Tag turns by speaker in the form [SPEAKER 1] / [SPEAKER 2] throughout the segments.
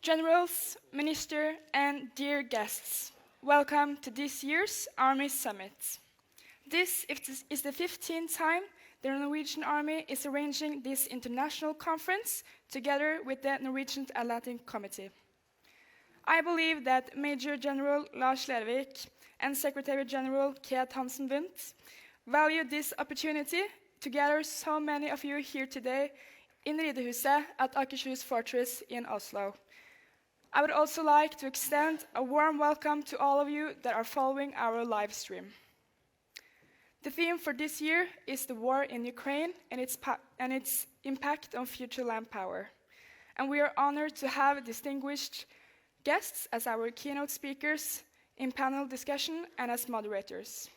[SPEAKER 1] Generals, Minister, and dear guests, welcome to this year's Army Summit. This is the 15th time the Norwegian Army is arranging this international conference together with the Norwegian Atlantic Committee. I believe that Major General Lars Lervik and Secretary General Keith Hansen-Bundt value this opportunity to gather so many of you here today in Ridehuset at Akershus Fortress in Oslo. I would also like to extend a warm welcome to all of you that are following our live stream. The theme for this year is the war in Ukraine and its impact on future land power. And we are honored to have distinguished guests as our keynote speakers in panel discussion and as moderators.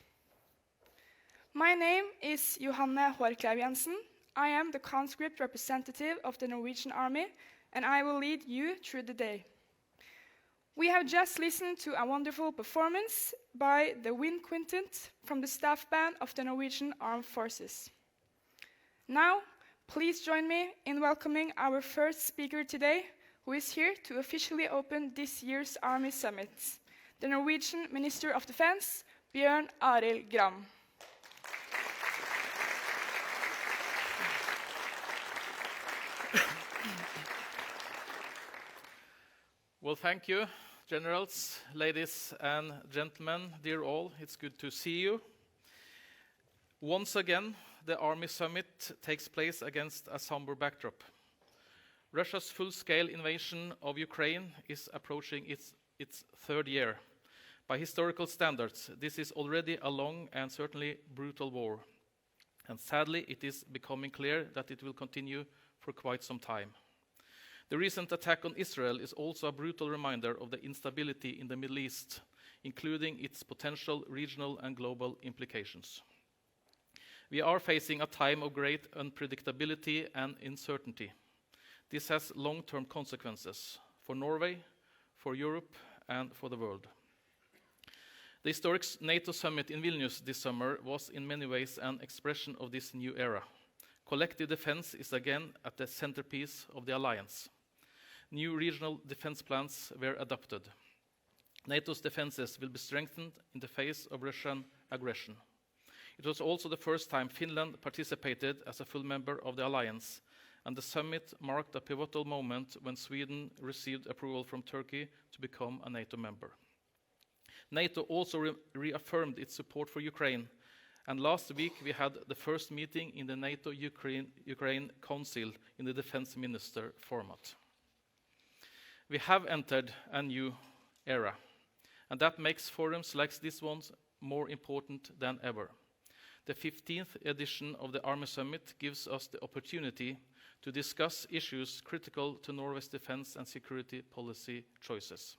[SPEAKER 1] My name is Johanne Hårkleiv Jensen. I am the conscript representative of the Norwegian Army, and I will lead you through the day. We have just listened to a wonderful performance by the Wind Quintet from the staff band of the Norwegian Armed Forces. Now, please join me in welcoming our first speaker today, who is here to officially open this year's Army Summit, the Norwegian Minister of Defense, Bjørn Arild Gram.
[SPEAKER 2] Well, thank you, generals, ladies and gentlemen, dear all. It's good to see you. Once again, the Army Summit takes place against a somber backdrop. Russia's full-scale invasion of Ukraine is approaching its third year. By historical standards, this is already a long and certainly brutal war. And sadly, it is becoming clear that it will continue for quite some time. The recent attack on Israel is also a brutal reminder of the instability in the Middle East, including its potential regional and global implications. We are facing a time of great unpredictability and uncertainty. This has long-term consequences for Norway, for Europe, and for the world. The historic NATO summit in Vilnius this summer was in many ways an expression of this new era. Collective defense is again at the centerpiece of the alliance. New regional defense plans were adopted. NATO's defenses will be strengthened in the face of Russian aggression. It was also the first time Finland participated as a full member of the alliance, and the summit marked a pivotal moment when Sweden received approval from Turkey to become a NATO member. NATO also reaffirmed its support for Ukraine, and last week we had the first meeting in the NATO-Ukraine Council in the Defense Minister format. We have entered a new era, and that makes forums like this one more important than ever. The 15th edition of the Army Summit gives us the opportunity to discuss issues critical to Norway's defense and security policy choices.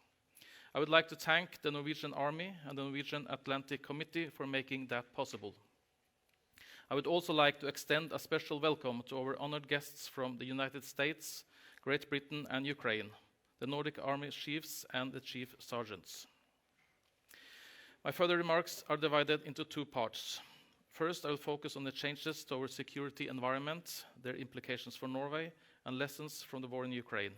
[SPEAKER 2] I would like to thank the Norwegian Army and the Norwegian Atlantic Committee for making that possible. I would also like to extend a special welcome to our honored guests from the United States, Great Britain, and Ukraine, the Nordic Army chiefs and the chief sergeants. My further remarks are divided into two parts. First, I will focus on the changes to our security environment, their implications for Norway, and lessons from the war in Ukraine.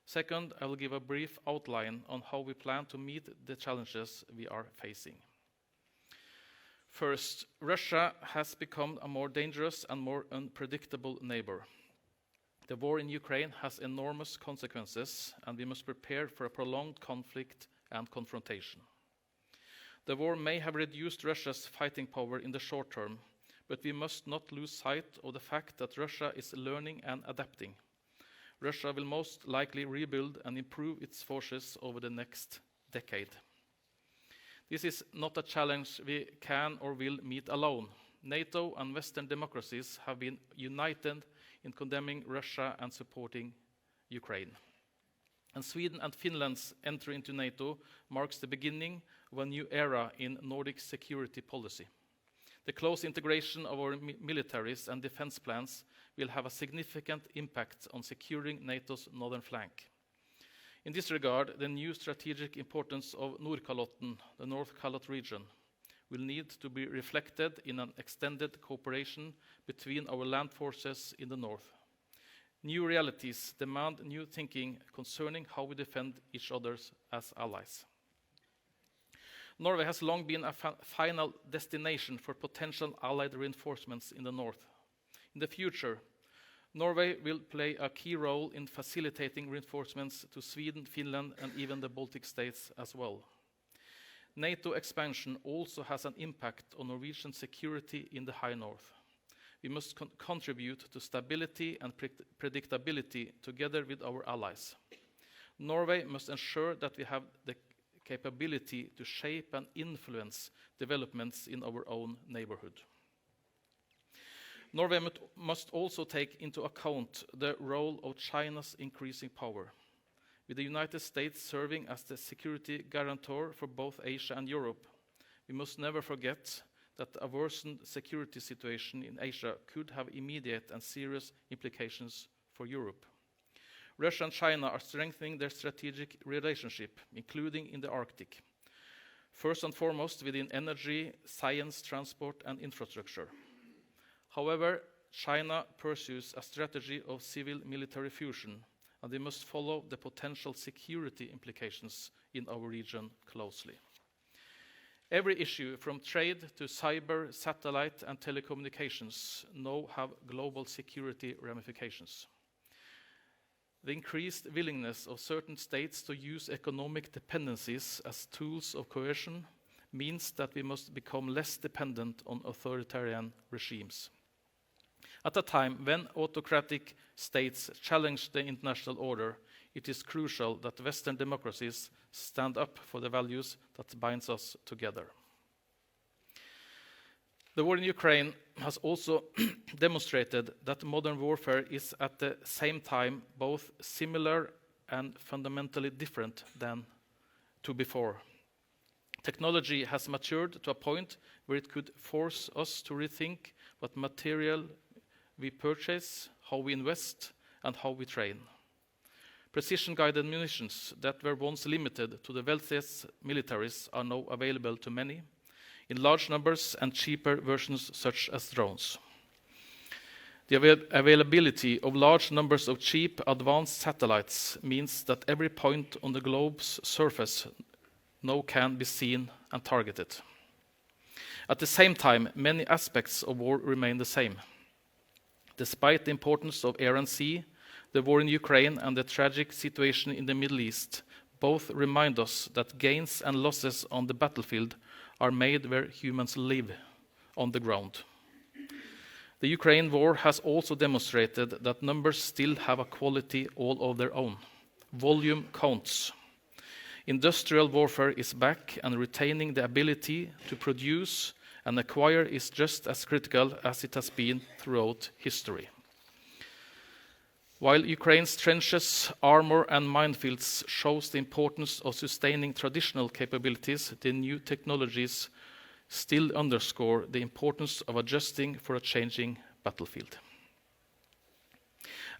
[SPEAKER 2] Second, I will give a brief outline on how we plan to meet the challenges we are facing. First, Russia has become a more dangerous and more unpredictable neighbor. The war in Ukraine has enormous consequences, and we must prepare for a prolonged conflict and confrontation. The war may have reduced Russia's fighting power in the short term, but we must not lose sight of the fact that Russia is learning and adapting. Russia will most likely rebuild and improve its forces over the next decade. This is not a challenge we can or will meet alone. NATO and Western democracies have been united in condemning Russia and supporting Ukraine. And Sweden and Finland's entry into NATO marks the beginning of a new era in Nordic security policy. The close integration of our militaries and defense plans will have a significant impact on securing NATO's northern flank. In this regard, the new strategic importance of Nordkalotten, the North Calotte region, will need to be reflected in an extended cooperation between our land forces in the north. New realities demand new thinking concerning how we defend each other as allies. Norway has long been a final destination for potential allied reinforcements in the north. In the future, Norway will play a key role in facilitating reinforcements to Sweden, Finland, and even the Baltic states as well. NATO expansion also has an impact on Norwegian security in the high north. We must contribute to stability and predictability together with our allies. Norway must ensure that we have the capability to shape and influence developments in our own neighborhood. Norway must also take into account the role of China's increasing power. With the United States serving as the security guarantor for both Asia and Europe, we must never forget that the worsened security situation in Asia could have immediate and serious implications for Europe. Russia and China are strengthening their strategic relationship, including in the Arctic. First and foremost within energy, science, transport, and infrastructure. However, China pursues a strategy of civil-military fusion, and we must follow the potential security implications in our region closely. Every issue from trade to cyber, satellite, and telecommunications now have global security ramifications. The increased willingness of certain states to use economic dependencies as tools of coercion means that we must become less dependent on authoritarian regimes. At a time when autocratic states challenge the international order, it is crucial that Western democracies stand up for the values that binds us together. The war in Ukraine has also demonstrated that modern warfare is at the same time both similar and fundamentally different than to before. Technology has matured to a point where it could force us to rethink what material we purchase, how we invest, and how we train. Precision-guided munitions that were once limited to the wealthiest militaries are now available to many, in large numbers and cheaper versions such as drones. The availability of large numbers of cheap, advanced satellites means that every point on the globe's surface now can be seen and targeted. At the same time, many aspects of war remain the same. Despite the importance of air and sea, the war in Ukraine and the tragic situation in the Middle East both remind us that gains and losses on the battlefield are made where humans live, on the ground. The Ukraine war has also demonstrated that numbers still have a quality all of their own. Volume counts. Industrial warfare is back, and retaining the ability to produce and acquire is just as critical as it has been throughout history. While Ukraine's trenches, armor, and minefields shows the importance of sustaining traditional capabilities, the new technologies still underscore the importance of adjusting for a changing battlefield.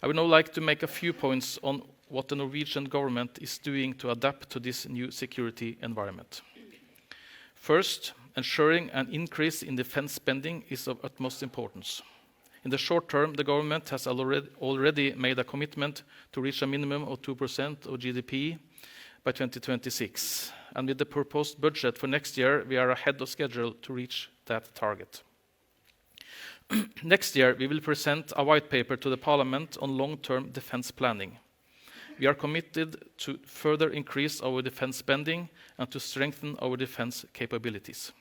[SPEAKER 2] I would now like to make a few points on what the Norwegian government is doing to adapt to this new security environment. First, ensuring an increase in defense spending is of utmost importance. In the short term, the government has already made a commitment to reach a minimum of 2% of GDP by 2026. And with the proposed budget for next year, we are ahead of schedule to reach that target. Next year, we will present a white paper to the Parliament on long-term defense planning. We are committed to further increase our defense spending and to strengthen our defense capabilities.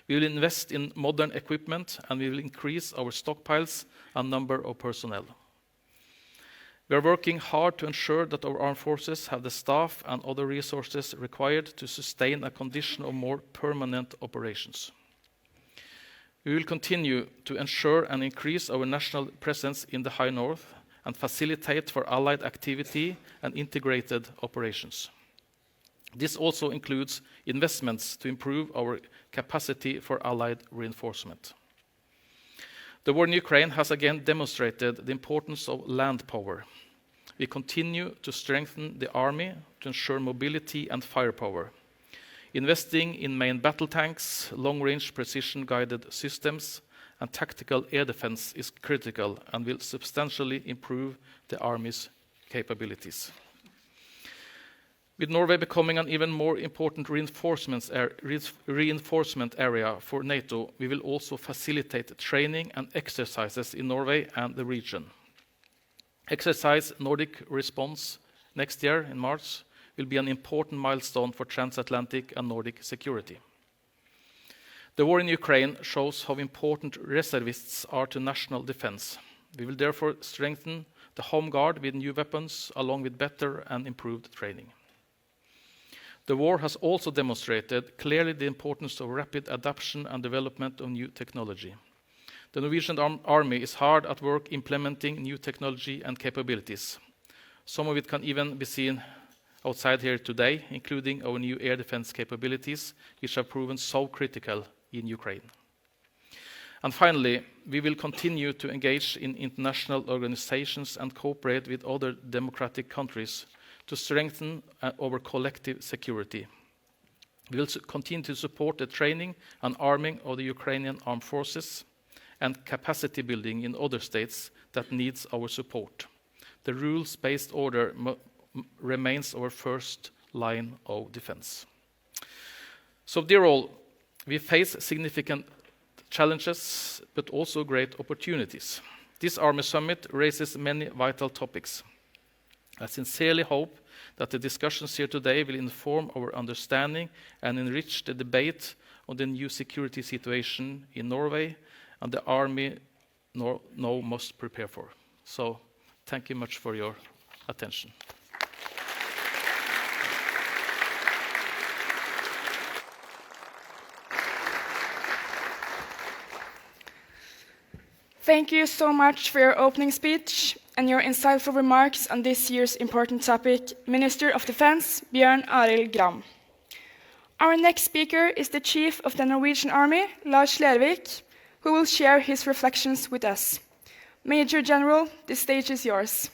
[SPEAKER 2] We will invest in modern equipment, and we will increase our stockpiles and number of personnel. We are working hard to ensure that our armed forces have the staff and other resources required to sustain a condition of more permanent operations. We will continue to ensure and increase our national presence in the High North and facilitate for allied activity and integrated operations. This also includes investments to improve our capacity for allied reinforcement. The war in Ukraine has again demonstrated the importance of land power. We continue to strengthen the army to ensure mobility and firepower, investing in main battle tanks, long-range precision-guided systems, and tactical air defense is critical and will substantially improve the Army's capabilities. With Norway becoming an even more important reinforcement area for NATO, we will also facilitate training and exercises in Norway and the region. Exercise Nordic Response next year in March will be an important milestone for transatlantic and Nordic security. The war in Ukraine shows how important reservists are to national defense. We will therefore strengthen the Home Guard with new weapons, along with better and improved training. The war has also demonstrated clearly the importance of rapid adoption and development of new technology. The Norwegian Army is hard at work implementing new technology and capabilities. Some of it can even be seen outside here today, including our new air defense capabilities, which have proven so critical in Ukraine. And finally, we will continue to engage in international organizations and cooperate with other democratic countries to strengthen our collective security. We will continue to support the training and arming of the Ukrainian armed forces and capacity building in other states that needs our support. The rules-based order remains our first line of defense. So, dear all, we face significant challenges, but also great opportunities. This Army Summit raises many vital topics. I sincerely hope that the discussions here today will inform our understanding and enrich the debate on the new security situation in Norway and the Army now must prepare for. So, thank you much for your attention.
[SPEAKER 1] Thank you so much for your opening speech and your insightful remarks on this year's important topic, Minister of Defense, Bjørn Arild Gram. Our next speaker is the Chief of the Norwegian Army, Lars Lervik, who will share his reflections with us. Major General, the stage is yours.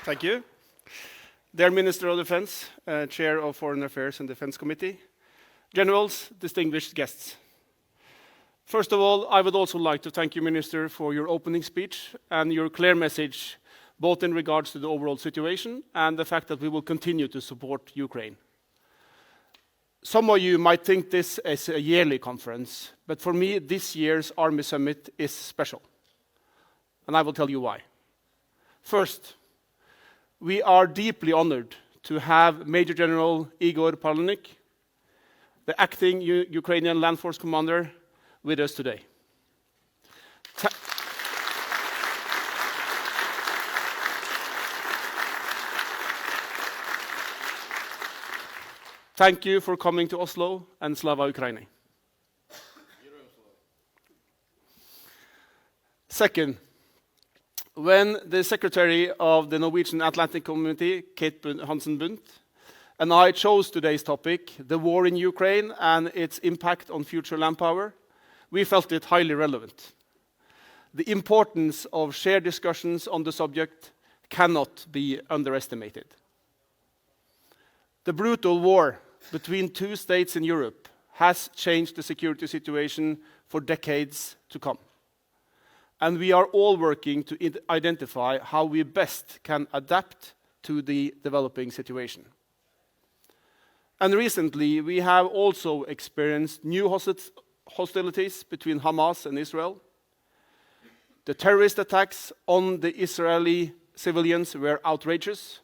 [SPEAKER 3] Thank you. Dear Minister of Defense, Chair of Foreign Affairs and Defense Committee, Generals, distinguished guests. First of all, I would also like to thank you, Minister, for your opening speech and your clear message, both in regards to the overall situation and the fact that we will continue to support Ukraine. Some of you might think this is a yearly conference, but for me, this year's Army Summit is special. And I will tell you why. First, we are deeply honored to have Major General Igor Pavlyuk, the acting Ukrainian Land Force Commander, with us today. Thank you for coming to Oslo, and Slava Ukraini. Second, when the Secretary of the Norwegian Atlantic Community, Kate Hansen-Bundt, and I chose today's topic, the war in Ukraine and its impact on future land power, we felt it highly relevant. The importance of shared discussions on the subject cannot be underestimated. The brutal war between two states in Europe has changed the security situation for decades to come. And we are all working to identify how we best can adapt to the developing situation. And recently, we have also experienced new hostilities between Hamas and Israel. The terrorist attacks on the Israeli civilians were outrageous.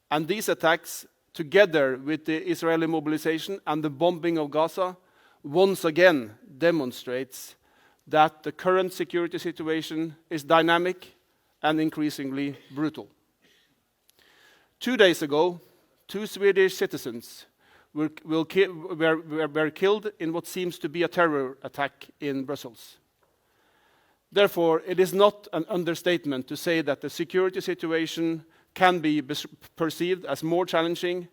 [SPEAKER 3] And these attacks, together with the Israeli mobilization and the bombing of Gaza, once again demonstrates that the current security situation is dynamic and increasingly brutal. 2 days ago, 2 Swedish citizens were killed in what seems to be a terror attack in Brussels. Therefore, it is not an understatement to say that the security situation can be perceived as more challenging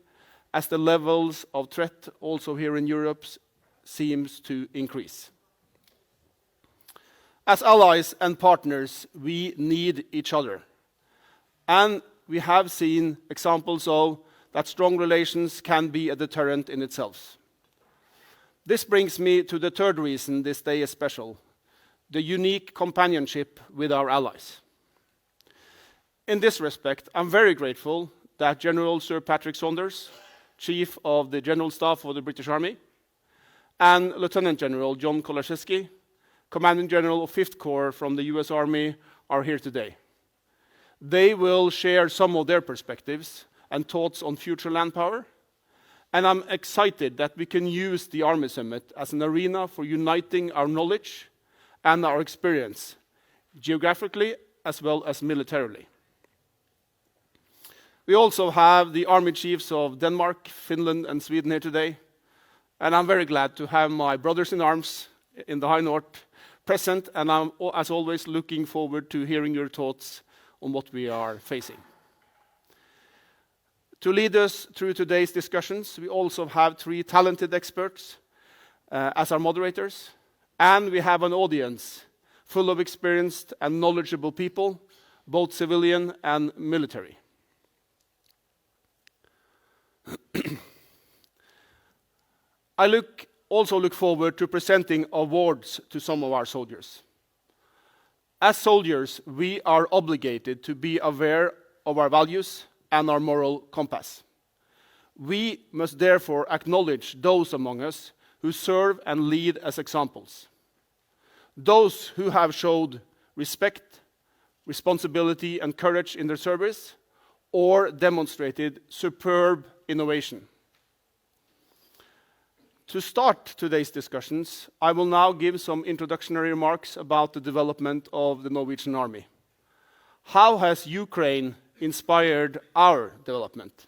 [SPEAKER 3] as the levels of threat also here in Europe seems to increase. As allies and partners, we need each other. And we have seen examples of that strong relations can be a deterrent in itself. This brings me to the third reason this day is special: the unique companionship with our allies. In this respect, I'm very grateful that General Sir Patrick Saunders, Chief of the General Staff of the British Army, and Lieutenant General John Kolashevsky, Commanding General of 5th Corps from the US Army, are here today. They will share some of their perspectives and thoughts on future land power, and I'm excited that we can use the Army Summit as an arena for uniting our knowledge and our experience, geographically as well as militarily. We also have the Army Chiefs of Denmark, Finland, and Sweden here today, and I'm very glad to have my brothers in arms in the High North present, and I'm, as always, looking forward to hearing your thoughts on what we are facing. To lead us through today's discussions, we also have 3 talented experts as our moderators, and we have an audience full of experienced and knowledgeable people, both civilian and military. I also look forward to presenting awards to some of our soldiers. As soldiers, we are obligated to be aware of our values and our moral compass. We must therefore acknowledge those among us who serve and lead as examples. Those who have showed respect, responsibility, and courage in their service, or demonstrated superb innovation. To start today's discussions, I will now give some introductory remarks about the development of the Norwegian Army. How has Ukraine inspired our development?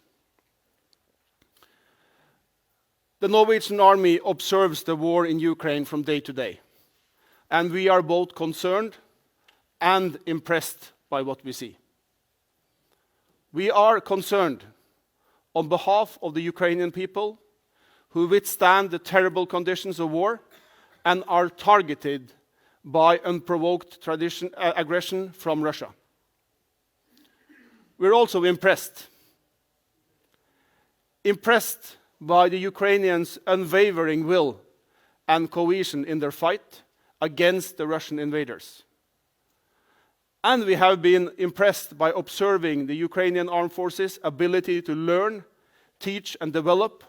[SPEAKER 3] The Norwegian Army observes the war in Ukraine from day to day, and we are both concerned and impressed by what we see. We are concerned on behalf of the Ukrainian people who withstand the terrible conditions of war and are targeted by unprovoked aggression from Russia. We're also impressed by the Ukrainians' unwavering will and cohesion in their fight against the Russian invaders. And we have been impressed by observing the Ukrainian armed forces' ability to learn, teach, and develop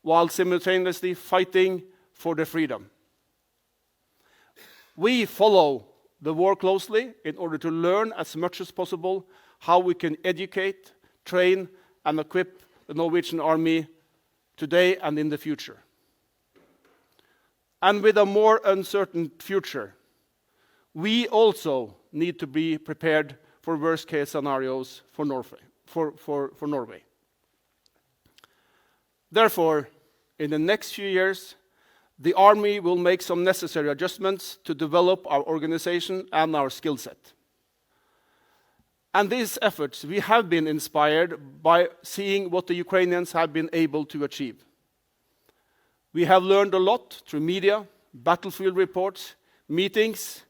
[SPEAKER 3] while simultaneously fighting for their freedom. We follow the war closely in order to learn as much as possible how we can educate, train, and equip the Norwegian Army today and in the future. And with a more uncertain future, we also need to be prepared for worst-case scenarios for Norway. Therefore, in the next few years, the Army will make some necessary adjustments to develop our organization and our skill set. And these efforts, we have been inspired by seeing what the Ukrainians have been able to achieve. We have learned a lot through media, battlefield reports, meetings,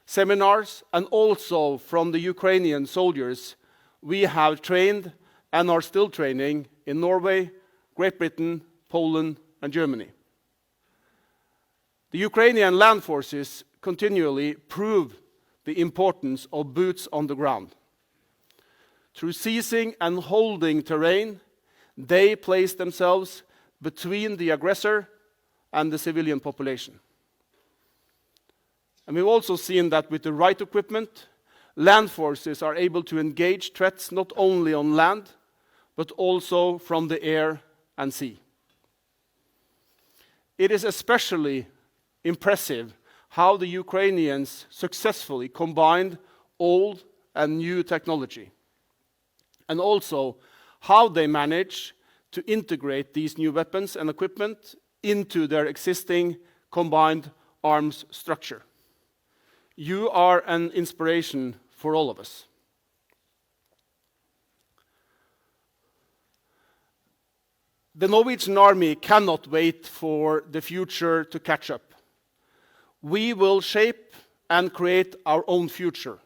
[SPEAKER 3] seminars, and also from the Ukrainian soldiers we have trained and are still training in Norway, Great Britain, Poland, and Germany. The Ukrainian land forces continually prove the importance of boots on the ground. Through seizing and holding terrain, they place themselves between the aggressor and the civilian population. And we've also seen that with the right equipment, land forces are able to engage threats not only on land, but also from the air and sea. It is especially impressive how the Ukrainians successfully combined old and new technology, and also how they manage to integrate these new weapons and equipment into their existing combined arms structure. You are an inspiration for all of us. The Norwegian Army cannot wait for the future to catch up. We will shape and create our own future.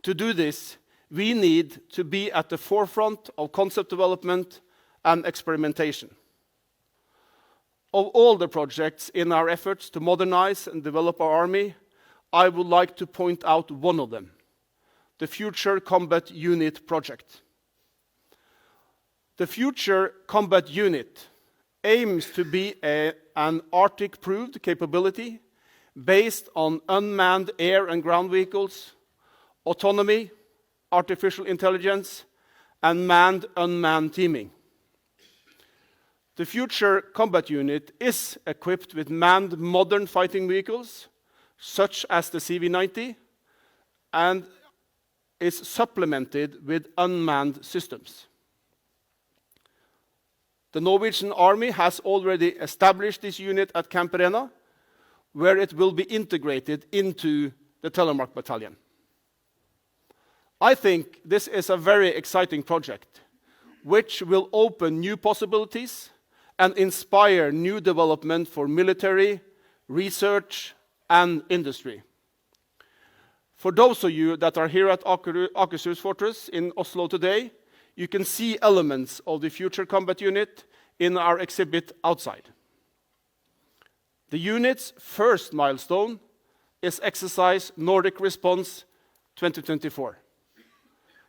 [SPEAKER 3] To do this, we need to be at the forefront of concept development and experimentation. Of all the projects in our efforts to modernize and develop our army, I would like to point out one of them, the Future Combat Unit project. The Future Combat Unit aims to be an Arctic-proved capability based on unmanned air and ground vehicles, autonomy, artificial intelligence, and manned-unmanned teaming. The Future Combat Unit is equipped with manned modern fighting vehicles, such as the CV-90, and is supplemented with unmanned systems. The Norwegian Army has already established this unit at Camp Rena, where it will be integrated into the Telemark Battalion. I think this is a very exciting project, which will open new possibilities and inspire new development for military, research, and industry. For those of you that are here at Akershus Fortress in Oslo today, you can see elements of the Future Combat Unit in our exhibit outside. The unit's first milestone is Exercise Nordic Response 2024.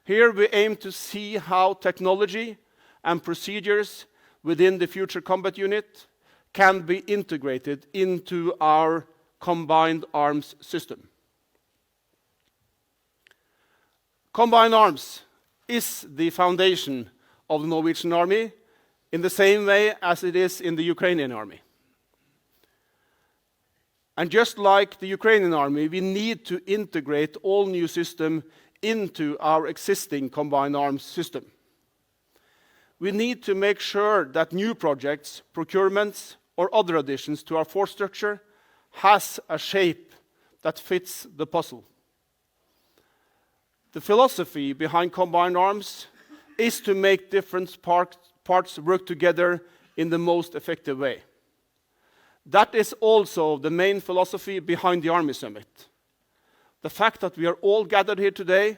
[SPEAKER 3] Here we aim to see how technology and procedures within the Future Combat Unit can be integrated into our combined arms system. Combined arms is the foundation of the Norwegian Army in the same way as it is in the Ukrainian Army. And just like the Ukrainian Army, we need to integrate all new systems into our existing combined arms system. We need to make sure that new projects, procurements, or other additions to our force structure has a shape that fits the puzzle. The philosophy behind combined arms is to make different parts work together in the most effective way. That is also the main philosophy behind the Army Summit. The fact that we are all gathered here today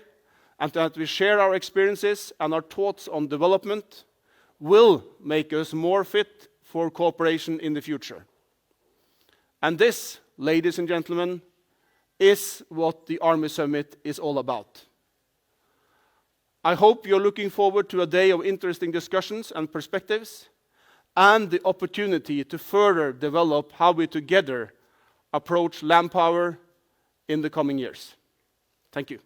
[SPEAKER 3] and that we share our experiences and our thoughts on development will make us more fit for cooperation in the future. And this, ladies and gentlemen, is what the Army Summit is all about. I hope you're looking forward to a day of interesting discussions and perspectives, and the opportunity to further develop how we together approach land power in the coming years. Thank you.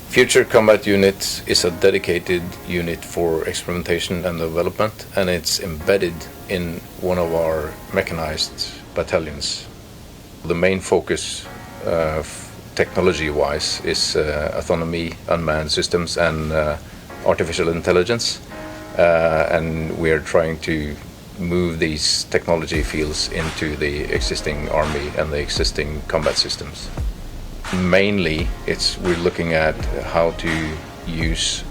[SPEAKER 4] Future Combat Unit is a dedicated unit for experimentation and development, and it's embedded in one of our mechanized battalions. The main focus technology-wise is autonomy, unmanned systems, and artificial intelligence. And we are trying to move these technology fields into the existing army and the existing combat systems. Mainly, we're looking at how to use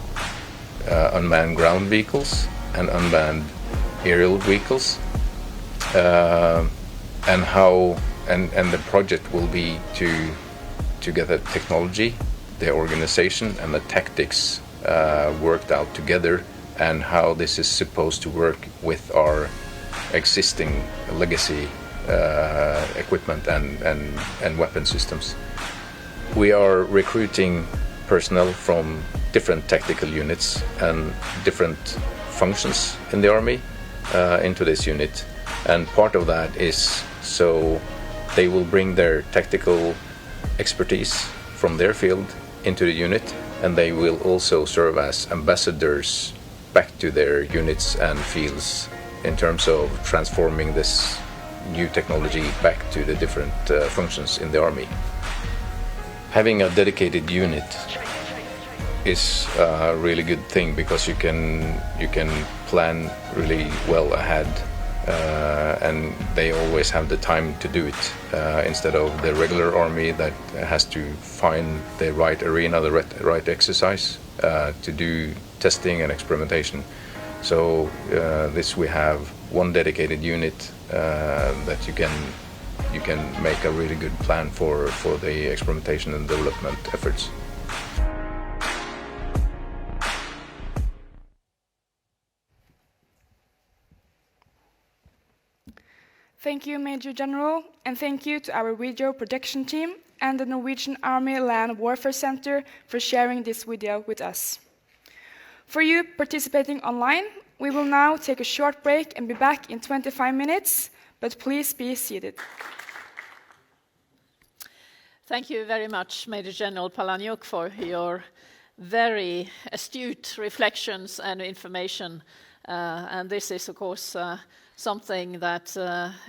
[SPEAKER 4] unmanned ground vehicles and unmanned aerial vehicles, and the project will be to get the technology, the organization, and the tactics worked out together, and how this is supposed to work with our existing legacy equipment and weapon systems. We are recruiting personnel from different tactical units and different functions in the Army into this unit. And part of that is so they will bring their tactical expertise from their field into the unit, and they will also serve as ambassadors back to their units and fields in terms of transforming this new technology back to the different functions in the Army. Having a dedicated unit is a really good thing because you can plan really well ahead, and they always have the time to do it instead of the regular army that has to find the right arena, the right exercise to do testing and experimentation. So we have one dedicated unit that you can you can make a really good plan for the experimentation and development efforts.
[SPEAKER 1] Thank you, Major General, and thank you to our video production team and the Norwegian Army Land Warfare Center for sharing this video with us. For you participating online, we will now take a short break and be back in 25 minutes, but please be seated.
[SPEAKER 5] Thank you very much, Major General Palahniuk, for your very astute reflections and information. And this is, of course, something that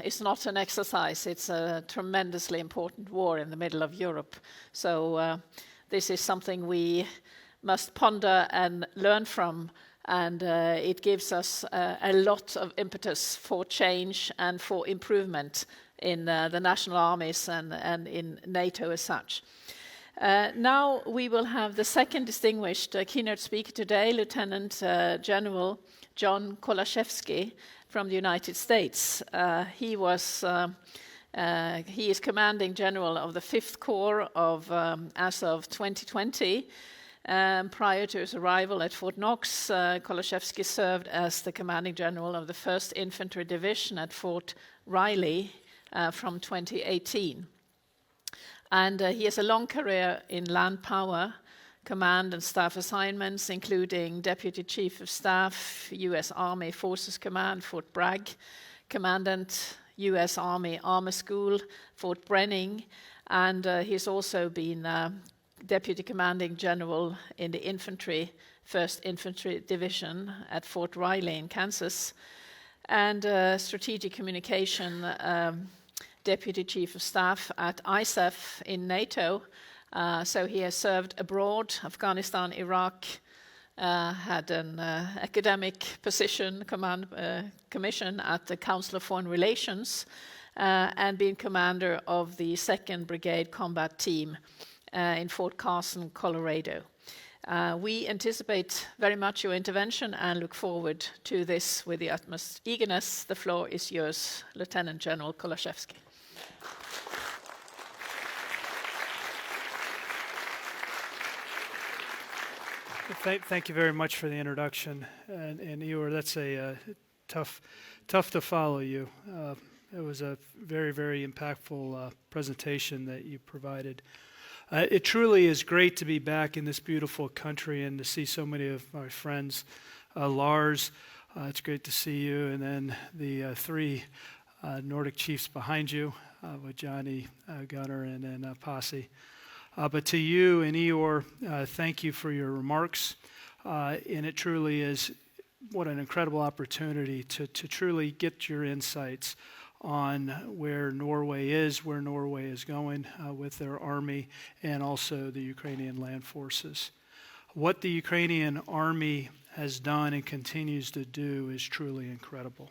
[SPEAKER 5] is not an exercise. It's a tremendously important war in the middle of Europe. So this is something we must ponder and learn from, and it gives us a lot of impetus for change and for improvement in the national armies and in NATO as such. Now we will have the second distinguished keynote speaker today, Lieutenant General John Kolashevsky from the United States. He is commanding general of the 5th Corps as of 2020. Prior to his arrival at Fort Knox, Kolashevsky served as the commanding general of the 1st Infantry Division at Fort Riley from 2018. And he has a long career in land power, command and staff assignments, including Deputy Chief of Staff, U.S. Army Forces Command, Fort Bragg, Commandant, U.S. Army Armor School, Fort Brenning, and he's also been Deputy Commanding General in the Infantry, 1st Infantry Division at Fort Riley in Kansas, and Strategic Communication Deputy Chief of Staff at ISAF in NATO. So he has served abroad, Afghanistan, Iraq, had an academic position, commission at the Council of Foreign Relations, and been commander of the 2nd Brigade Combat Team in Fort Carson, Colorado. We anticipate very much your intervention and look forward to this with the utmost eagerness. The floor is yours, Lieutenant General Kolashevsky.
[SPEAKER 6] Thank you very much for the introduction, and Ior, that's a tough to follow you. It was a very, very impactful presentation that you provided. It truly is great to be back in this beautiful country and to see so many of my friends. Lars, it's great to see you, and then the 3 Nordic chiefs behind you with Johnny, Gunnar, and then Pasi. But to you and Ior, thank you for your remarks. And it truly is what an incredible opportunity to truly get your insights on where Norway is going with their army, and also the Ukrainian land forces. What the Ukrainian army has done and continues to do is truly incredible.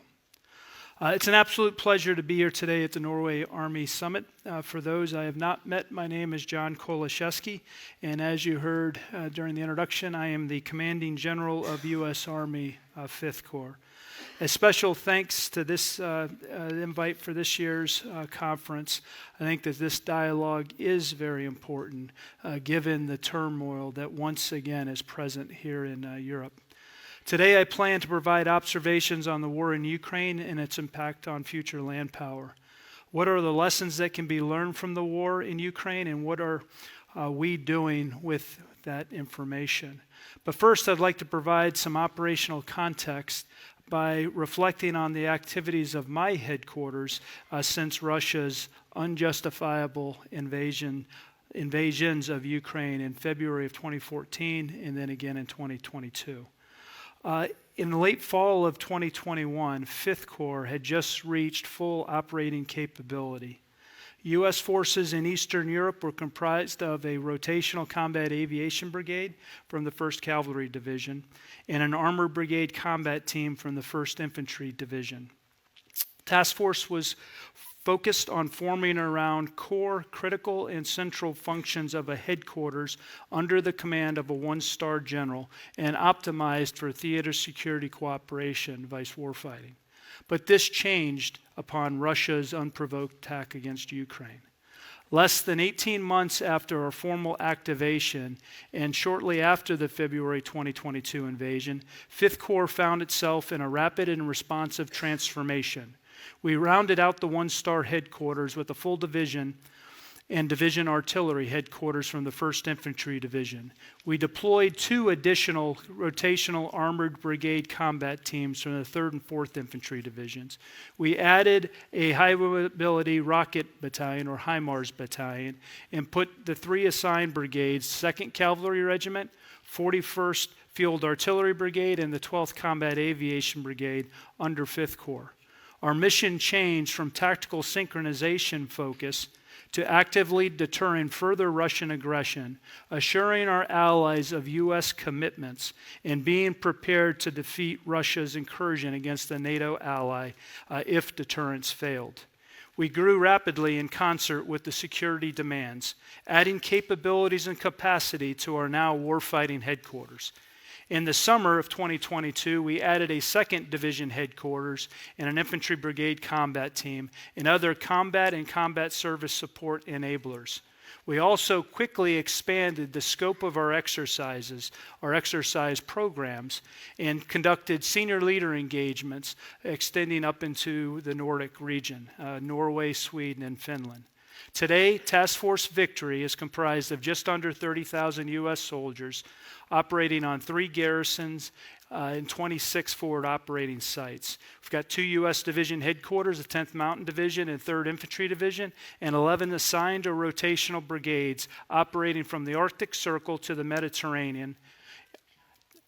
[SPEAKER 6] It's an absolute pleasure to be here today at the Norway Army Summit. For those I have not met, my name is John Kolashevsky, and as you heard during the introduction, I am the Commanding General of U.S. Army 5th Corps. A special thanks to this invite for this year's conference. I think that this dialogue is very important given the turmoil that once again is present here in Europe. Today I plan to provide observations on the war in Ukraine and its impact on future land power. What are the lessons that can be learned from the war in Ukraine, and what are we doing with that information? But first I'd like to provide some operational context by reflecting on the activities of my headquarters since Russia's unjustifiable invasions of Ukraine in February of 2014 and then again in 2022. In the late fall of 2021, 5th Corps had just reached full operating capability. U.S. forces in Eastern Europe were comprised of a rotational combat aviation brigade from the 1st Cavalry Division and an armored brigade combat team from the 1st Infantry Division. Task Force was focused on forming around core, critical, and central functions of a headquarters under the command of a 1-star general and optimized for theater security cooperation, vice warfighting. But this changed upon Russia's unprovoked attack against Ukraine. Less than 18 months after our formal activation and shortly after the February 2022 invasion, 5th Corps found itself in a rapid and responsive transformation. We rounded out the one-star headquarters with a full division and division artillery headquarters from the 1st Infantry Division. We deployed 2 additional rotational armored brigade combat teams from the 3rd and 4th Infantry Divisions. We added a high mobility rocket battalion, or HIMARS battalion, and put the 3 assigned brigades, 2nd Cavalry Regiment, 41st Field Artillery Brigade, and the 12th Combat Aviation Brigade under 5th Corps. Our mission changed from tactical synchronization focus to actively deterring further Russian aggression, assuring our allies of U.S. commitments, and being prepared to defeat Russia's incursion against a NATO ally if deterrence failed. We grew rapidly in concert with the security demands, adding capabilities and capacity to our now warfighting headquarters. In the summer of 2022, we added a 2nd Division headquarters and an infantry brigade combat team and other combat and combat service support enablers. We also quickly expanded the scope of our exercises, our exercise programs, and conducted senior leader engagements extending up into the Nordic region, Norway, Sweden, and Finland. Today, Task Force Victory is comprised of just under 30,000 U.S. soldiers operating on 3 garrisons and 26 forward operating sites. We've got 2 U.S. division headquarters, the 10th Mountain Division and 3rd Infantry Division, and 11 assigned or rotational brigades operating from the Arctic Circle to the Mediterranean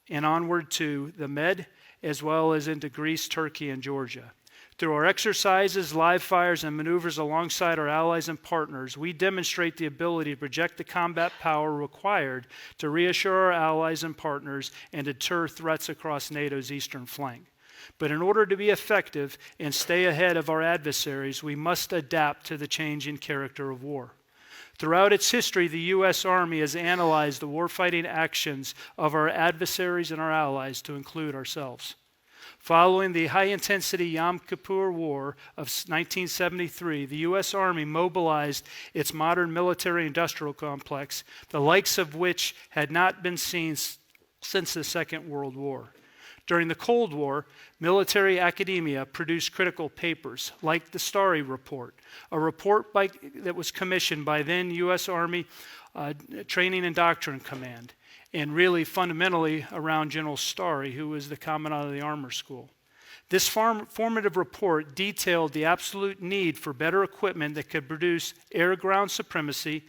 [SPEAKER 6] and onward to the Med, as well as into Greece, Turkey, and Georgia. Through our exercises, live fires, and maneuvers alongside our allies and partners, we demonstrate the ability to project the combat power required to reassure our allies and partners and deter threats across NATO's eastern flank. But in order to be effective and stay ahead of our adversaries, we must adapt to the changing character of war. Throughout its history, the U.S. Army has analyzed the warfighting actions of our adversaries and our allies, to include ourselves. Following the high-intensity Yom Kippur War of 1973, the U.S. Army mobilized its modern military-industrial complex, the likes of which had not been seen since the Second World War. During the Cold War, military academia produced critical papers, like the Starry Report, a report that was commissioned by then U.S. Army Training and Doctrine Command, and really fundamentally around General Starry, who was the commandant of the Armor School. This formative report detailed the absolute need for better equipment that could produce air-ground supremacy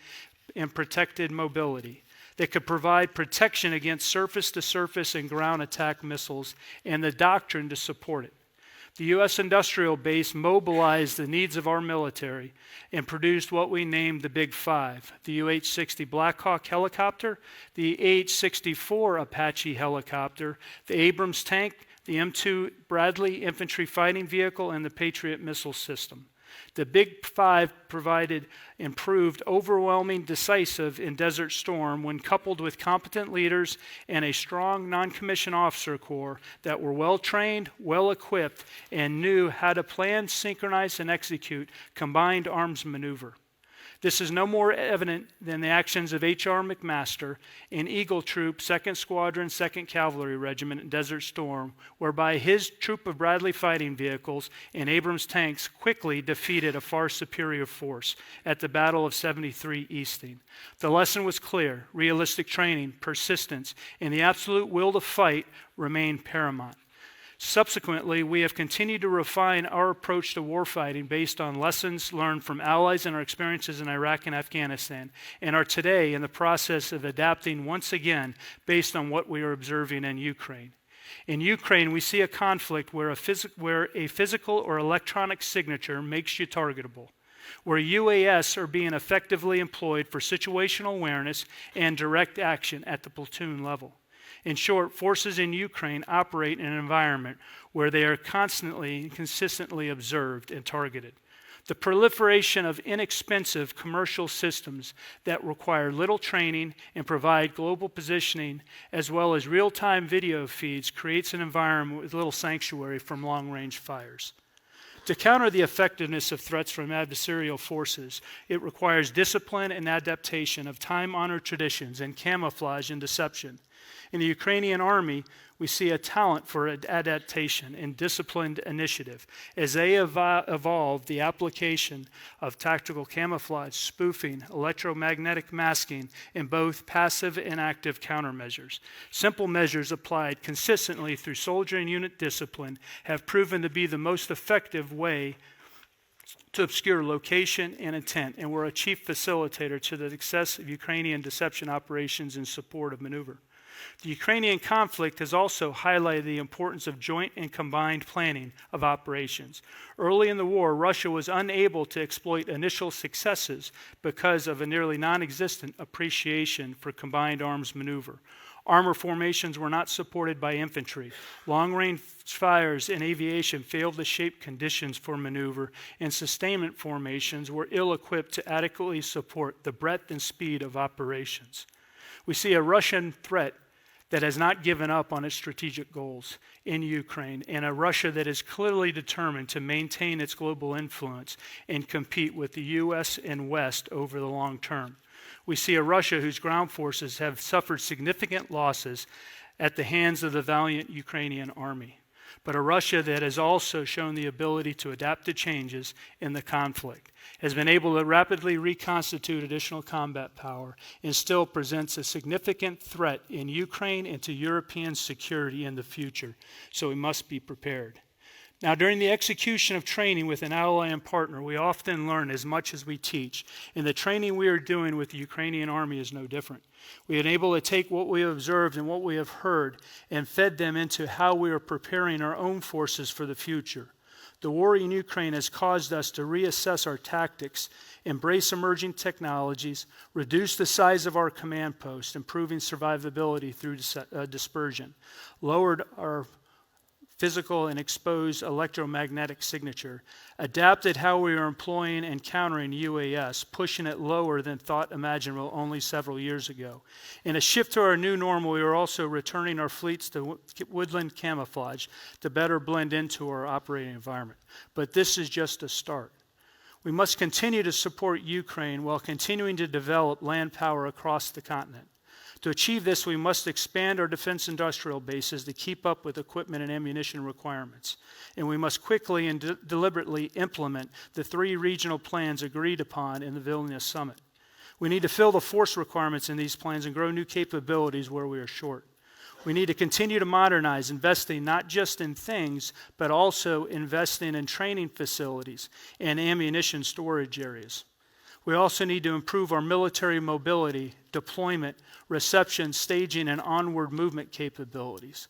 [SPEAKER 6] and protected mobility, that could provide protection against surface-to-surface and ground attack missiles, and the doctrine to support it. The U.S. industrial base mobilized the needs of our military and produced what we named the Big Five: the UH-60 Black Hawk helicopter, the AH-64 Apache helicopter, the Abrams tank, the M2 Bradley infantry fighting vehicle, and the Patriot missile system. The Big Five provided improved, overwhelming, decisive in Desert Storm when coupled with competent leaders and a strong non-commissioned officer corps that were well-trained, well-equipped, and knew how to plan, synchronize, and execute combined arms maneuver. This is no more evident than the actions of H.R. McMaster in Eagle Troop, 2nd Squadron, 2nd Cavalry Regiment in Desert Storm, whereby his troop of Bradley fighting vehicles and Abrams tanks quickly defeated a far superior force at the Battle of 73 Easting. The lesson was clear: realistic training, persistence, and the absolute will to fight remained paramount. Subsequently, we have continued to refine our approach to warfighting based on lessons learned from allies and our experiences in Iraq and Afghanistan, and are today in the process of adapting once again based on what we are observing in Ukraine. In Ukraine, we see a conflict where a physical or electronic signature makes you targetable, where UAS are being effectively employed for situational awareness and direct action at the platoon level. In short, forces in Ukraine operate in an environment where they are constantly and consistently observed and targeted. The proliferation of inexpensive commercial systems that require little training and provide global positioning, as well as real-time video feeds, creates an environment with little sanctuary from long-range fires. To counter the effectiveness of threats from adversarial forces, it requires discipline and adaptation of time-honored traditions and camouflage and deception. In the Ukrainian army, we see a talent for adaptation and disciplined initiative as they evolve the application of tactical camouflage, spoofing, electromagnetic masking, in both passive and active countermeasures. Simple measures applied consistently through soldier and unit discipline have proven to be the most effective way to obscure location and intent, and were a chief facilitator to the success of Ukrainian deception operations in support of maneuver. The Ukrainian conflict has also highlighted the importance of joint and combined planning of operations. Early in the war, Russia was unable to exploit initial successes because of a nearly non-existent appreciation for combined arms maneuver. Armor formations were not supported by infantry. Long-range fires in aviation failed to shape conditions for maneuver, and sustainment formations were ill-equipped to adequately support the breadth and speed of operations. We see a Russian threat that has not given up on its strategic goals in Ukraine, and a Russia that is clearly determined to maintain its global influence and compete with the U.S. and West over the long term. We see a Russia whose ground forces have suffered significant losses at the hands of the valiant Ukrainian army, but a Russia that has also shown the ability to adapt to changes in the conflict, has been able to rapidly reconstitute additional combat power, and still presents a significant threat in Ukraine and to European security in the future. So we must be prepared. Now, during the execution of training with an ally and partner, we often learn as much as we teach, and the training we are doing with the Ukrainian army is no different. We are able to take what we have observed and what we have heard and fed them into how we are preparing our own forces for the future. The war in Ukraine has caused us to reassess our tactics, embrace emerging technologies, reduce the size of our command posts, improving survivability through dispersion, lowered our physical and exposed electromagnetic signature, adapted how we are employing and countering UAS, pushing it lower than thought imaginable only several years ago. In a shift to our new normal, we are also returning our fleets to woodland camouflage to better blend into our operating environment. But this is just a start. We must continue to support Ukraine while continuing to develop land power across the continent. To achieve this, we must expand our defense industrial bases to keep up with equipment and ammunition requirements. And we must quickly and deliberately implement the 3 regional plans agreed upon in the Vilnius summit. We need to fill the force requirements in these plans and grow new capabilities where we are short. We need to continue to modernize, investing not just in things, but also investing in training facilities and ammunition storage areas. We also need to improve our military mobility, deployment, reception, staging, and onward movement capabilities.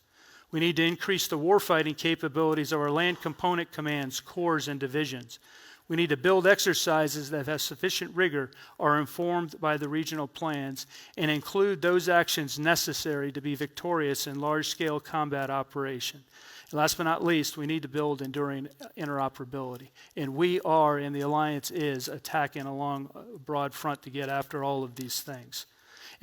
[SPEAKER 6] We need to increase the warfighting capabilities of our land component commands, corps, and divisions. We need to build exercises that have sufficient rigor, are informed by the regional plans, and include those actions necessary to be victorious in large-scale combat operation. And last but not least, we need to build enduring interoperability. And we are, and the alliance is, attacking along a broad front to get after all of these things.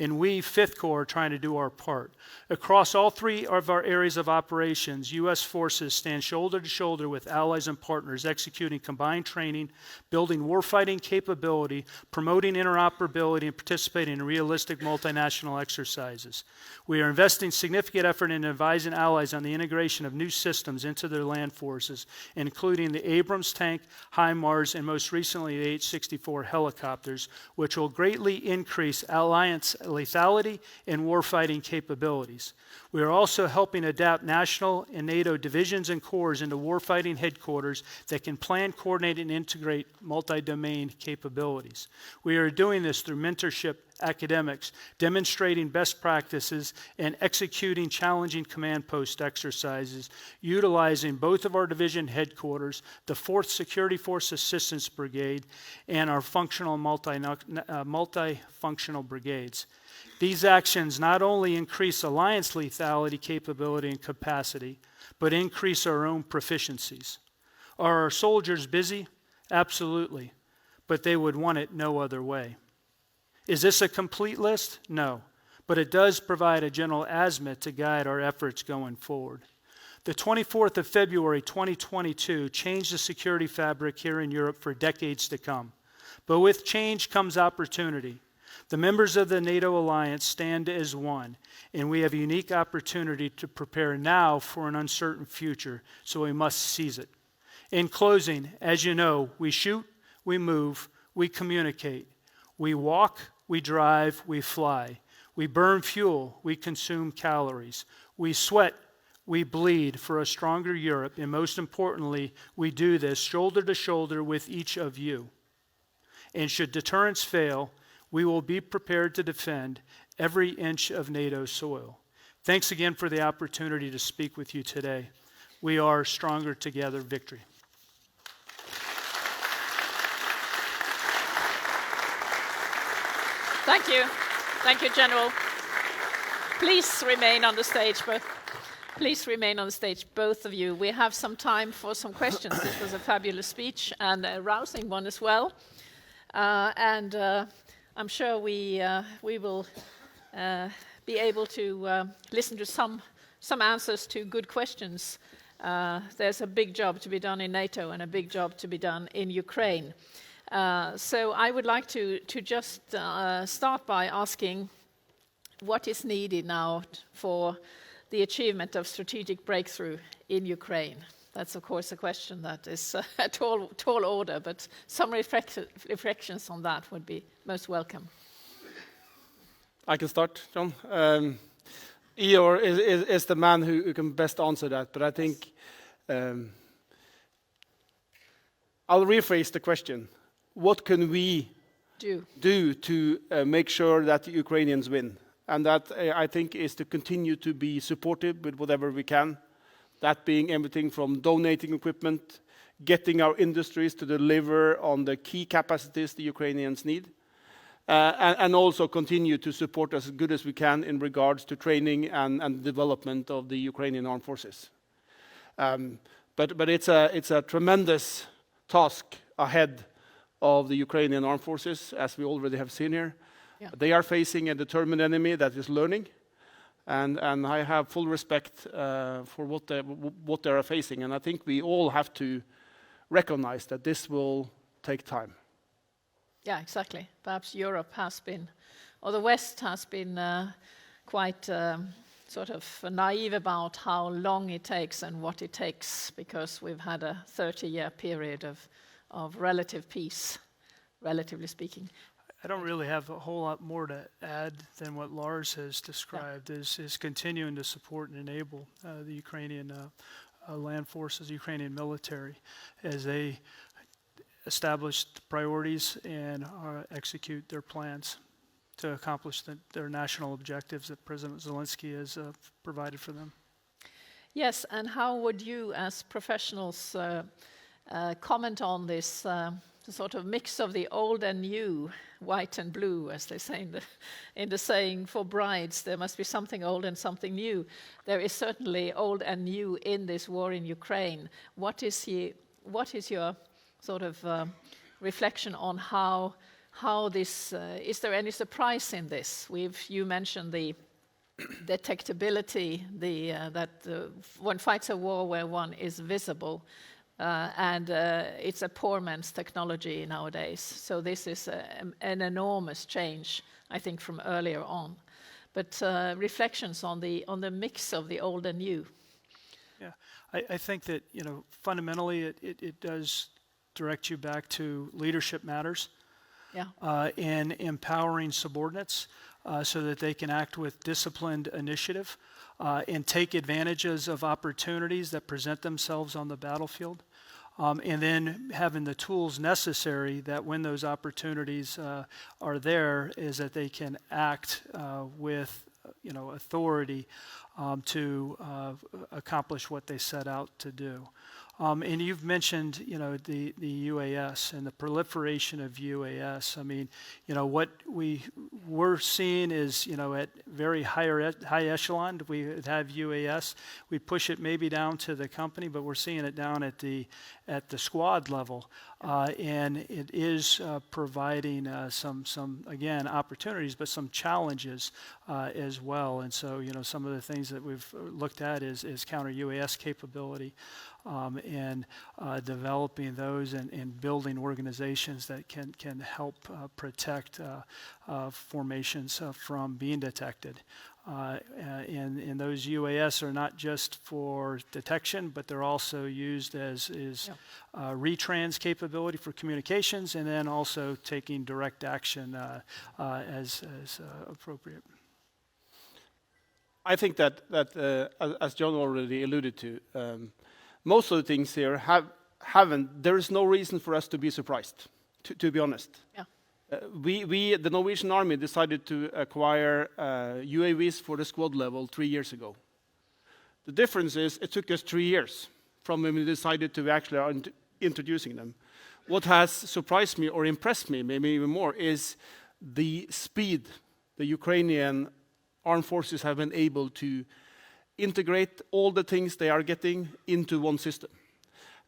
[SPEAKER 6] And we, 5th Corps, are trying to do our part. Across all 3 of our areas of operations, U.S. forces stand shoulder to shoulder with allies and partners, executing combined training, building warfighting capability, promoting interoperability, and participating in realistic multinational exercises. We are investing significant effort in advising allies on the integration of new systems into their land forces, including the Abrams tank, HIMARS, and most recently the H-64 helicopters, which will greatly increase alliance lethality and warfighting capabilities. We are also helping adapt national and NATO divisions and corps into warfighting headquarters that can plan, coordinate, and integrate multi-domain capabilities. We are doing this through mentorship academics, demonstrating best practices, and executing challenging command post exercises, utilizing both of our division headquarters, the 4th Security Force Assistance Brigade, and our functional multifunctional brigades. These actions not only increase alliance lethality capability and capacity, but increase our own proficiencies. Are our soldiers busy? Absolutely. But they would want it no other way. Is this a complete list? No. But it does provide a general azimuth to guide our efforts going forward. The 24th of February 2022 changed the security fabric here in Europe for decades to come. But with change comes opportunity. The members of the NATO alliance stand as one, and we have a unique opportunity to prepare now for an uncertain future, so we must seize it. In closing, as you know, we shoot, we move, we communicate. We walk, we drive, we fly. We burn fuel, we consume calories. We sweat, we bleed for a stronger Europe, and most importantly, we do this shoulder to shoulder with each of you. And should deterrence fail, we will be prepared to defend every inch of NATO soil. Thanks again for the opportunity to speak with you today. We are stronger together. Victory.
[SPEAKER 5] Thank you. Thank you, General. Please remain on the stage, both of you. We have some time for some questions. This was a fabulous speech and a rousing one as well. I'm sure we will be able to listen to some answers to good questions. There's a big job to be done in NATO and a big job to be done in Ukraine. So I would like to just start by asking what is needed now for the achievement of strategic breakthrough in Ukraine. That's, of course, a question that is a tall order, but some reflections on that would be most welcome.
[SPEAKER 3] I can start, John. Ior is the man who can best answer that, but I think I'll rephrase the question. What can we do to make sure that the Ukrainians win? And that, I think, is to continue to be supportive with whatever we can. That being everything from donating equipment, getting our industries to deliver on the key capacities the Ukrainians need, and also continue to support as good as we can in regards to training and development of the Ukrainian armed forces. But it's a tremendous task ahead of the Ukrainian armed forces, as we already have seen here. Yeah. They are facing a determined enemy that is learning, and I have full respect for what they are facing. And I think we all have to recognize that this will take time.
[SPEAKER 5] Yeah, exactly. Perhaps Europe has been, or the West has been quite sort of naive about how long it takes and what it takes, because we've had a 30-year period of relative peace, relatively speaking.
[SPEAKER 6] I don't really have a whole lot more to add than what Lars has described. Yeah. Is continuing to support and enable the Ukrainian land forces, the Ukrainian military, as they establish the priorities and execute their plans to accomplish their national objectives that President Zelensky has provided for them.
[SPEAKER 5] Yes, and how would you, as professionals, comment on this sort of mix of the old and new, white and blue, as they say in the saying for brides? There must be something old and something new. There is certainly old and new in this war in Ukraine. What is your sort of reflection on how this, is there any surprise in this? You mentioned the detectability, that one fights a war where one is visible, and it's a poor man's technology nowadays. So this is an enormous change, I think, from earlier on. But reflections on the mix of the old and new.
[SPEAKER 6] Yeah, I think that, fundamentally it does direct you back to leadership matters. Yeah. And empowering subordinates so that they can act with disciplined initiative and take advantages of opportunities that present themselves on the battlefield. And then having the tools necessary that when those opportunities are there, is that they can act with authority to accomplish what they set out to do. And you've mentioned, you know, the UAS and the proliferation of UAS. I mean, you know, what we're seeing is, you know, at very high echelon, we have UAS. We push it maybe down to the company, but we're seeing it down at the squad level, and it is providing some again opportunities, but some challenges as well. And so, you know, some of the things that we've looked at is counter UAS capability. And developing those and building organizations that can help protect formations from being detected. And those UAS are not just for detection, but they're also used as retrans capability for communications, and then also taking direct action as appropriate.
[SPEAKER 3] I think that as John already alluded to, most of the things here haven't. There is no reason for us to be surprised, to be honest.
[SPEAKER 5] Yeah.
[SPEAKER 3] The Norwegian Army decided to acquire UAVs for the squad level 3 years ago. The difference is it took us 3 years from when we decided to actually are introducing them. What has surprised me or impressed me, maybe even more, is the speed the Ukrainian armed forces have been able to integrate all the things they are getting into one system.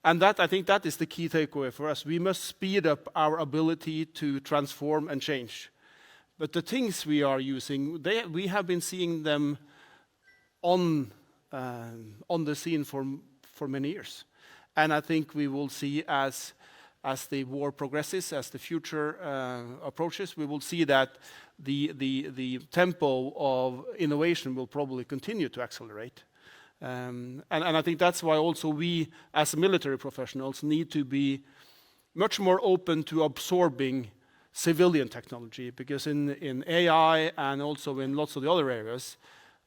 [SPEAKER 3] And that, I think that is the key takeaway for us. We must speed up our ability to transform and change. But the things we are using, we have been seeing them on the scene for many years. And I think we will see as the war progresses, as the future approaches, we will see that the tempo of innovation will probably continue to accelerate. And I think that's why also we, as military professionals, need to be much more open to absorbing civilian technology, because in AI and also in lots of the other areas,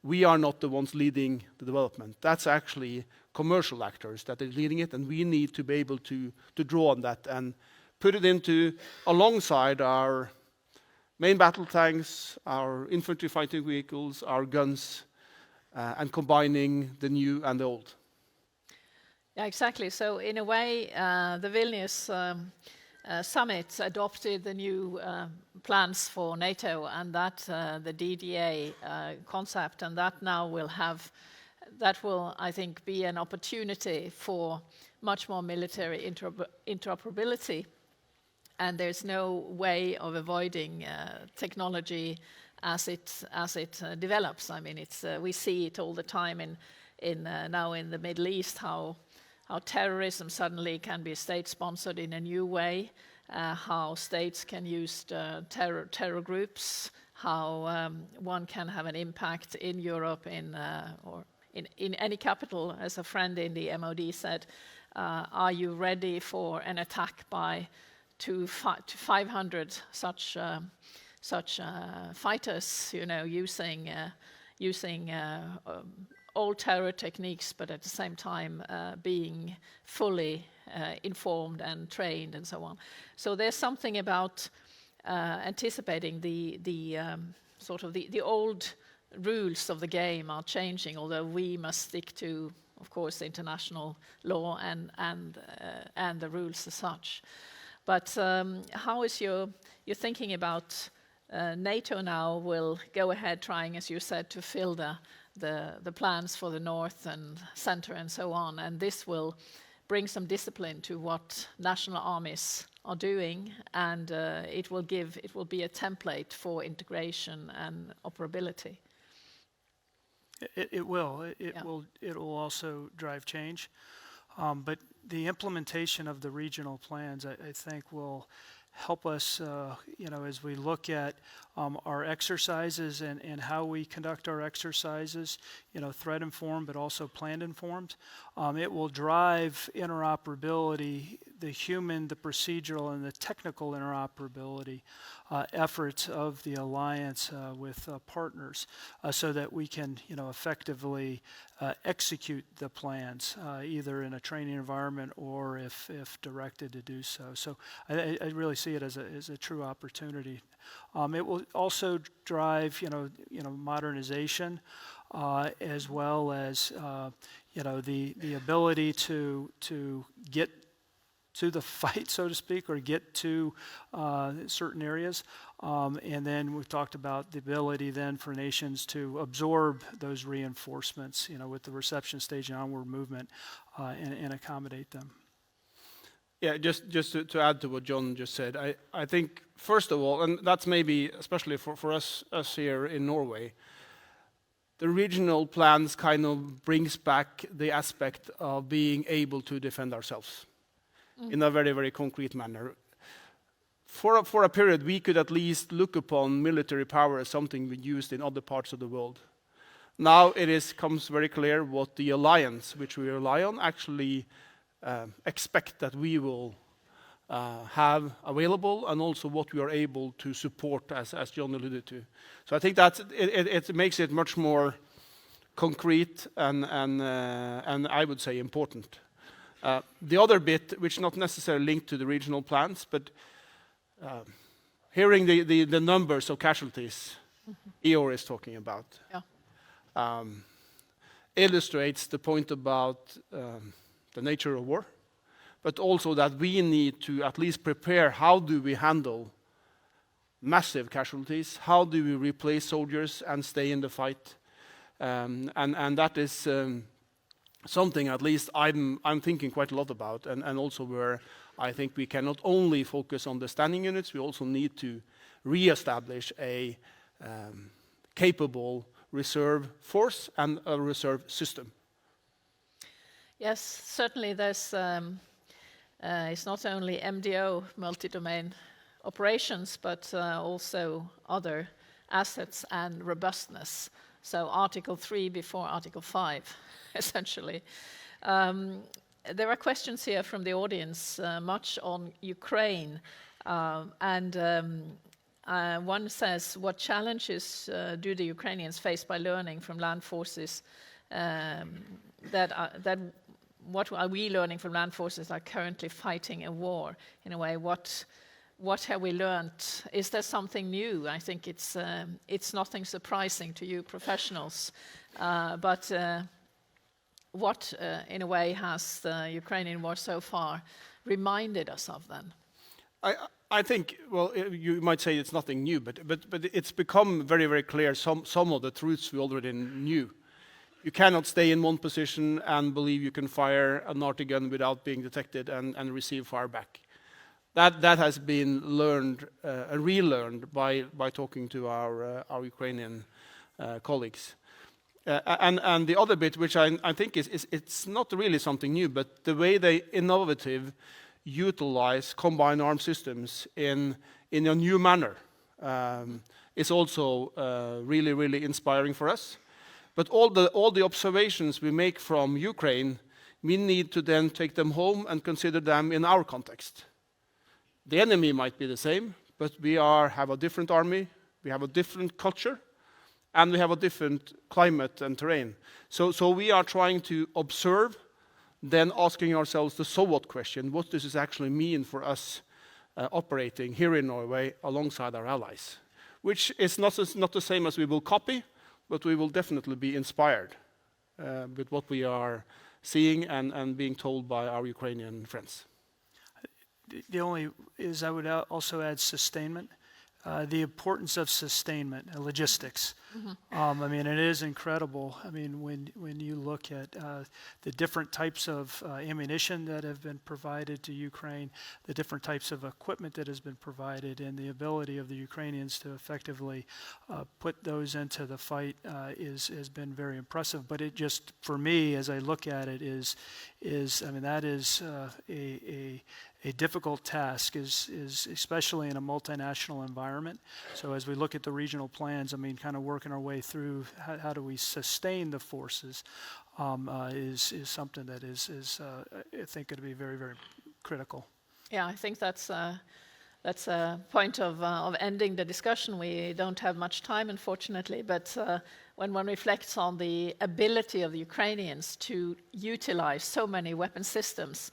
[SPEAKER 3] we are not the ones leading the development. That's actually commercial actors that are leading it, and we need to be able to draw on that and put it into alongside our main battle tanks, our infantry fighting vehicles, our guns, and combining the new and the old.
[SPEAKER 5] Yeah, exactly. So in a way, the Vilnius summit adopted the new plans for NATO, and that the DDA concept, and that now will, I think, be an opportunity for much more military interoperability. And there's no way of avoiding technology as it develops. I mean, we see it all the time now in the Middle East, how terrorism suddenly can be state-sponsored in a new way, how states can use terror groups, how one can have an impact in Europe or in any capital. As a friend in the MOD said, are you ready for an attack by 500 such fighters, you know, using old terror techniques, but at the same time being fully informed and trained and so on. So there's something about anticipating the sort of the old rules of the game are changing, although we must stick to, of course, international law and the rules as such. But how is your thinking about NATO now will go ahead trying, as you said, to fill the plans for the north and center and so on, and this will bring some discipline to what national armies are doing, and it will be a template for integration and operability.
[SPEAKER 6] It will. It will also drive change. But the implementation of the regional plans, I think, will help us, as we look at our exercises and how we conduct our exercises, threat informed, but also plan informed. It will drive interoperability, the human, the procedural, and the technical interoperability efforts of the alliance with partners, so that we can, effectively execute the plans, either in a training environment or if directed to do so. So I really see it as a true opportunity. It will also drive, modernization, as well as, the ability to get to the fight, so to speak, or get to certain areas. And then we've talked about the ability then for nations to absorb those reinforcements, with the reception stage and onward movement, and accommodate them.
[SPEAKER 3] Yeah, just to add to what John just said, I think, first of all, and that's maybe especially for us here in Norway, the regional plans kind of brings back the aspect of being able to defend ourselves in a very, very concrete manner. For a period, we could at least look upon military power as something we used in other parts of the world. Now it comes very clear what the alliance, which we rely on, actually expect that we will have available, and also what we are able to support, as John alluded to. So I think it makes it much more concrete and I would say important. The other bit, which not necessarily linked to the regional plans, but hearing the numbers of casualties Eor is talking about, illustrates the point about the nature of war, but also that we need to at least prepare how do we handle massive casualties, how do we replace soldiers and stay in the fight, and that is something at least I'm thinking quite a lot about, and also where I think we can not only focus on the standing units, we also need to re-establish a capable reserve force and a reserve system.
[SPEAKER 5] Yes, certainly there's, it's not only MDO, multi-domain operations, but also other assets and robustness. So Article 3 before Article 5, essentially. There are questions here from the audience, much on Ukraine. One says, what challenges do the Ukrainians face by learning from land forces what are we learning from land forces that are currently fighting a war? In a way, what have we learned? Is there something new? I think it's nothing surprising to you professionals, but what, in a way, has the Ukrainian war so far reminded us of then?
[SPEAKER 3] I think, well, you might say it's nothing new, but it's become very, very clear some of the truths we already knew. You cannot stay in one position and believe you can fire an arty gun without being detected and receive fire back. That has been learned and relearned by talking to our Ukrainian colleagues. And the other bit, which I think is it's not really something new, but the way they utilize combined arms systems in a new manner is also really, really inspiring for us. But all the observations we make from Ukraine, we need to then take them home and consider them in our context. The enemy might be the same, but we have a different army, we have a different culture, and we have a different climate and terrain. So we are trying to observe, then asking ourselves the so what question: what does this actually mean for us operating here in Norway alongside our allies? Which is not the same as we will copy, but we will definitely be inspired with what we are seeing and being told by our Ukrainian friends.
[SPEAKER 6] The only is I would also add sustainment, the importance of sustainment and logistics. I mean, it is incredible. I mean, when you look at the different types of ammunition that have been provided to Ukraine, the different types of equipment that has been provided, and the ability of the Ukrainians to effectively put those into the fight has been very impressive. But it just, for me, as I look at it, is I mean, that is a difficult task, is especially in a multinational environment. So as we look at the regional plans, I mean, kind of working our way through how do we sustain the forces is something that is I think going to be very, very critical.
[SPEAKER 5] Yeah, I think that's a point of ending the discussion. We don't have much time, unfortunately, but when one reflects on the ability of the Ukrainians to utilize so many weapon systems,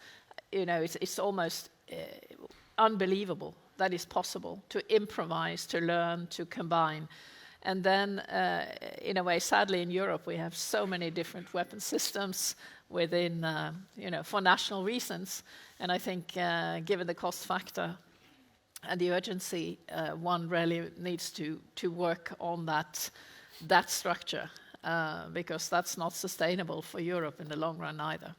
[SPEAKER 5] you know, it's almost unbelievable that is possible to improvise, to learn, to combine. And then, in a way, sadly, in Europe, we have so many different weapon systems within, for national reasons. And I think, given the cost factor and the urgency, one really needs to work on that structure, because that's not sustainable for Europe in the long run either.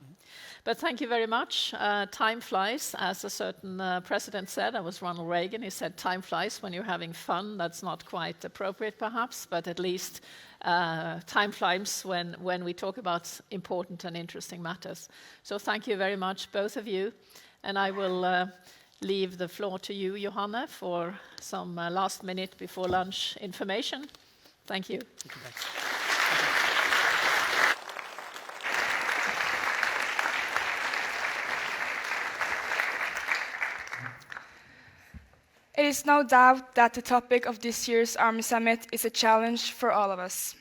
[SPEAKER 5] But thank you very much. Time flies, as a certain president said. That was Ronald Reagan. He said, time flies when you're having fun. That's not quite appropriate, perhaps, but at least time flies when we talk about important and interesting matters. So thank you very much, both of you. And I will leave the floor to you, Johanne, for some last minute before lunch information. Thank you.
[SPEAKER 1] It is no doubt that the topic of this year's Army Summit is a challenge for all of us.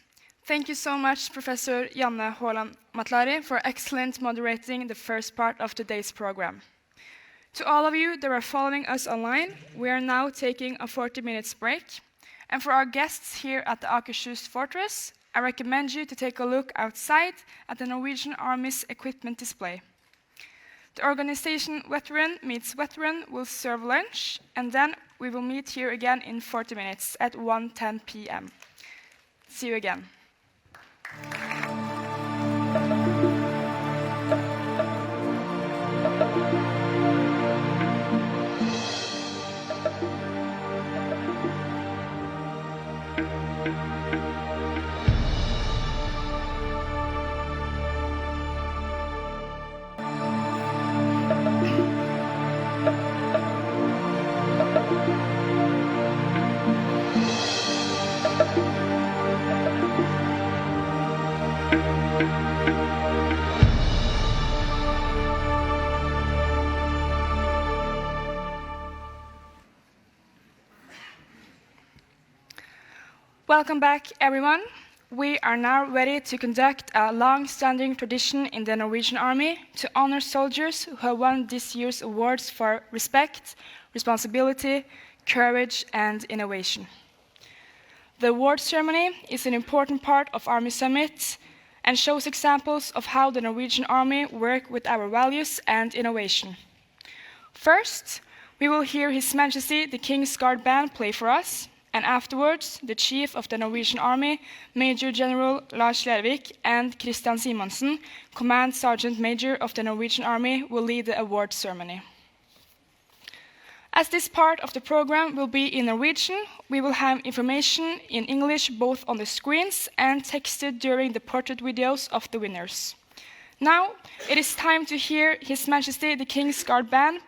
[SPEAKER 1] Thank you so much, Professor Janne Haaland Matlary, for excellent moderating the first part of today's program. To all of you that are following us online, we are now taking a 40-minute break. And for our guests here at the Akershus Fortress, I recommend you to take a look outside at the Norwegian Army's equipment display. The organization Veteran Meets Veteran will serve lunch, and then we will meet here again in 40 minutes at 1:10 p.m. See you again. Welcome back, everyone. We are now ready to conduct a long-standing tradition in the Norwegian Army to honor soldiers who have won this year's awards for respect, responsibility, courage, and innovation. The award ceremony is an important part of Army Summit and shows examples of how the Norwegian Army work with our values and innovation. First, we will hear His Majesty the King's Guard Band play for us, and afterwards, the Chief of the Norwegian Army, Major General Lars Lervik, and Christian Simonsen, Command Sergeant Major of the Norwegian Army, will lead the award ceremony. As this part of the program will be in Norwegian, we will have information in English both on the screens and texted during the portrait videos of the winners. Now, it is time to hear His Majesty the King's Guard Band.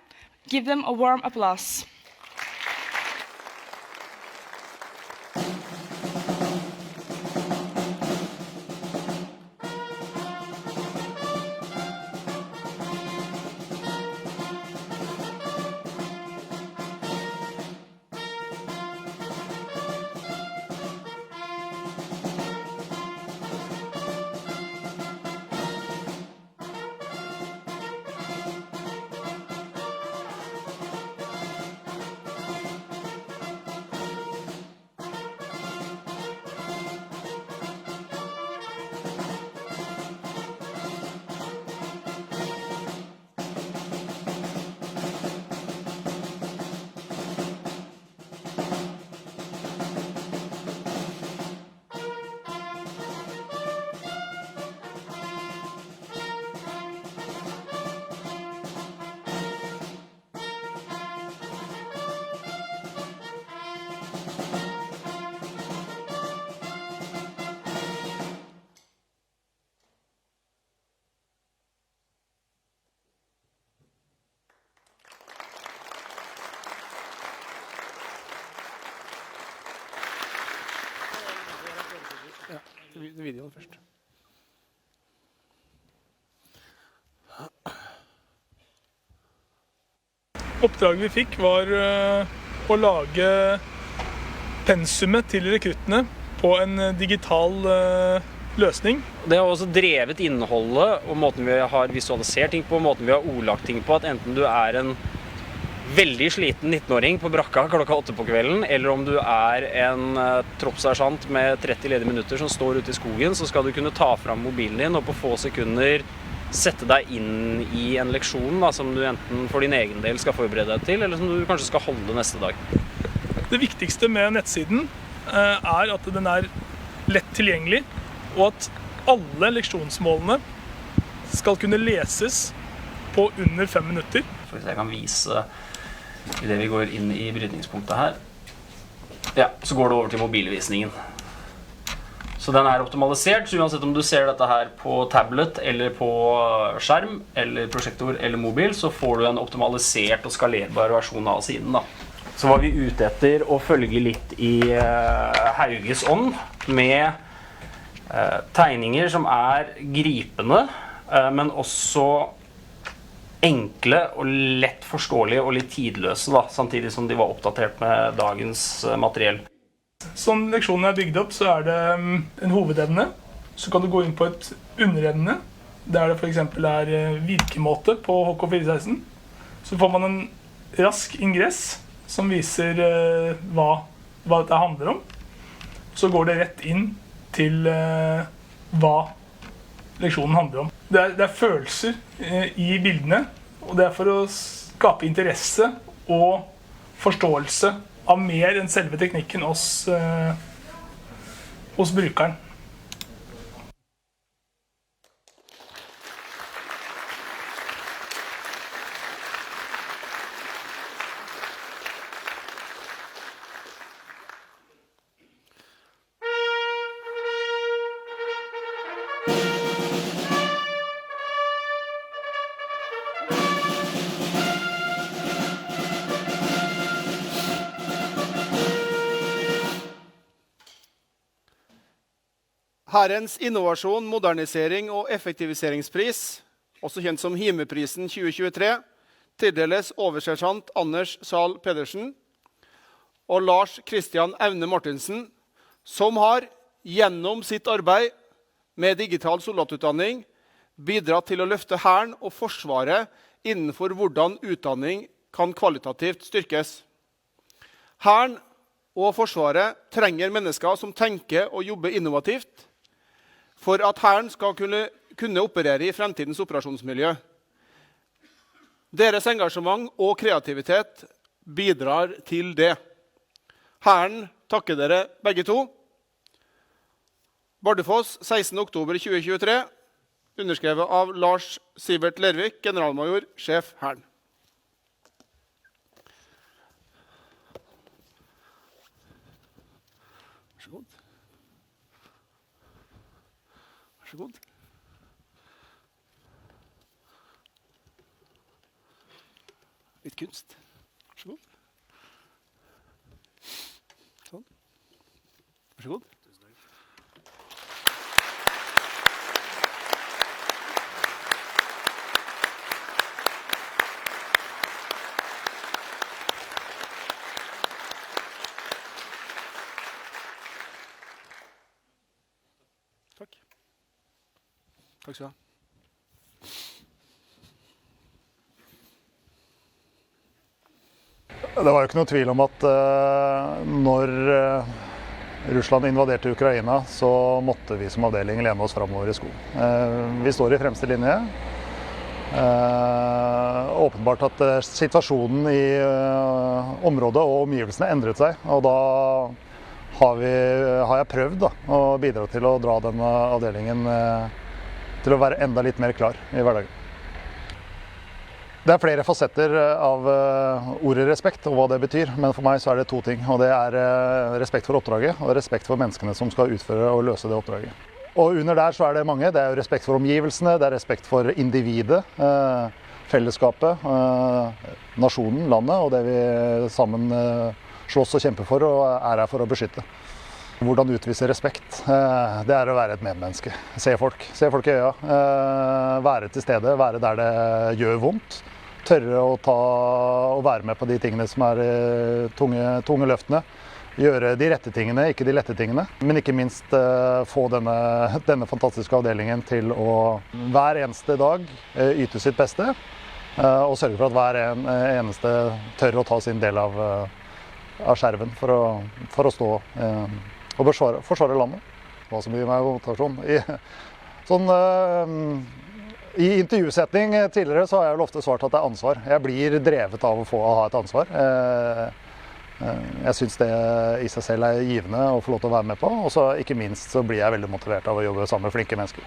[SPEAKER 1] Give them a warm applause.
[SPEAKER 3] Videoen først.
[SPEAKER 7] Oppdraget vi fikk var å lage pensumet til rekruttene på en digital løsning.
[SPEAKER 8] Det har også drevet innholdet og måten vi har visualisert ting på, måten vi har ordlagt ting på, at enten du er en veldig sliten 19-åring på brakka klokka 8 på kvelden, eller om du en troppssersjant med 30 ledige minutter som står ute i skogen, så skal du kunne ta fram mobilen din og på få sekunder sette deg inn i en leksjon da, som du enten for din egen del skal forberede deg til, eller som du kanskje skal holde neste dag.
[SPEAKER 7] Det viktigste med nettsiden at den lett tilgjengelig, og at alle leksjonsmålene skal kunne leses på under 5 minutter.
[SPEAKER 8] Hvis jeg kan vise i det vi går inn i brytningspunktet her, ja, så går det over til mobilvisningen. Så den optimalisert, så uansett om du ser dette her på tablet, eller på skjerm, eller prosjektor, eller mobil, så får du en optimalisert og skalerbar versjon av siden da. Så var vi ute etter å følge litt i Hauges ånd, med tegninger som gripende, men også enkle og lett forståelige og litt tidløse da, samtidig som de var oppdatert med dagens materiell.
[SPEAKER 7] Som leksjonen bygd opp, så det en hovedevne. Så kan du gå inn på et underevne, der det for eksempel virkemåte på HK416. Så får man en rask ingress som viser hva dette handler om. Så går det rett inn til hva leksjonen handler om. Det følelser i bildene, og det for å skape interesse og forståelse av mer enn selve teknikken hos brukeren.
[SPEAKER 3] Hærens innovasjon, modernisering og effektiviseringspris, også kjent som Hime-prisen 2023, tildeles oversersjant Anders Sahl Pedersen og Lars Christian Aune Martinsen, som har gjennom sitt arbeid med digital soldatutdanning bidratt til å løfte Hæren og Forsvaret innenfor hvordan utdanning kan kvalitativt styrkes. Hæren og Forsvaret trenger mennesker som tenker og jobber innovativt, for at Hæren skal kunne operere i fremtidens operasjonsmiljø. Deres engasjement og kreativitet bidrar til det. Hæren takker dere begge to. Bardufoss, 16. oktober 2023, underskrevet av Lars Sivert Lervik, generalmajor, sjef Hæren. Vær så god. Vær så god. Litt kunst. Vær så god. Sånn. Vær så god. Takk. Takk skal du ha.
[SPEAKER 9] Det var jo ikke noe tvil om at når Russland invaderte Ukraina, så måtte vi som avdeling lene oss fremover i skolen. Vi står i fremste linje. Åpenbart at situasjonen i området og omgivelsene endret seg, og da har jeg prøvd å bidra til å dra denne avdelingen til å være enda litt mer klar i hverdagen. Det flere fasetter av ordet respekt og hva det betyr, men for meg så det to ting. Og det respekt for oppdraget og respekt for menneskene som skal utføre og løse det oppdraget. Og under der så det mange. Det jo respekt for omgivelsene, det respekt for individet, fellesskapet, nasjonen, landet og det vi sammen slåss og kjemper for og her for å beskytte. Hvordan utvise respekt, det å være et medmenneske. Se folk i øya, være til stede, være der det gjør vondt. Tørre å være med på de tingene som tunge løftene. Gjøre de rette tingene, ikke de lette tingene. Men ikke minst få denne fantastiske avdelingen til å hver eneste dag yte sitt beste. og sørge for at hver eneste tør å ta sin del av skjerven for å stå og forsvare landet. Hva som gir meg motivasjon. I intervjusetning tidligere så har jeg vel ofte svart at det ansvar. Jeg blir drevet av å ha et ansvar. Jeg synes det i seg selv givende å få lov til å være med på, og så ikke minst så blir jeg veldig motivert av å jobbe sammen med flinke mennesker.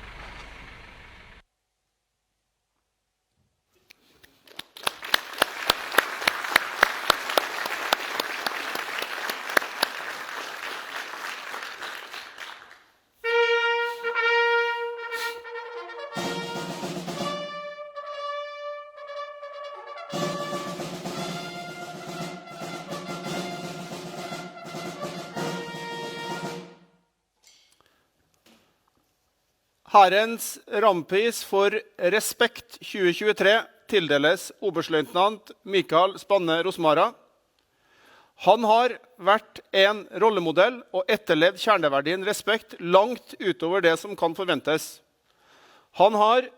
[SPEAKER 3] Hærens rampris for Respekt 2023 tildeles oberstløytnant Mikael Spanne Rosmara. Han har vært en rollemodell og etterlevd kjerneverdien respekt langt utover det som kan forventes. Han har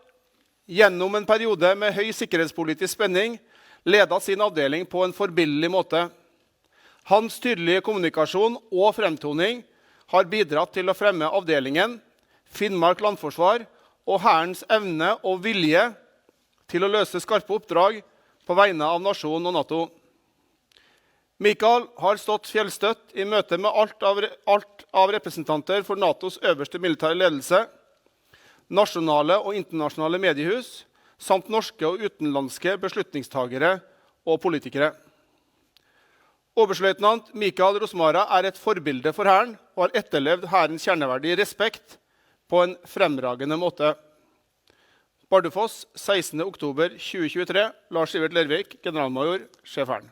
[SPEAKER 3] gjennom en periode med høy sikkerhetspolitisk spenning ledet sin avdeling på en forbilledlig måte. Hans tydelige kommunikasjon og fremtoning har bidratt til å fremme avdelingen, Finnmark landforsvar og Hærens evne og vilje til å løse skarpe oppdrag på vegne av nasjonen og NATO. Mikael har stått fjellstøtt i møte med alt av representanter for NATOs øverste militære ledelse, nasjonale og internasjonale mediehus, samt norske og utenlandske beslutningstagere og politikere. Oberstløytnant Mikael Rosmara er et forbilde for Hæren og har etterlevd Hærens kjerneverdi respekt på en fremragende måte. Bardufoss, 16. oktober 2023, Lars Sivert Lervik, generalmajor, sjef Hæren.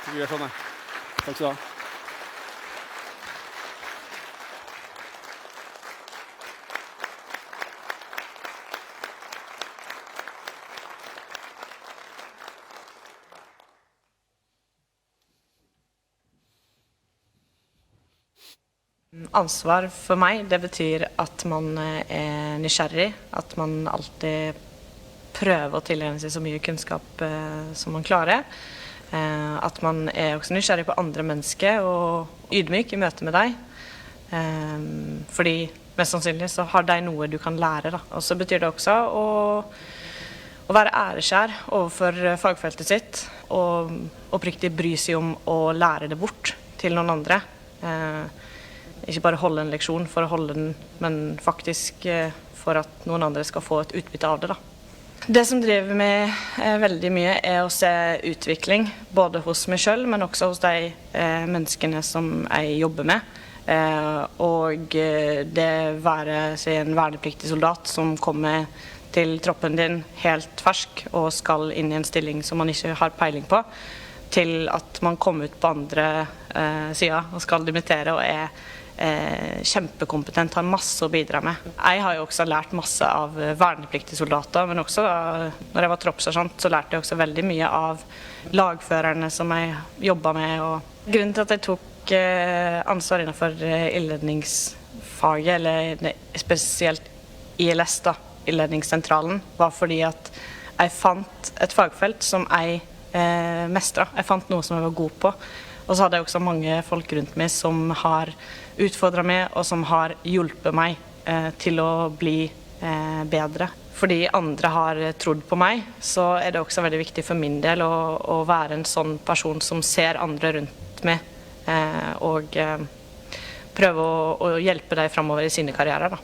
[SPEAKER 3] Takk skal du ha.
[SPEAKER 10] Ansvar for meg, det betyr at man er nysgjerrig, at man alltid prøver å tilegne seg så mye kunnskap som man klarer. At man er også nysgjerrig på andre mennesker og ydmyk i møte med deg. Fordi mest sannsynlig så har de noe du kan lære. Da. Og så betyr det også å være ærekjær overfor fagfeltet sitt og oppriktig bry seg om å lære det bort til noen andre. Ikke bare holde en leksjon for å holde den, men faktisk for at noen andre skal få et utbytte av det. Da. Det som driver meg veldig mye er å se utvikling, både hos meg selv, men også hos de menneskene som jeg jobber med. Og det være en vernepliktig soldat som kommer til troppen din helt fersk og skal inn i en stilling som man ikke har peiling på, til at man kommer ut på andre siden og skal dimittere og er kjempekompetent, har masse å bidra med. Jeg har jo også lært masse av vernepliktige soldater, men også når jeg var troppssersjant så lærte jeg også veldig mye av lagførerne som jeg jobbet med. Og grunnen til at jeg tok ansvar innenfor ildledningsfaget, eller spesielt ILS, da, ildledningssentralen, var fordi at jeg fant et fagfelt som jeg mestret. Jeg fant noe som jeg var god på. Og så hadde jeg også mange folk rundt meg som har utfordret meg, og som har hjulpet meg til å bli bedre. Fordi andre har trodd på meg, så er det også veldig viktig for min del å være en sånn person som ser andre rundt meg, og prøve å hjelpe dem fremover i sine karrierer. Da.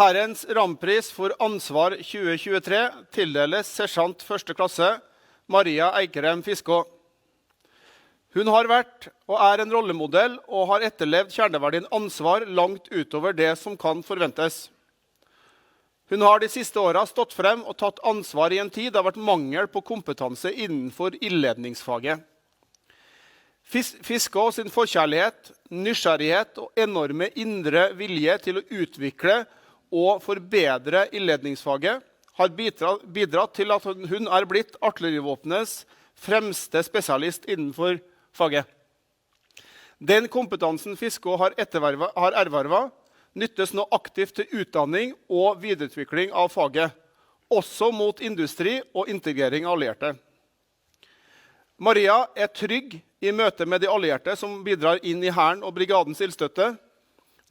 [SPEAKER 3] Hærens rampris for ansvar 2023 tildeles sersjant første klasse Maria Eikrem Fiskå. Hun har vært og en rollemodell og har etterlevd kjerneverdien ansvar langt utover det som kan forventes. Hun har de siste årene stått frem og tatt ansvar i en tid det har vært mangel på kompetanse innenfor ildledningsfaget. Fiskå sin forkjærlighet, nysgjerrighet og enorme indre vilje til å utvikle og forbedre ildledningsfaget har bidratt til at hun blitt artillerivåpenets fremste spesialist innenfor faget. Den kompetansen Fiskå har ervervet, nyttes nå aktivt til utdanning og videreutvikling av faget, også mot industri og integrering av allierte. Maria trygg i møte med de allierte som bidrar inn i hæren og brigadens ildstøtte,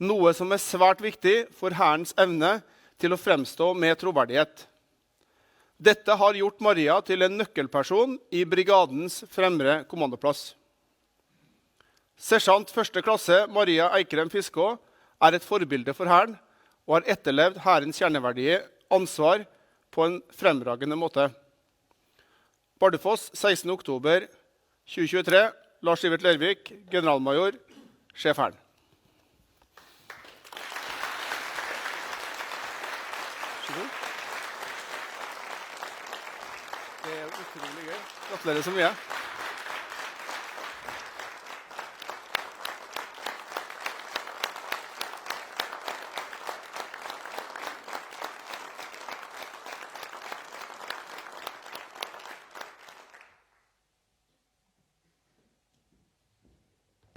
[SPEAKER 3] noe som svært viktig for hærens evne til å fremstå med troverdighet. Dette har gjort Maria til en nøkkelperson i brigadens fremre kommandoplass. Sersjant 1. klasse Maria Eikrem Fiskå et forbilde for hæren og har etterlevd hærens kjerneverdige ansvar på en fremragende måte. Bardufoss, 16. oktober 2023, Lars Ivert Lervik, generalmajor, sjef hæren. Det utrolig gøy. Gratulerer så mye.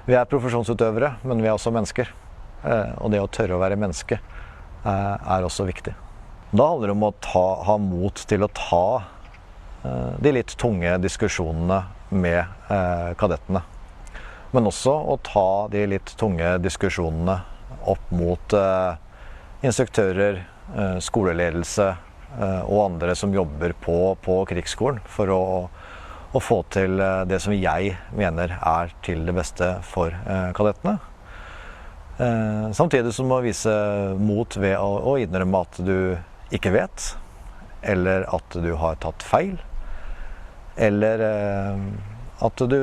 [SPEAKER 11] Vi profesjonsutøvere, men vi også mennesker. Og det å tørre å være menneske også viktig. Da handler det om å ha mot til å ta de litt tunge diskusjonene med kadettene. Men også å ta de litt tunge diskusjonene opp mot instruktører, skoleledelse og andre som jobber på krigsskolen for å få til det som jeg mener til det beste for kadettene. Samtidig som å vise mot ved å innrømme at du ikke vet, eller at du har tatt feil, eller at du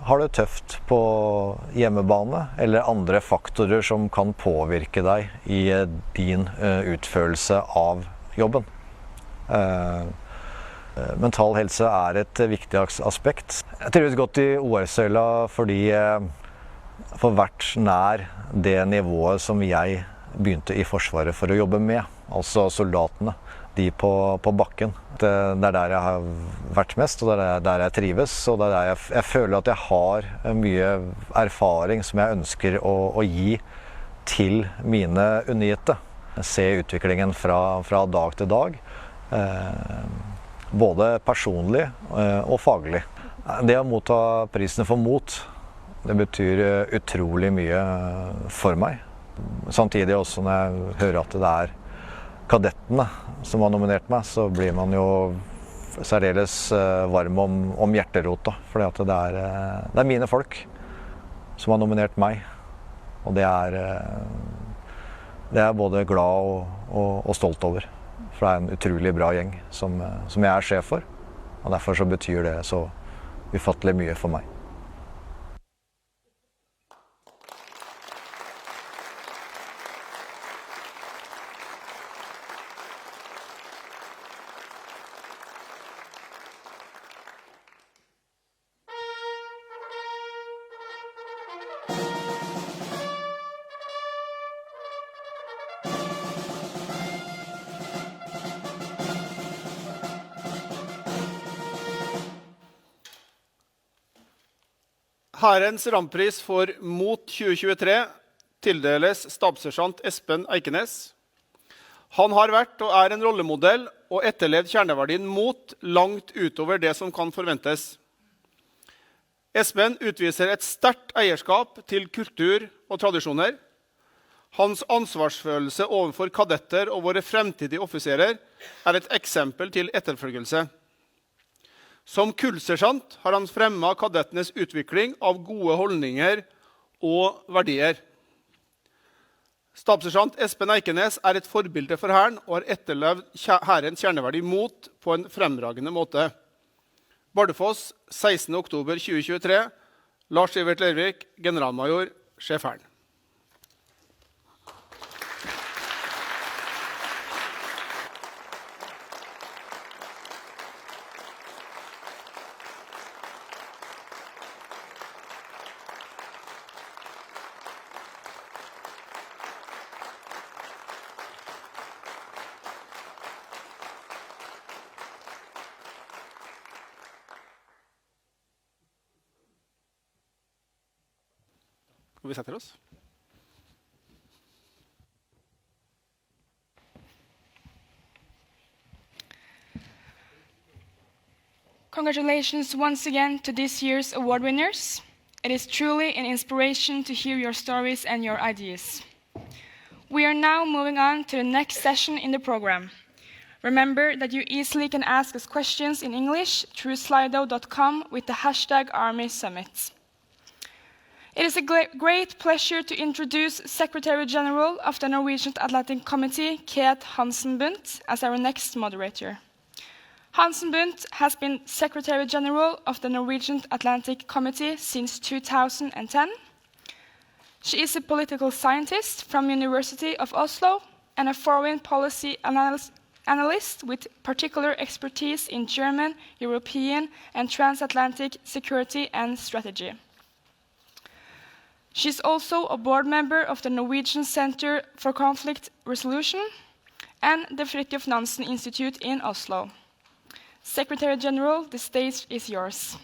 [SPEAKER 11] har det tøft på hjemmebane, eller andre faktorer som kan påvirke deg i din utførelse av jobben. Mental helse et viktig aspekt. Jeg trives godt i OR-søyla fordi for hvert nær det nivået som jeg begynte i Forsvaret for å jobbe med, altså soldatene, de på bakken. Det der jeg har vært mest, og det der jeg trives, og det der jeg føler at jeg har mye erfaring som jeg ønsker å gi til mine undergitte. Se utviklingen fra dag til dag. Både personlig og faglig. Det å motta prisen for mot, det betyr utrolig mye for meg. Samtidig også når jeg hører at det kadettene som har nominert meg, så blir man jo særdeles varm om hjerterota. Fordi at det mine folk som har nominert meg. Og det er både glad og stolt over. For det en utrolig bra gjeng som jeg sjef for. Og derfor så betyr det så ufattelig mye for meg.
[SPEAKER 3] Hærens rampris for MOT 2023 tildeles stabssersjant Espen Eikenes. Han har vært og en rollemodell og etterlevd kjerneverdien MOT langt utover det som kan forventes. Espen utviser et sterkt eierskap til kultur og tradisjoner. Hans ansvarsfølelse overfor kadetter og våre fremtidige offiserer et eksempel til etterfølgelse. Som kullsersjant har han fremmet kadettenes utvikling av gode holdninger og verdier. Stabssersjant Espen Eikenes et forbilde for hæren og har etterlevd hærens kjerneverdi MOT på en fremragende måte. Bardufoss, 16. oktober 2023, Lars Ivert Lervik, generalmajor, Sjefæren. Vi setter oss.
[SPEAKER 1] Congratulations once again to this year's award winners. It is truly an inspiration to hear your stories and your ideas. We are now moving on to the next session in the program. Remember that you easily can ask us questions in English through slido.com with the hashtag Army Summit. It is a great pleasure to introduce Secretary General of the Norwegian Atlantic Committee, Keith Hansen-Bundt, as our next moderator. Hansen-Bundt has been Secretary General of the Norwegian Atlantic Committee since 2010. She is a political scientist from University of Oslo and a foreign policy analyst with particular expertise in German, European, and transatlantic security and strategy. She is also a board member of the Norwegian Center for Conflict Resolution and the Fridtjof Nansen Institute in Oslo. Secretary General, the stage is yours.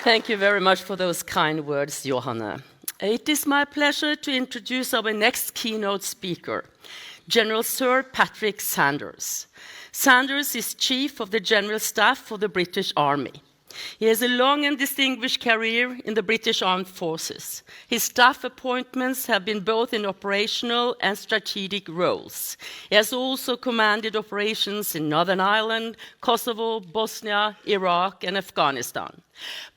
[SPEAKER 12] Thank you very much for those kind words, Johanna. It is my pleasure to introduce our next keynote speaker, General Sir Patrick Sanders. Sanders is Chief of the General Staff for the British Army. He has a long and distinguished career in the British Armed Forces. His staff appointments have been both in operational and strategic roles. He has also commanded operations in Northern Ireland, Kosovo, Bosnia, Iraq, and Afghanistan.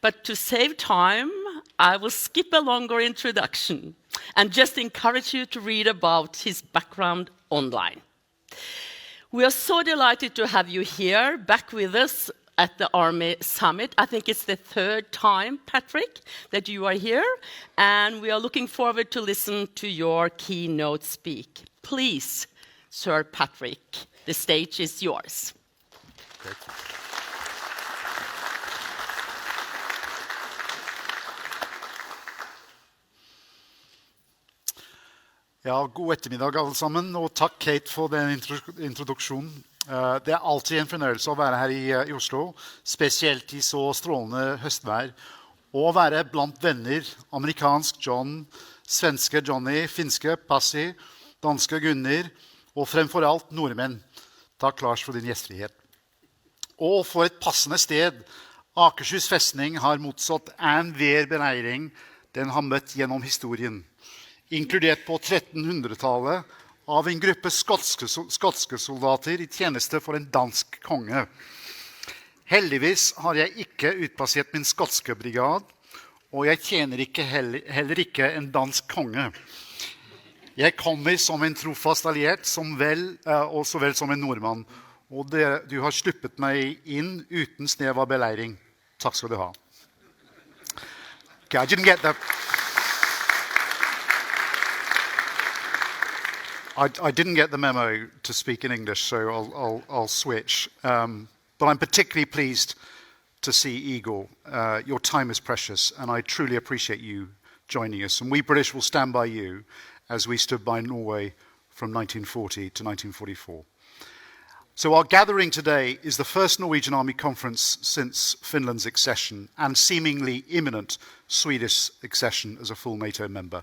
[SPEAKER 12] But to save time, I will skip a longer introduction and just encourage you to read about his background online. We are so delighted to have you here, back with us at the Army Summit. I think it's the third time, Patrick, that you are here, and we are looking forward to listen to your keynote speak. Please, Sir Patrick, the stage is yours.
[SPEAKER 13] Great. Ja, god ettermiddag alle sammen, og takk Kate for den introduksjonen. Det er alltid en fornøyelse å være her i Oslo, spesielt i så strålende høstvær, og å være blant venner, amerikansk John, svenske Johnny, finske Passi, danske Gunnar, og fremfor alt nordmenn. Takk Lars for din gjestfrihet. Og for et passende sted, Akershus festning har motsatt enhver beregning den har møtt gjennom historien. Inkludert på 1300-tallet av en gruppe skotske soldater i tjeneste for en dansk konge. Heldigvis har jeg ikke utplassert min skotske brigad, og jeg tjener heller ikke en dansk konge. Jeg kommer som en trofast alliert, og så vel som en nordmann, og du har sluppet meg inn uten snev av beleiring. Takk skal du ha. Okay, I didn't get that. I didn't get the memo to speak in English, so I'll switch. But I'm particularly pleased to see Igor. Your time is precious, and I truly appreciate you joining us. And we British will stand by you as we stood by Norway from 1940 to 1944. So our gathering today is the first Norwegian Army conference since Finland's accession and seemingly imminent Swedish accession as a full NATO member.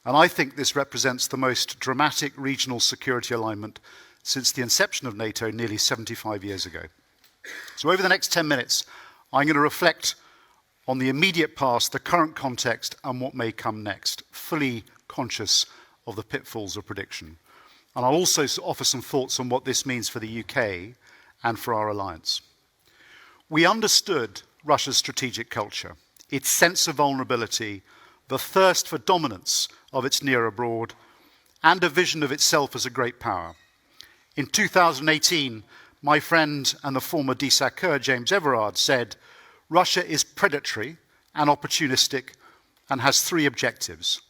[SPEAKER 13] And I think this represents the most dramatic regional security alignment since the inception of NATO nearly 75 years ago. So over the next 10 minutes, I'm going to reflect on the immediate past, the current context, and what may come next, fully conscious of the pitfalls of prediction. And I'll also offer some thoughts on what this means for the UK and for our alliance. We understood Russia's strategic culture, its sense of vulnerability, the thirst for dominance of its near abroad, and a vision of itself as a great power. In 2018, my friend and the former DSACEUR, James Everard, said, Russia is predatory and opportunistic and has three objectives.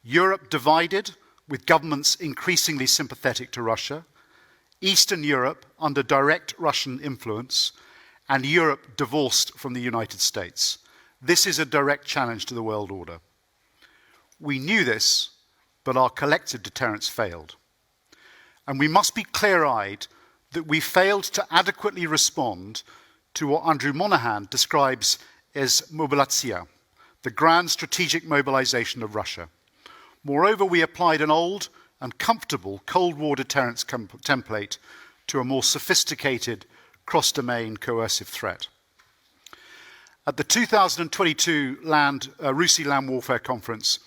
[SPEAKER 13] Europe divided, with governments increasingly sympathetic to Russia, Eastern Europe under direct Russian influence, and Europe divorced from the United States. This is a direct challenge to the world order. We knew this, but our collective deterrence failed. And we must be clear-eyed that we failed to adequately respond to what Andrew Monahan describes as mobilizacja, the grand strategic mobilization of Russia. Moreover, we applied an old and comfortable Cold War deterrence template to a more sophisticated cross-domain coercive threat. At the 2022 RUSI Land Warfare Conference,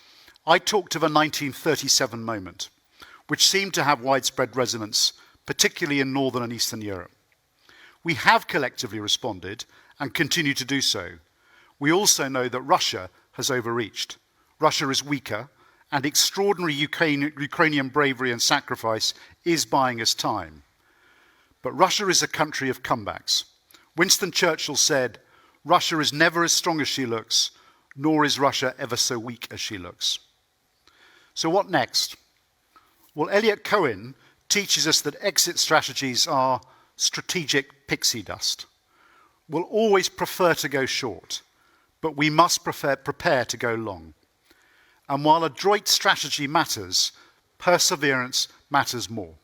[SPEAKER 13] I talked of a 1937 moment, which seemed to have widespread resonance, particularly in Northern and Eastern Europe. We have collectively responded and continue to do so. We also know that Russia has overreached. Russia is weaker, and extraordinary Ukrainian bravery and sacrifice is buying us time. But Russia is a country of comebacks. Winston Churchill said, Russia is never as strong as she looks, nor is Russia ever so weak as she looks. So what next? Well, Elliot Cohen teaches us that exit strategies are strategic pixie dust. We'll always prefer to go short, but we must prepare to go long. And while adroit strategy matters, perseverance matters more.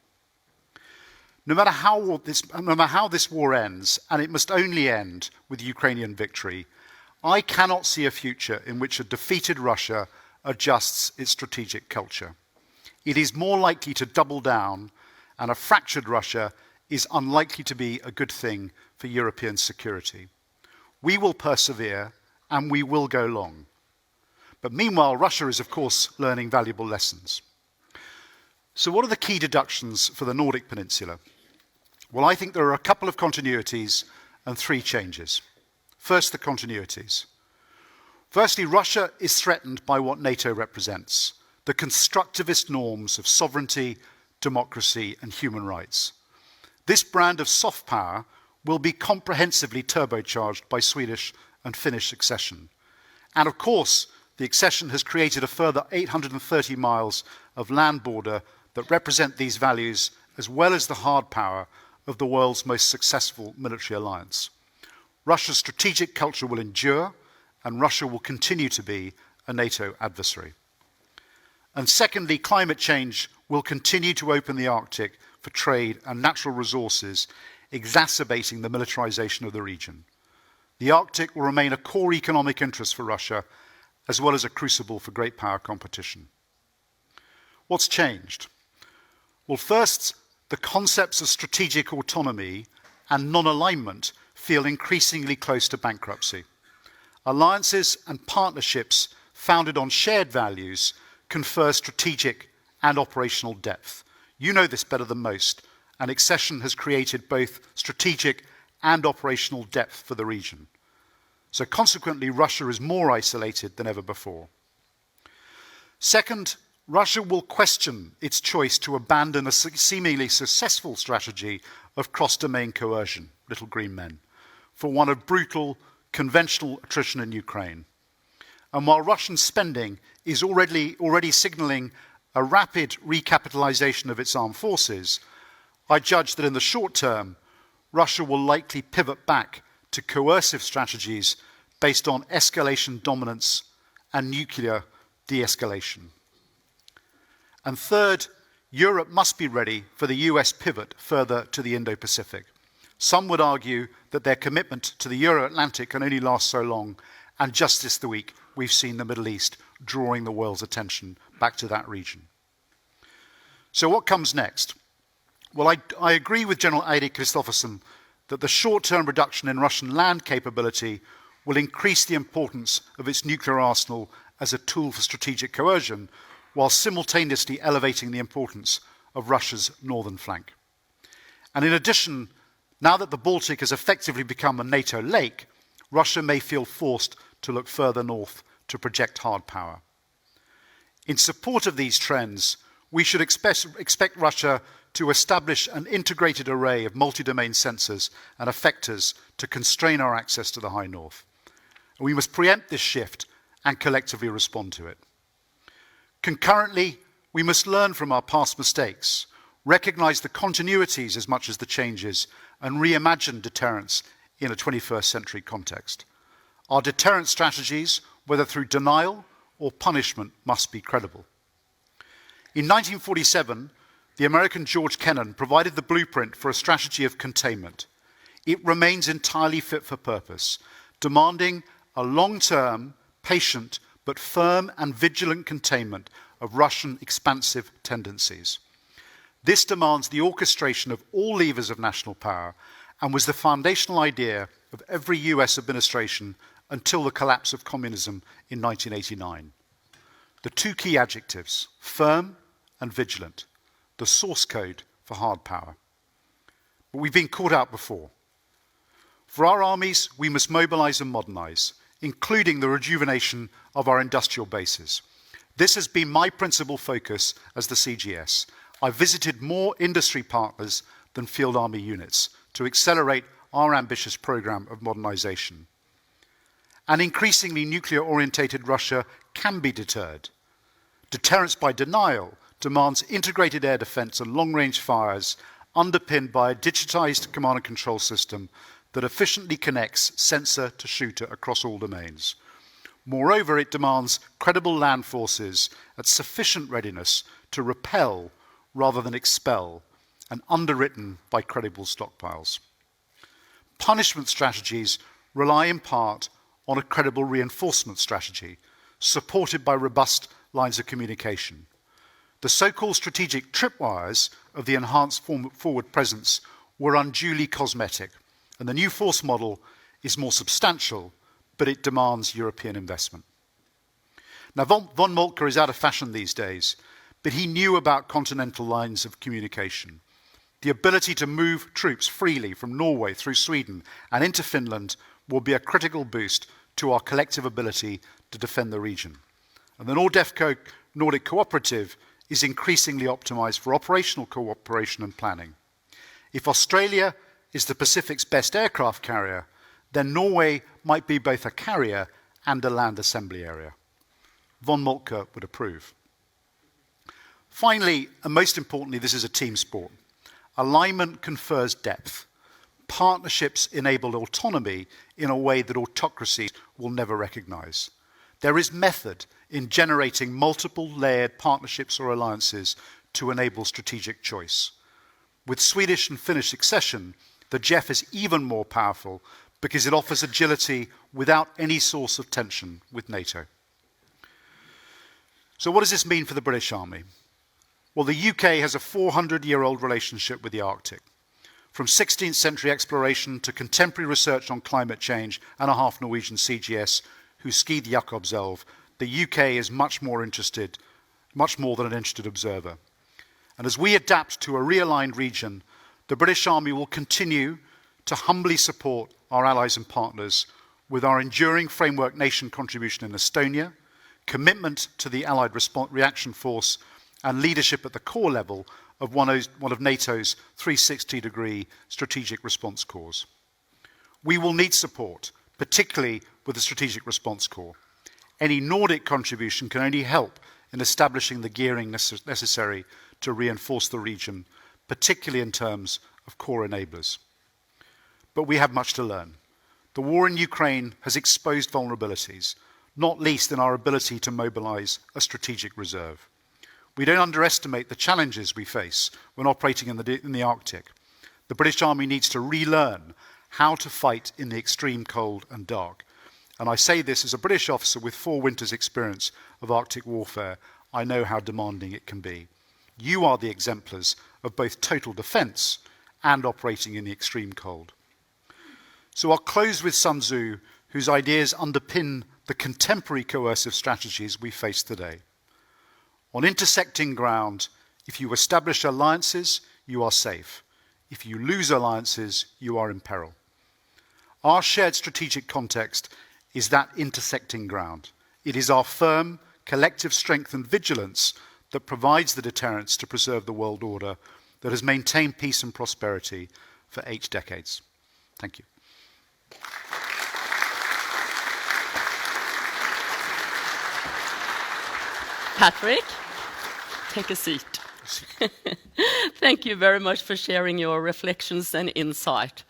[SPEAKER 13] No matter how this war ends, and it must only end with Ukrainian victory, I cannot see a future in which a defeated Russia adjusts its strategic culture. It is more likely to double down, and a fractured Russia is unlikely to be a good thing for European security. We will persevere, and we will go long. But meanwhile, Russia is, of course, learning valuable lessons. So what are the key deductions for the Nordic Peninsula? Well, I think there are a couple of continuities and three changes. First, the continuities. Firstly, Russia is threatened by what NATO represents, the constructivist norms of sovereignty, democracy, and human rights. This brand of soft power will be comprehensively turbocharged by Swedish and Finnish accession. And of course, the accession has created a further 830 miles of land border that represent these values, as well as the hard power of the world's most successful military alliance. Russia's strategic culture will endure, and Russia will continue to be a NATO adversary. And secondly, climate change will continue to open the Arctic for trade and natural resources, exacerbating the militarization of the region. The Arctic will remain a core economic interest for Russia, as well as a crucible for great power competition. What's changed? Well, first, the concepts of strategic autonomy and non-alignment feel increasingly close to bankruptcy. Alliances and partnerships founded on shared values confer strategic and operational depth. You know this better than most, and accession has created both strategic and operational depth for the region. So consequently, Russia is more isolated than ever before. Second, Russia will question its choice to abandon a seemingly successful strategy of cross-domain coercion, little green men, for one of brutal, conventional attrition in Ukraine. And while Russian spending is already signaling a rapid recapitalization of its armed forces, I judge that in the short term, Russia will likely pivot back to coercive strategies based on escalation dominance and nuclear de-escalation. And third, Europe must be ready for the US pivot further to the Indo-Pacific. Some would argue that their commitment to the Euro-Atlantic can only last so long, and just this week we've seen the Middle East drawing the world's attention back to that region. So what comes next? Well, I agree with General Eide Kristoffersen that the short-term reduction in Russian land capability will increase the importance of its nuclear arsenal as a tool for strategic coercion, while simultaneously elevating the importance of Russia's northern flank. And in addition, now that the Baltic has effectively become a NATO lake, Russia may feel forced to look further north to project hard power. In support of these trends, we should expect Russia to establish an integrated array of multi-domain sensors and effectors to constrain our access to the High North. And we must preempt this shift and collectively respond to it. Concurrently, we must learn from our past mistakes, recognize the continuities as much as the changes, and reimagine deterrence in a 21st century context. Our deterrent strategies, whether through denial or punishment, must be credible. In 1947, the American George Kennan provided the blueprint for a strategy of containment. It remains entirely fit for purpose, demanding a long-term, patient, but firm and vigilant containment of Russian expansive tendencies. This demands the orchestration of all levers of national power and was the foundational idea of every US administration until the collapse of communism in 1989. The two key adjectives, firm and vigilant, the source code for hard power. But we've been caught out before. For our armies, we must mobilize and modernize, including the rejuvenation of our industrial bases. This has been my principal focus as the CGS. I visited more industry partners than field army units to accelerate our ambitious program of modernization. An increasingly nuclear-orientated Russia can be deterred. Deterrence by denial demands integrated air defense and long-range fires underpinned by a digitized command and control system that efficiently connects sensor to shooter across all domains. Moreover, it demands credible land forces at sufficient readiness to repel rather than expel, and underwritten by credible stockpiles. Punishment strategies rely in part on a credible reinforcement strategy, supported by robust lines of communication. The so-called strategic tripwires of the enhanced forward presence were unduly cosmetic, and the new force model is more substantial, but it demands European investment. Now, von Moltke is out of fashion these days, but he knew about continental lines of communication. The ability to move troops freely from Norway through Sweden and into Finland will be a critical boost to our collective ability to defend the region. And the NORDEFCO Nordic Cooperative is increasingly optimized for operational cooperation and planning. If Australia is the Pacific's best aircraft carrier, then Norway might be both a carrier and a land assembly area. Von Moltke would approve. Finally, and most importantly, this is a team sport. Alignment confers depth. Partnerships enable autonomy in a way that autocracies will never recognize. There is method in generating multiple layered partnerships or alliances to enable strategic choice. With Swedish and Finnish succession, the JEF is even more powerful because it offers agility without any source of tension with NATO. So what does this mean for the British Army? Well, the UK has a 400-year-old relationship with the Arctic. From 16th century exploration to contemporary research on climate change and a half Norwegian CGS who skied Jakobselv, the UK is much more than an interested observer. And as we adapt to a realigned region, the British Army will continue to humbly support our allies and partners with our enduring framework nation contribution in Estonia, commitment to the Allied Reaction Force, and leadership at the core level of one of NATO's 360-degree strategic response corps. We will need support, particularly with the Strategic Response Corps. Any Nordic contribution can only help in establishing the gearing necessary to reinforce the region, particularly in terms of core enablers. But we have much to learn. The war in Ukraine has exposed vulnerabilities, not least in our ability to mobilize a strategic reserve. We don't underestimate the challenges we face when operating in the Arctic. The British Army needs to relearn how to fight in the extreme cold and dark. And I say this as a British officer with 4 winters' experience of Arctic warfare. I know how demanding it can be. You are the exemplars of both total defense and operating in the extreme cold. So I'll close with Sun Tzu, whose ideas underpin the contemporary coercive strategies we face today. On intersecting ground, if you establish alliances, you are safe. If you lose alliances, you are in peril. Our shared strategic context is that intersecting ground. It is our firm, collective strength and vigilance that provides the deterrence to preserve the world order that has maintained peace and prosperity for 8 decades. Thank you.
[SPEAKER 12] Patrick, take a seat. Thank you very much for sharing your reflections and insight.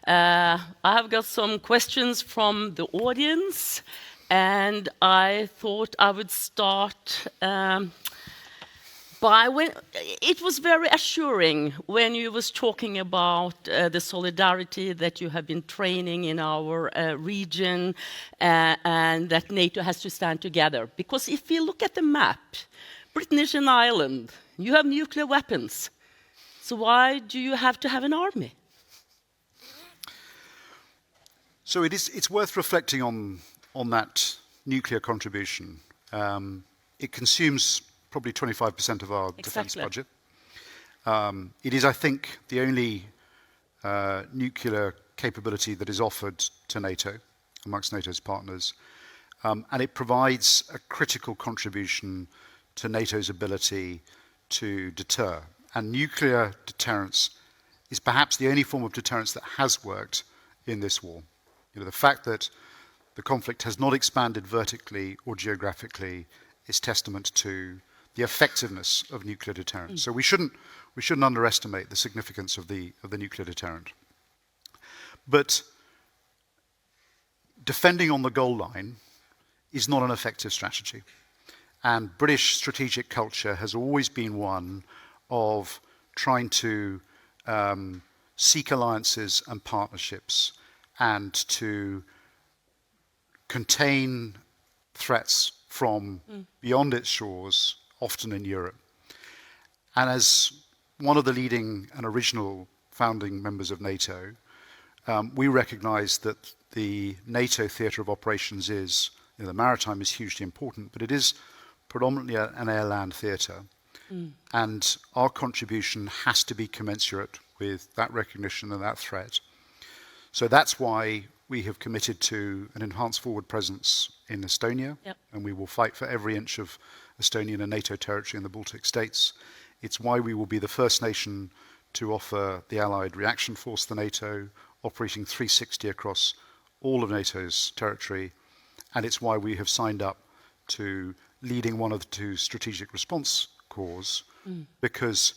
[SPEAKER 12] I have got some questions from the audience, and I thought I would start by when it was very assuring when you was talking about the solidarity that you have been training in our region and that NATO has to stand together. Because if you look at the map, British and Ireland, you have nuclear weapons. So why do you have to have an army?
[SPEAKER 13] So it's worth reflecting on that nuclear contribution. It consumes probably 25% of our defence budget. It is, I think, the only nuclear capability that is offered to NATO, amongst NATO's partners, and it provides a critical contribution to NATO's ability to deter. And nuclear deterrence is perhaps the only form of deterrence that has worked in this war. You know, the fact that the conflict has not expanded vertically or geographically is testament to the effectiveness of nuclear deterrence. So we shouldn't underestimate the significance of the nuclear deterrent. But defending on the goal line is not an effective strategy. And British strategic culture has always been one of trying to seek alliances and partnerships and to contain threats from beyond its shores, often in Europe. And as one of the leading and original founding members of NATO, we recognise that the NATO theatre of operations is, you know, the maritime is hugely important, but it is predominantly an air-land theatre. And our contribution has to be commensurate with that recognition and that threat. So that's why we have committed to an enhanced forward presence in Estonia, and we will fight for every inch of Estonian and NATO territory in the Baltic states. It's why we will be the first nation to offer the Allied Reaction Force to NATO, operating 360 across all of NATO's territory, and it's why we have signed up to leading one of the 2 strategic response corps, because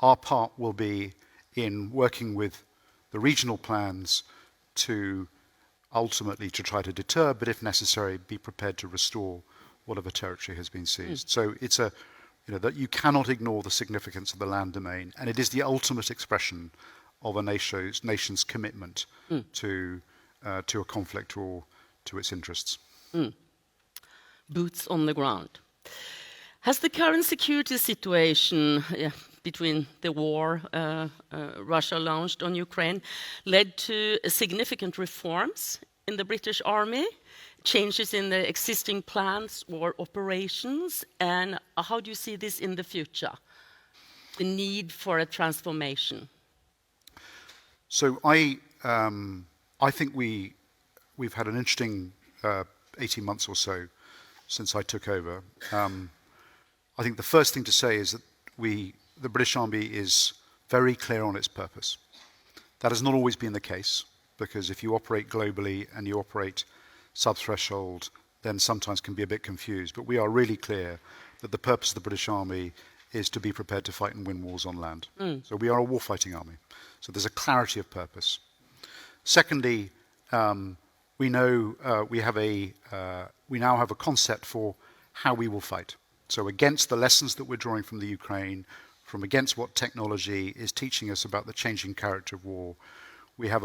[SPEAKER 13] our part will be in working with the regional plans to ultimately to try to deter, but if necessary, be prepared to restore whatever territory has been seized. So it's that you cannot ignore the significance of the land domain, and it is the ultimate expression of a nation's commitment to a conflict or to its interests.
[SPEAKER 12] Boots on the ground. Has the current security situation between the war Russia launched on Ukraine led to significant reforms in the British Army, changes in the existing plans or operations, and how do you see this in the future, the need for a transformation?
[SPEAKER 13] So I think we've had an interesting 18 months or so since I took over. I think the first thing to say is that the British Army is very clear on its purpose. That has not always been the case, because if you operate globally and you operate sub-threshold, then sometimes can be a bit confused. But we are really clear that the purpose of the British Army is to be prepared to fight and win wars on land. So we are a warfighting army. So there's a clarity of purpose. Secondly, we know we now have a concept for how we will fight. So against the lessons that we're drawing from the Ukraine, from against what technology is teaching us about the changing character of war, we have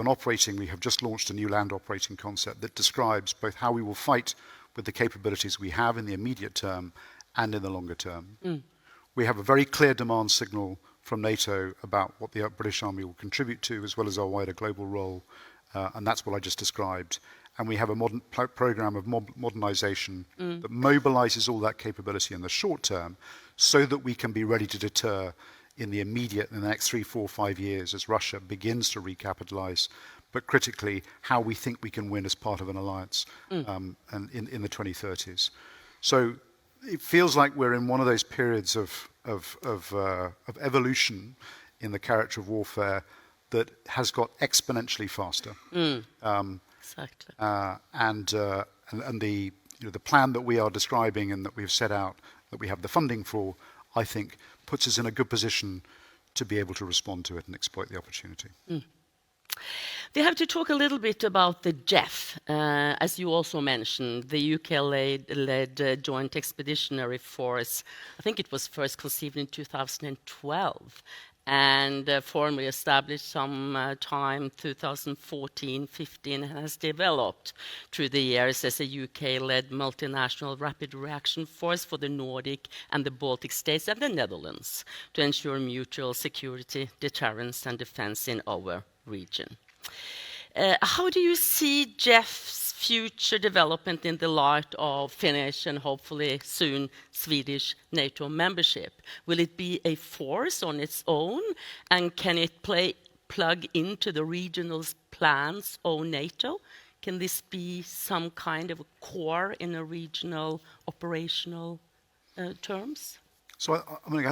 [SPEAKER 13] just launched a new land operating concept that describes both how we will fight with the capabilities we have in the immediate term and in the longer term. We have a very clear demand signal from NATO about what the British Army will contribute to, as well as our wider global role, and that's what I just described. And we have a modern program of modernization that mobilizes all that capability in the short term so that we can be ready to deter in the next 3, 4, 5 years as Russia begins to recapitalize, but critically, how we think we can win as part of an alliance and in the 2030s. So it feels like we're in one of those periods of of evolution in the character of warfare that has got exponentially faster.
[SPEAKER 12] Exactly.
[SPEAKER 13] And the plan that we are describing and that we have set out, that we have the funding for, I think puts us in a good position to be able to respond to it and exploit the opportunity.
[SPEAKER 12] We have to talk a little bit about the JEF, as you also mentioned, the UK-led Joint Expeditionary Force. I think it was first conceived in 2012 and formally established some time 2014-15 and has developed through the years as a UK-led multinational rapid reaction force for the Nordic and the Baltic states and the Netherlands to ensure mutual security, deterrence and defense in our region. How do you see JEF's future development in the light of Finnish and hopefully soon Swedish NATO membership? Will it be a force on its own, and can it plug into the regional plans of NATO? Can this be some kind of a core in a regional operational terms?
[SPEAKER 13] So I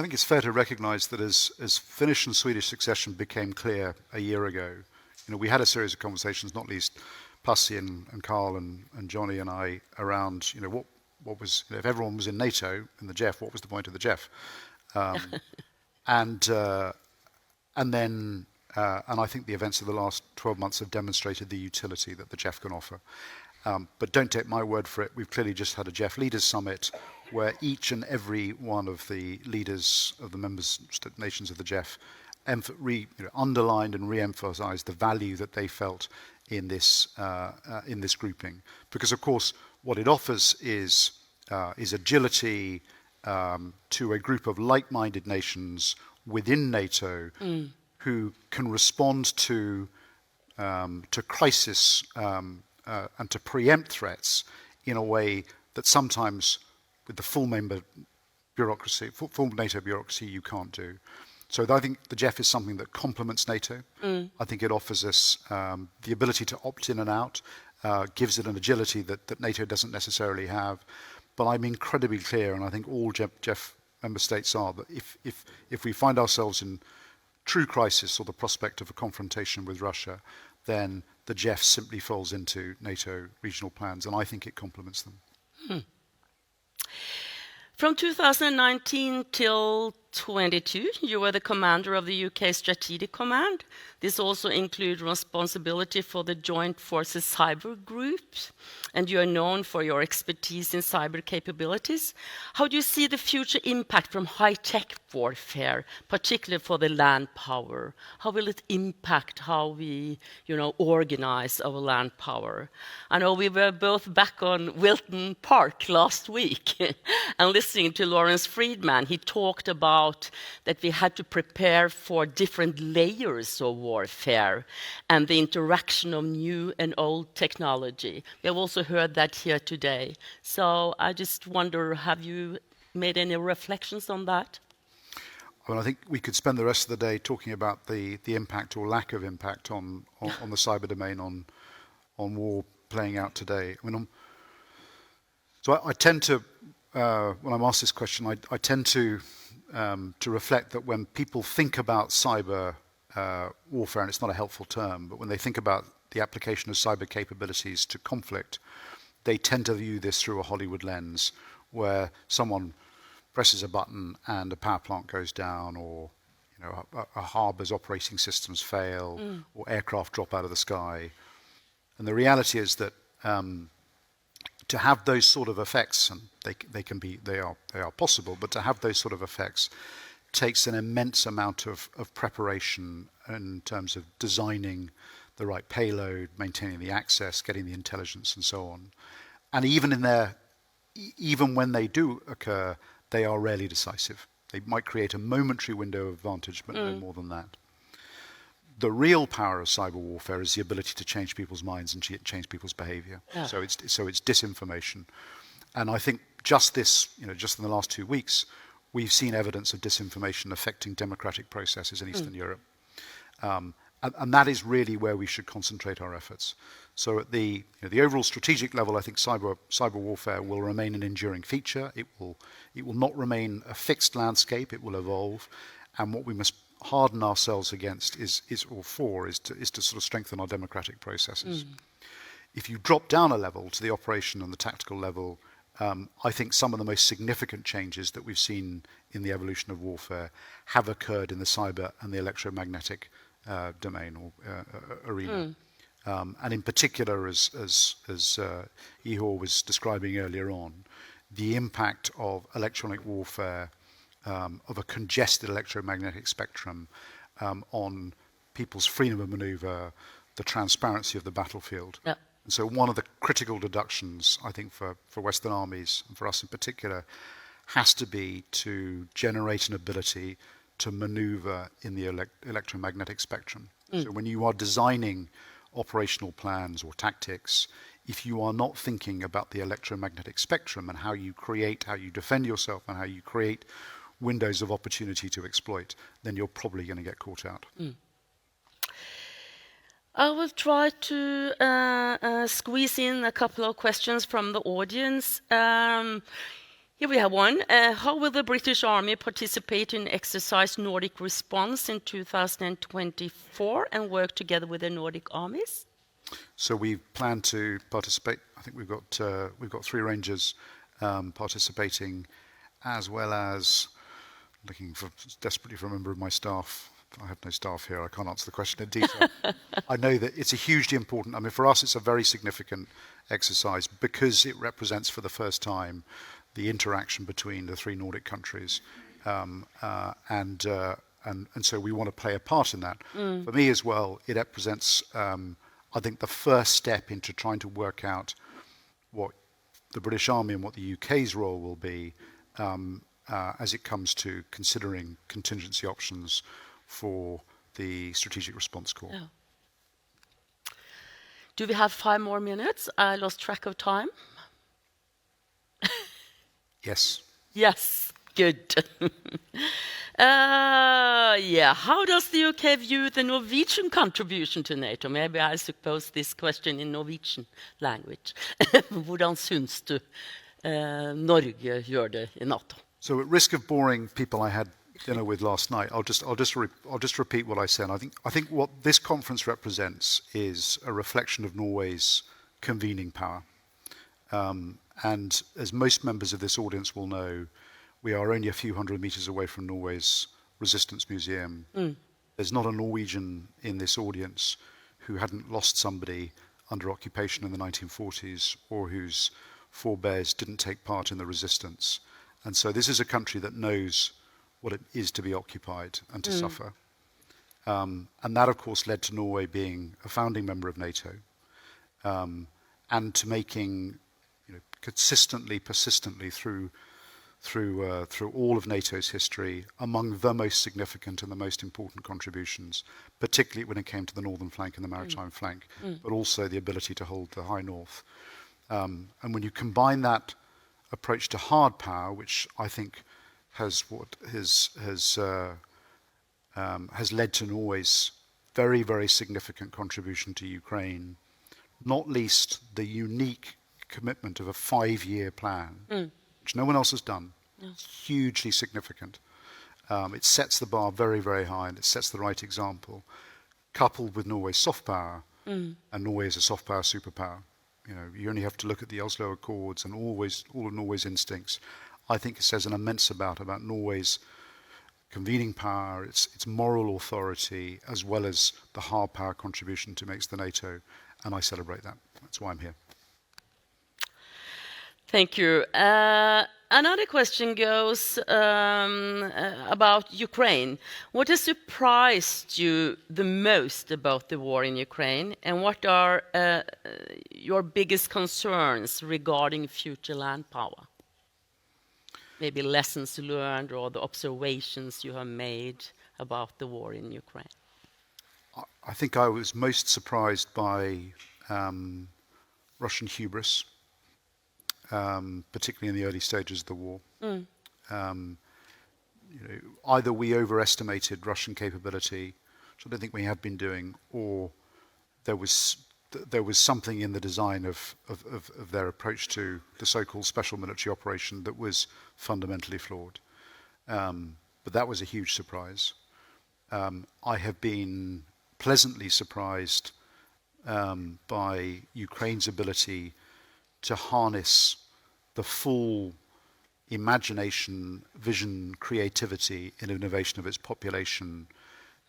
[SPEAKER 13] think it's fair to recognise that as Finnish and Swedish succession became clear a year ago, we had a series of conversations, not least Pasi and Carl and Johnny and I, around what was, if everyone was in NATO in the JEF, what was the point of the JEF? And I think the events of the last 12 months have demonstrated the utility that the JEF can offer. But don't take my word for it. We've clearly just had a JEF Leaders Summit where each and every one of the leaders of the member nations of the JEF underlined and re-emphasized the value that they felt in this grouping, because of course what it offers is agility to a group of like-minded nations within NATO who can respond to crisis and to preempt threats in a way that sometimes with the full NATO bureaucracy you can't do. So I think the JEF is something that complements NATO. I think it offers us the ability to opt in and out, gives it an agility that NATO doesn't necessarily have. But I'm incredibly clear, and I think all JEF member states are, that if we find ourselves in true crisis or the prospect of a confrontation with Russia, then the JEF simply falls into NATO regional plans, and I think it complements them.
[SPEAKER 12] From 2019 till 22, you were the commander of the UK Strategic Command. This also includes responsibility for the Joint Forces Cyber Group, and you are known for your expertise in cyber capabilities. How do you see the future impact from high-tech warfare, particularly for the land power? How will it impact how we, organize our land power? I know we were both back on Wilton Park last week and listening to Lawrence Friedman. He talked about that we had to prepare for different layers of warfare and the interaction of new and old technology. We have also heard that here today. So I just wonder, have you made any reflections on that?
[SPEAKER 13] Well, I think we could spend the rest of the day talking about the impact or lack of impact on the cyber domain on war playing out today. So I tend to, when I'm asked this question, I tend to reflect that when people think about cyber warfare, and it's not a helpful term, but when they think about the application of cyber capabilities to conflict, they tend to view this through a Hollywood lens, where someone presses a button and a power plant goes down, or a harbour's operating systems fail, or aircraft drop out of the sky. And the reality is that to have those sort of effects, and they are possible, but to have those sort of effects takes an immense amount of preparation in terms of designing the right payload, maintaining the access, getting the intelligence, and so on. And even when they do occur, they are rarely decisive. They might create a momentary window of advantage, but no more than that. The real power of cyber warfare is the ability to change people's minds and change people's behavior. Yeah. So it's disinformation. And I think just in the last 2 weeks, we've seen evidence of disinformation affecting democratic processes in Eastern Europe. And and that is really where we should concentrate our efforts. So at the overall strategic level, I think cyber warfare will remain an enduring feature. It will not remain a fixed landscape. It will evolve, and what we must harden ourselves against is to sort of strengthen our democratic processes. If you drop down a level to the operation and the tactical level, I think some of the most significant changes that we've seen in the evolution of warfare have occurred in the cyber and the electromagnetic domain or arena. And in particular, as Ihor was describing earlier on, the impact of electronic warfare, of a congested electromagnetic spectrum on people's freedom of maneuver, the transparency of the battlefield.
[SPEAKER 12] Yeah.
[SPEAKER 13] And so one of the critical deductions, I think, for Western armies, and for us in particular, has to be to generate an ability to maneuver in the electromagnetic spectrum. So when you are designing operational plans or tactics, if you are not thinking about the electromagnetic spectrum and how you defend yourself and how you create windows of opportunity to exploit, then you're probably going to get caught out.
[SPEAKER 12] I will try to squeeze in a couple of questions from the audience. Here we have one. How will the British Army participate in exercise Nordic Response in 2024 and work together with the Nordic armies?
[SPEAKER 13] So we plan to participate. I think we've got 3 Rangers participating, as well as desperately for a member of my staff. I have no staff here. I can't answer the question in detail. I know that it's a hugely important. I mean, for us, it's a very significant exercise because it represents for the first time the interaction between the 3 Nordic countries, and so we want to play a part in that. For me as well, it represents, I think, the first step into trying to work out what the British Army and what the UK's role will be as it comes to considering contingency options for the Strategic Response Corps.
[SPEAKER 12] Oh. Do we have 5 more minutes? I lost track of time.
[SPEAKER 13] Yes.
[SPEAKER 12] Yes, good. Yeah, how does the UK view the Norwegian contribution to NATO? Maybe I suppose this question in Norwegian language. Hvordan syns du Norge gjør det i NATO?
[SPEAKER 13] So at risk of boring people I had dinner with last night, I'll just repeat what I said. I think what this conference represents is a reflection of Norway's convening power. And as most members of this audience will know, we are only a few hundred meters away from Norway's Resistance Museum. There's not a Norwegian in this audience who hadn't lost somebody under occupation in the 1940s or whose forebears didn't take part in the resistance. And so this is a country that knows what it is to be occupied and to suffer. And that, of course, led to Norway being a founding member of NATO, and to making consistently, persistently through all of NATO's history, among the most significant and the most important contributions, particularly when it came to the northern flank and the maritime flank, but also the ability to hold the high north. And when you combine that approach to hard power, which I think has led to Norway's very, very significant contribution to Ukraine, not least the unique commitment of a 5-year plan, which no one else has done. Hugely significant. It sets the bar very, very high, and it sets the right example, coupled with Norway's soft power, and Norway is a soft power superpower. You only have to look at the Oslo Accords and all of Norway's instincts. I think it says an immense about Norway's convening power, its moral authority, as well as the hard power contribution to makes the NATO, and I celebrate that. That's why I'm here.
[SPEAKER 12] Thank you. Another question goes about Ukraine. What has surprised you the most about the war in Ukraine, and what are your biggest concerns regarding future land power? Maybe lessons learned or the observations you have made about the war in Ukraine.
[SPEAKER 13] I think I was most surprised by Russian hubris, particularly in the early stages of the war. Either we overestimated Russian capability which I don't think we have been doing, or there was something in the design of their approach to the so-called special military operation that was fundamentally flawed. But that was a huge surprise. I have been pleasantly surprised by Ukraine's ability to harness the full imagination, vision, creativity, and innovation of its population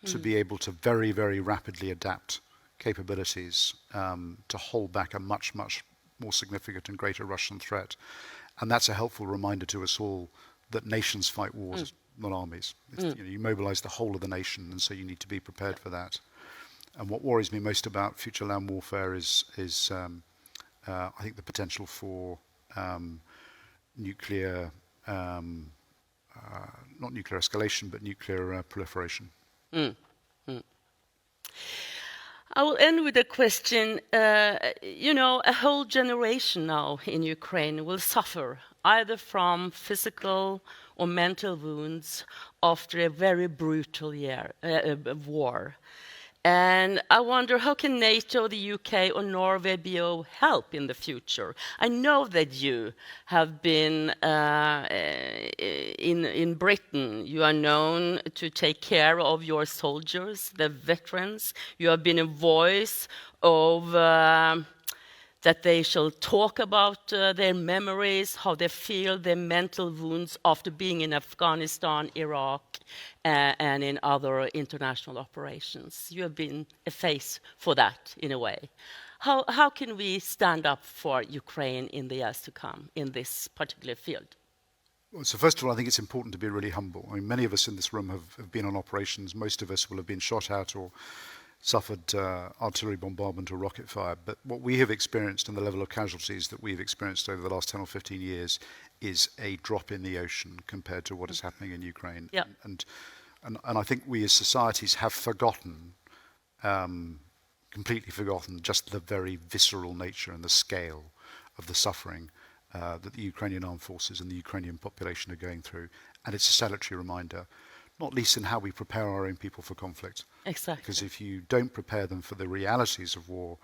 [SPEAKER 13] to be able to very, very rapidly adapt capabilities to hold back a much, much more significant and greater Russian threat. And that's a helpful reminder to us all that nations fight wars, not armies. You mobilize the whole of the nation, and so you need to be prepared for that. And what worries me most about future land warfare is I think the potential for nuclear, not nuclear escalation, but nuclear proliferation.
[SPEAKER 12] I will end with a question. A whole generation now in Ukraine will suffer either from physical or mental wounds after a very brutal war. And I wonder, how can NATO, the UK, or Norway be of help in the future? I know that you have been in Britain. You are known to take care of your soldiers, the veterans. You have been a voice of that they shall talk about their memories, how they feel their mental wounds after being in Afghanistan, Iraq, and in other international operations. You have been a face for that, in a way. How can we stand up for Ukraine in the years to come in this particular field?
[SPEAKER 13] Well, so first of all, I think it's important to be really humble. I mean, many of us in this room have been on operations. Most of us will have been shot at or suffered artillery bombardment or rocket fire. But what we have experienced and the level of casualties that we've experienced over the last 10 or 15 years is a drop in the ocean compared to what is happening in Ukraine.
[SPEAKER 12] Yeah.
[SPEAKER 13] And I think we as societies have forgotten, completely forgotten, just the very visceral nature and the scale of the suffering that the Ukrainian armed forces and the Ukrainian population are going through. And it's a salutary reminder, not least in how we prepare our own people for conflict.
[SPEAKER 12] Exactly.
[SPEAKER 13] Because if you don't prepare them for the realities of war,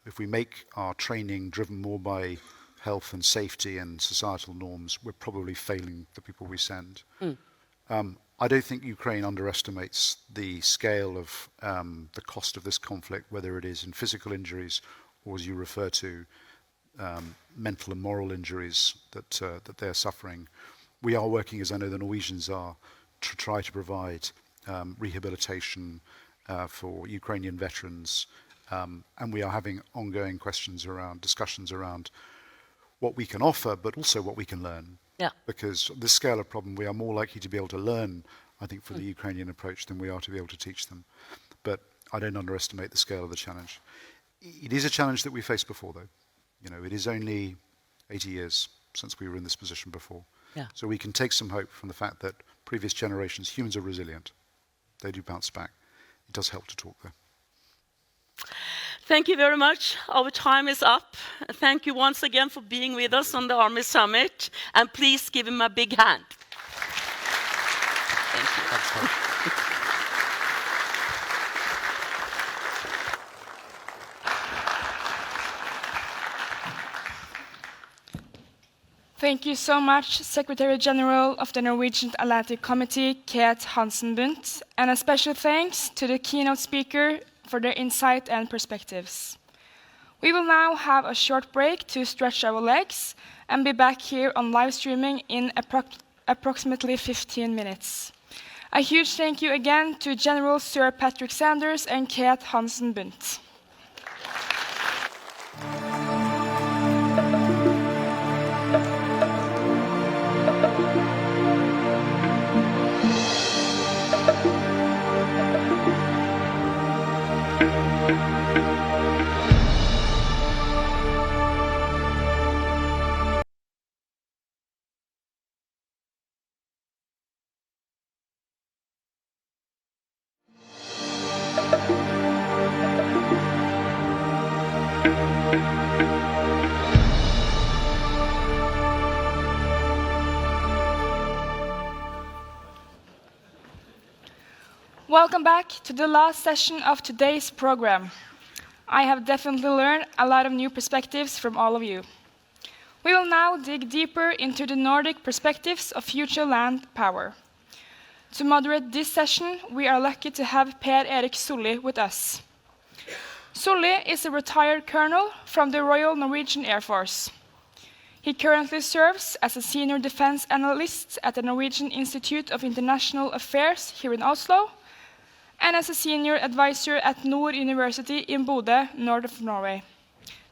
[SPEAKER 13] if we make our training driven more by health and safety and societal norms, we're probably failing the people we send. I don't think Ukraine underestimates the scale of the cost of this conflict, whether it is in physical injuries or, as you refer to, mental and moral injuries that they're suffering. We are working, as I know the Norwegians are, to try to provide rehabilitation for Ukrainian veterans, and we are having ongoing discussions around what we can offer, but also what we can learn.
[SPEAKER 12] Yeah.
[SPEAKER 13] Because this scale of problem, we are more likely to be able to learn, I think, for the Ukrainian approach than we are to be able to teach them. But I don't underestimate the scale of the challenge. It is a challenge that we faced before, though. It is only 80 years since we were in this position before.
[SPEAKER 12] Yeah.
[SPEAKER 13] So we can take some hope from the fact that previous generations, humans are resilient. They do bounce back. It does help to talk, though.
[SPEAKER 12] Thank you very much. Our time is up. Thank you once again for being with us on the Army Summit. And please give him a big hand. Thank you.
[SPEAKER 1] Thank you so much, Secretary General of the Norwegian Atlantic Committee, Keat Hansen-Bundt, and a special thanks to the keynote speaker for their insight and perspectives. We will now have a short break to stretch our legs and be back here on live streaming in approximately 15 minutes. A huge thank you again to General Sir Patrick Sanders and Keat Hansen-Bundt. Welcome back to the last session of today's program. I have definitely learned a lot of new perspectives from all of you. We will now dig deeper into the Nordic perspectives of future land power. To moderate this session, we are lucky to have Per Erik Solli with us. Solli is a retired colonel from the Royal Norwegian Air Force. He currently serves as a senior defense analyst at the Norwegian Institute of International Affairs here in Oslo, and as a senior advisor at Nord University in Bodø, north of Norway.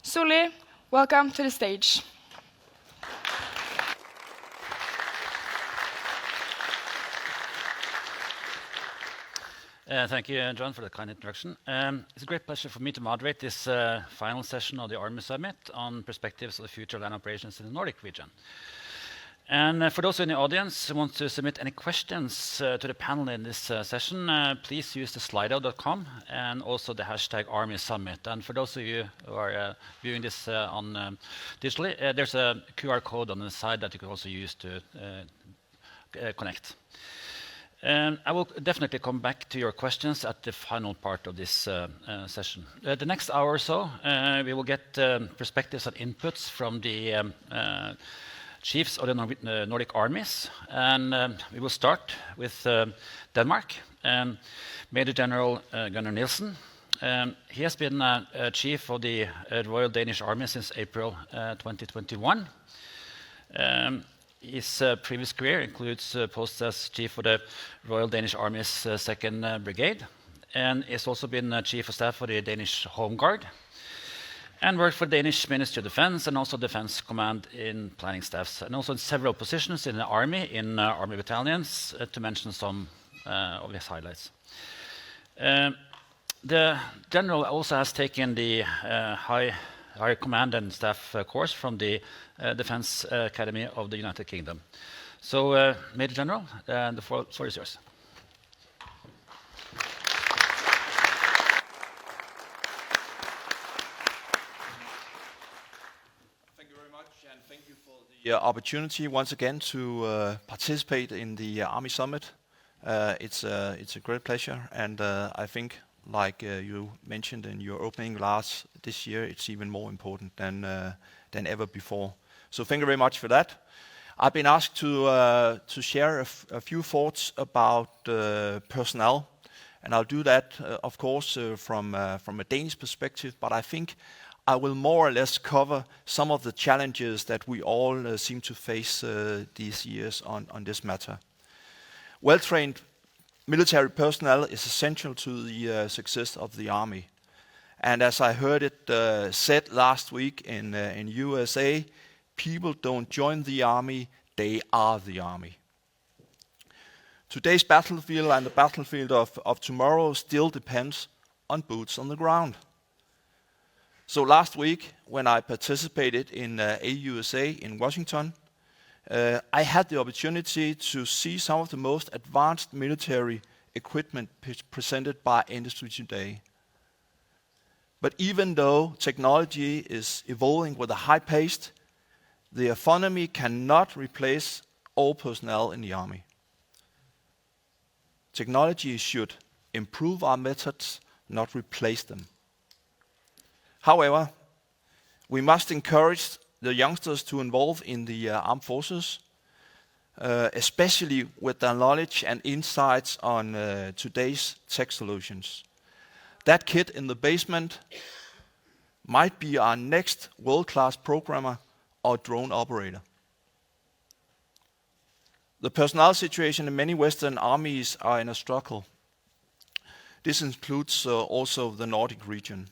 [SPEAKER 1] Solli, welcome to the stage.
[SPEAKER 14] Thank you, John, for the kind introduction. It's a great pleasure for me to moderate this final session of the Army Summit on perspectives of the future land operations in the Nordic region. And for those in the audience who want to submit any questions to the panel in this session, please use the slido.com and also the hashtag Army Summit. And for those of you who are viewing this on digitally, there's a QR code on the side that you can also use to connect. I will definitely come back to your questions at the final part of this session. The next hour or so, we will get perspectives and inputs from the chiefs of the Nordic armies. And we will start with Denmark, Major General Gunnar Nielsen. He has been chief of the Royal Danish Army since April 2021. His previous career includes posts as chief of the Royal Danish Army's 2nd Brigade, and he's also been chief of staff for the Danish Home Guard, and worked for the Danish Ministry of Defense and also Defense Command in planning staffs, and also in several positions in the Army, in Army battalions, to mention some of his highlights. The General also has taken the High Command and Staff course from the Defense Academy of the United Kingdom. So, Major General, the floor is yours.
[SPEAKER 15] Thank you very much, and thank you for the opportunity once again to participate in the Army Summit. It's a great pleasure, and I think, like you mentioned in your opening, Lars, this year it's even more important than ever before. So thank you very much for that. I've been asked to share a few thoughts about personnel, and I'll do that, of course, from a Danish perspective, but I think I will more or less cover some of the challenges that we all seem to face these years on this matter. Well-trained military personnel is essential to the success of the Army. And as I heard it said last week in USA, people don't join the Army, they are the Army. Today's battlefield and the battlefield of tomorrow still depends on boots on the ground. So last week, when I participated in AUSA in Washington, I had the opportunity to see some of the most advanced military equipment presented by industry today. But even though technology is evolving with a high pace, the economy cannot replace all personnel in the Army. Technology should improve our methods, not replace them. However, we must encourage the youngsters to involve in the armed forces, especially with their knowledge and insights on today's tech solutions. That kid in the basement might be our next world-class programmer or drone operator. The personnel situation in many Western armies are in a struggle. This includes also the Nordic region.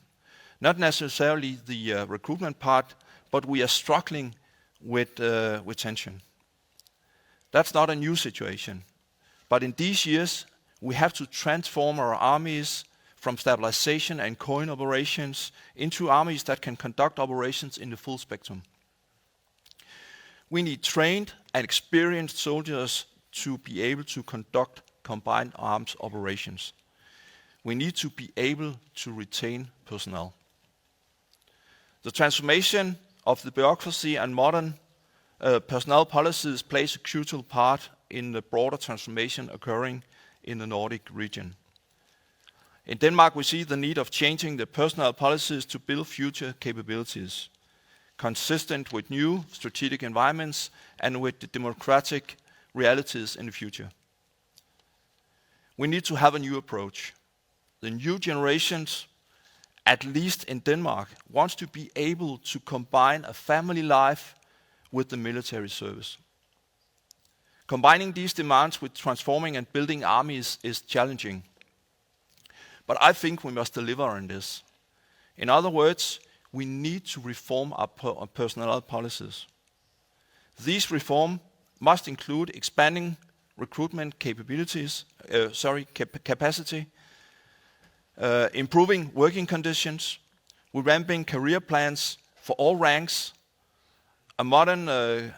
[SPEAKER 15] Not necessarily the recruitment part, but we are struggling with retention. That's not a new situation. But in these years, we have to transform our armies from stabilization and coin operations into armies that can conduct operations in the full spectrum. We need trained and experienced soldiers to be able to conduct combined arms operations. We need to be able to retain personnel. The transformation of the bureaucracy and modern personnel policies plays a crucial part in the broader transformation occurring in the Nordic region. In Denmark, we see the need of changing the personnel policies to build future capabilities, consistent with new strategic environments and with the democratic realities in the future. We need to have a new approach. The new generations, at least in Denmark, wants to be able to combine a family life with the military service. Combining these demands with transforming and building armies is challenging. But I think we must deliver on this. In other words, we need to reform our personnel policies. These reforms must include expanding recruitment capacity, improving working conditions, revamping career plans for all ranks, a modern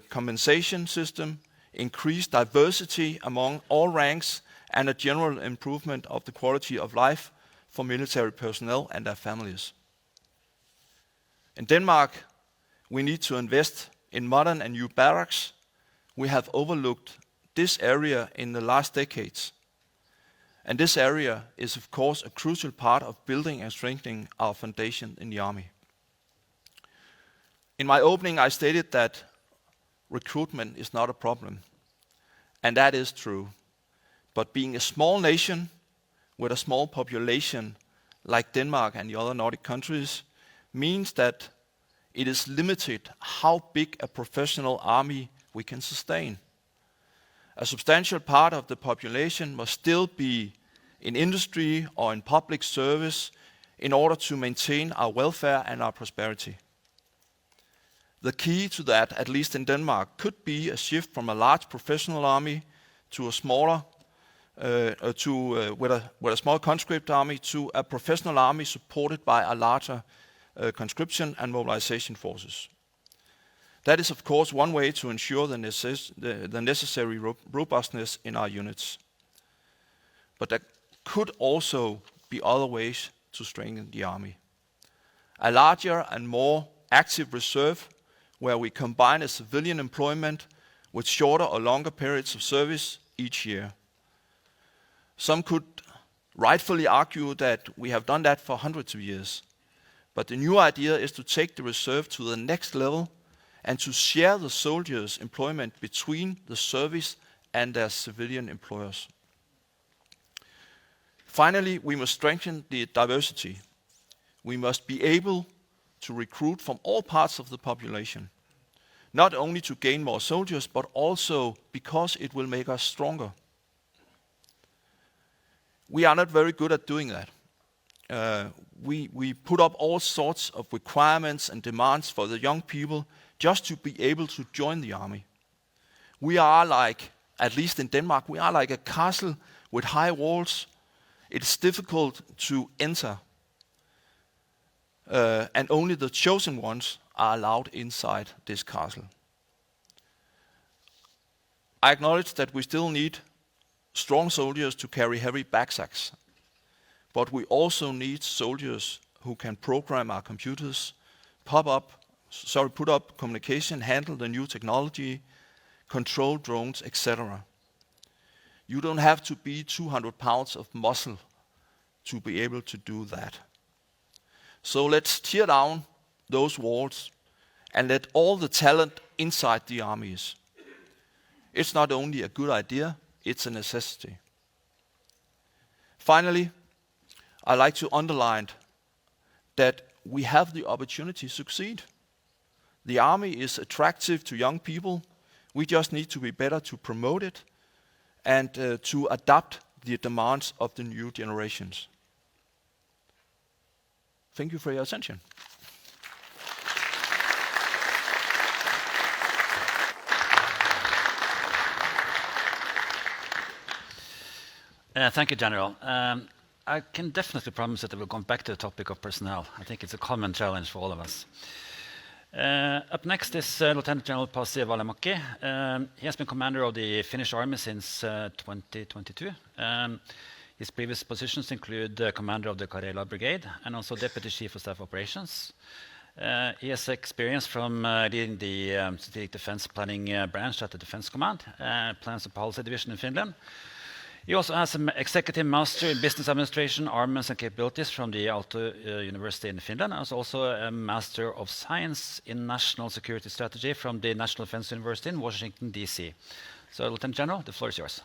[SPEAKER 15] compensation system, increased diversity among all ranks, and a general improvement of the quality of life for military personnel and their families. In Denmark, we need to invest in modern and new barracks. We have overlooked this area in the last decades. And this area is, of course, a crucial part of building and strengthening our foundation in the Army. In my opening, I stated that recruitment is not a problem. And that is true. But being a small nation with a small population like Denmark and the other Nordic countries means that it is limited how big a professional army we can sustain. A substantial part of the population must still be in industry or in public service in order to maintain our welfare and our prosperity. The key to that, at least in Denmark, could be a shift from a large professional army to a smaller, with a small conscript army to a professional army supported by a larger conscription and mobilization forces. That is, of course, one way to ensure the necessary robustness in our units. But there could also be other ways to strengthen the army. A larger and more active reserve where we combine a civilian employment with shorter or longer periods of service each year. Some could rightfully argue that we have done that for hundreds of years. But the new idea is to take the reserve to the next level and to share the soldiers' employment between the service and their civilian employers. Finally, we must strengthen the diversity. We must be able to recruit from all parts of the population, not only to gain more soldiers, but also because it will make us stronger. We are not very good at doing that. We put up all sorts of requirements and demands for the young people just to be able to join the army. We are like, at least in Denmark, we are like a castle with high walls. It's difficult to enter. And only the chosen ones are allowed inside this castle. I acknowledge that we still need strong soldiers to carry heavy backsacks. But we also need soldiers who can program our computers, put up communication, handle the new technology, control drones, etc. You don't have to be 200 pounds of muscle to be able to do that. So let's tear down those walls and let all the talent inside the armies. It's not only a good idea, it's a necessity. Finally, I like to underline that we have the opportunity to succeed. The army is attractive to young people. We just need to be better to promote it and to adapt the demands of the new generations. Thank you for your attention.
[SPEAKER 14] Thank you, General. I can definitely promise that we will come back to the topic of personnel. I think it's a common challenge for all of us. Up next is Lieutenant General Pasi Välimäki. He has been commander of the Finnish Army since 2022. His previous positions include commander of the Karela Brigade and also Deputy Chief of Staff Operations. He has experience from leading the Strategic Defense Planning branch at the Defense Command, Plans and Policy Division in Finland. He also has an executive master in business administration, armaments and capabilities from the Aalto University in Finland, and is also a master of science in national security strategy from the National Defense University in Washington, D.C. So, Lieutenant General, the floor is yours.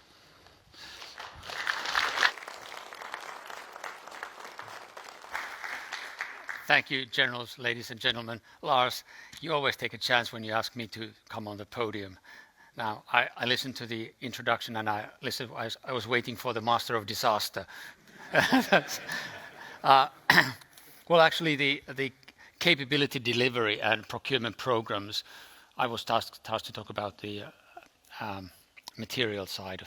[SPEAKER 16] Thank you, generals, ladies and gentlemen. Lars, you always take a chance when you ask me to come on the podium. Now, I listened to the introduction and I was waiting for the master of disaster. Well, actually, the capability delivery and procurement programs, I was tasked to talk about the material side.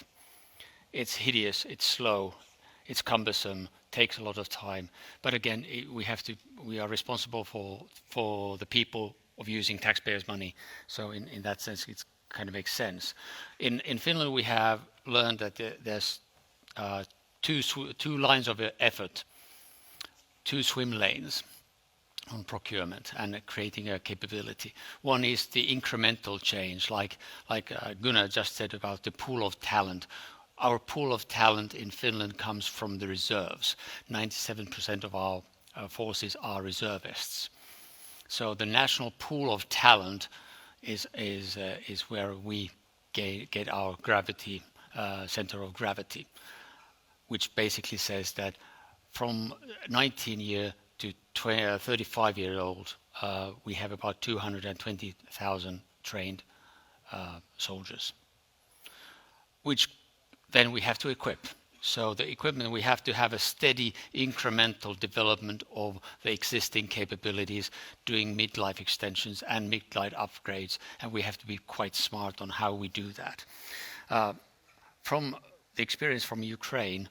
[SPEAKER 16] It's hideous, it's slow, it's cumbersome, takes a lot of time. But again, we are responsible for the people of using taxpayers' money. So in that sense, it kind of makes sense. In Finland, we have learned that there's two lines of effort, two swim lanes on procurement and creating a capability. One is the incremental change, like Gunnar just said about the pool of talent. Our pool of talent in Finland comes from the reserves. 97% of our forces are reservists. So the national pool of talent is where we get our gravity, center of gravity, which basically says that from 19-year to 35-year-old, we have about 220,000 trained soldiers, which then we have to equip. So the equipment, we have to have a steady incremental development of the existing capabilities, doing midlife extensions and midlife upgrades, and we have to be quite smart on how we do that. From the experience from Ukraine,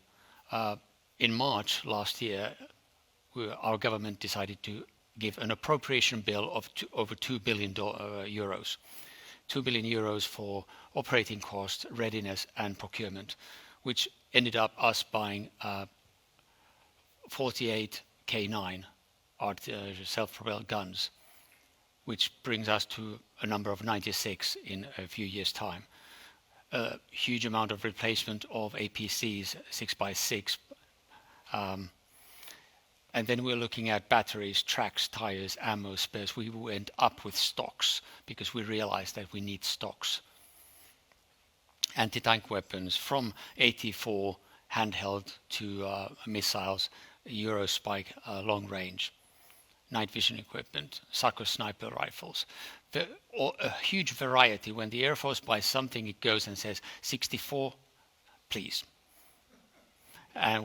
[SPEAKER 16] in March last year, our government decided to give an appropriation bill of over 2 billion euros. 2 billion euros for operating costs, readiness and procurement, which ended up us buying 48 K9 self-propelled guns, which brings us to a number of 96 in a few years' time. A huge amount of replacement of APCs, 6x6. And then we're looking at batteries, tracks, tires, ammo, spares. We went up with stocks because we realized that we need stocks. Anti-tank weapons from AT4 handheld to missiles, Eurospike long range, night vision equipment, Sako sniper rifles. A huge variety. When the Air Force buys something, it goes and says 64, please. And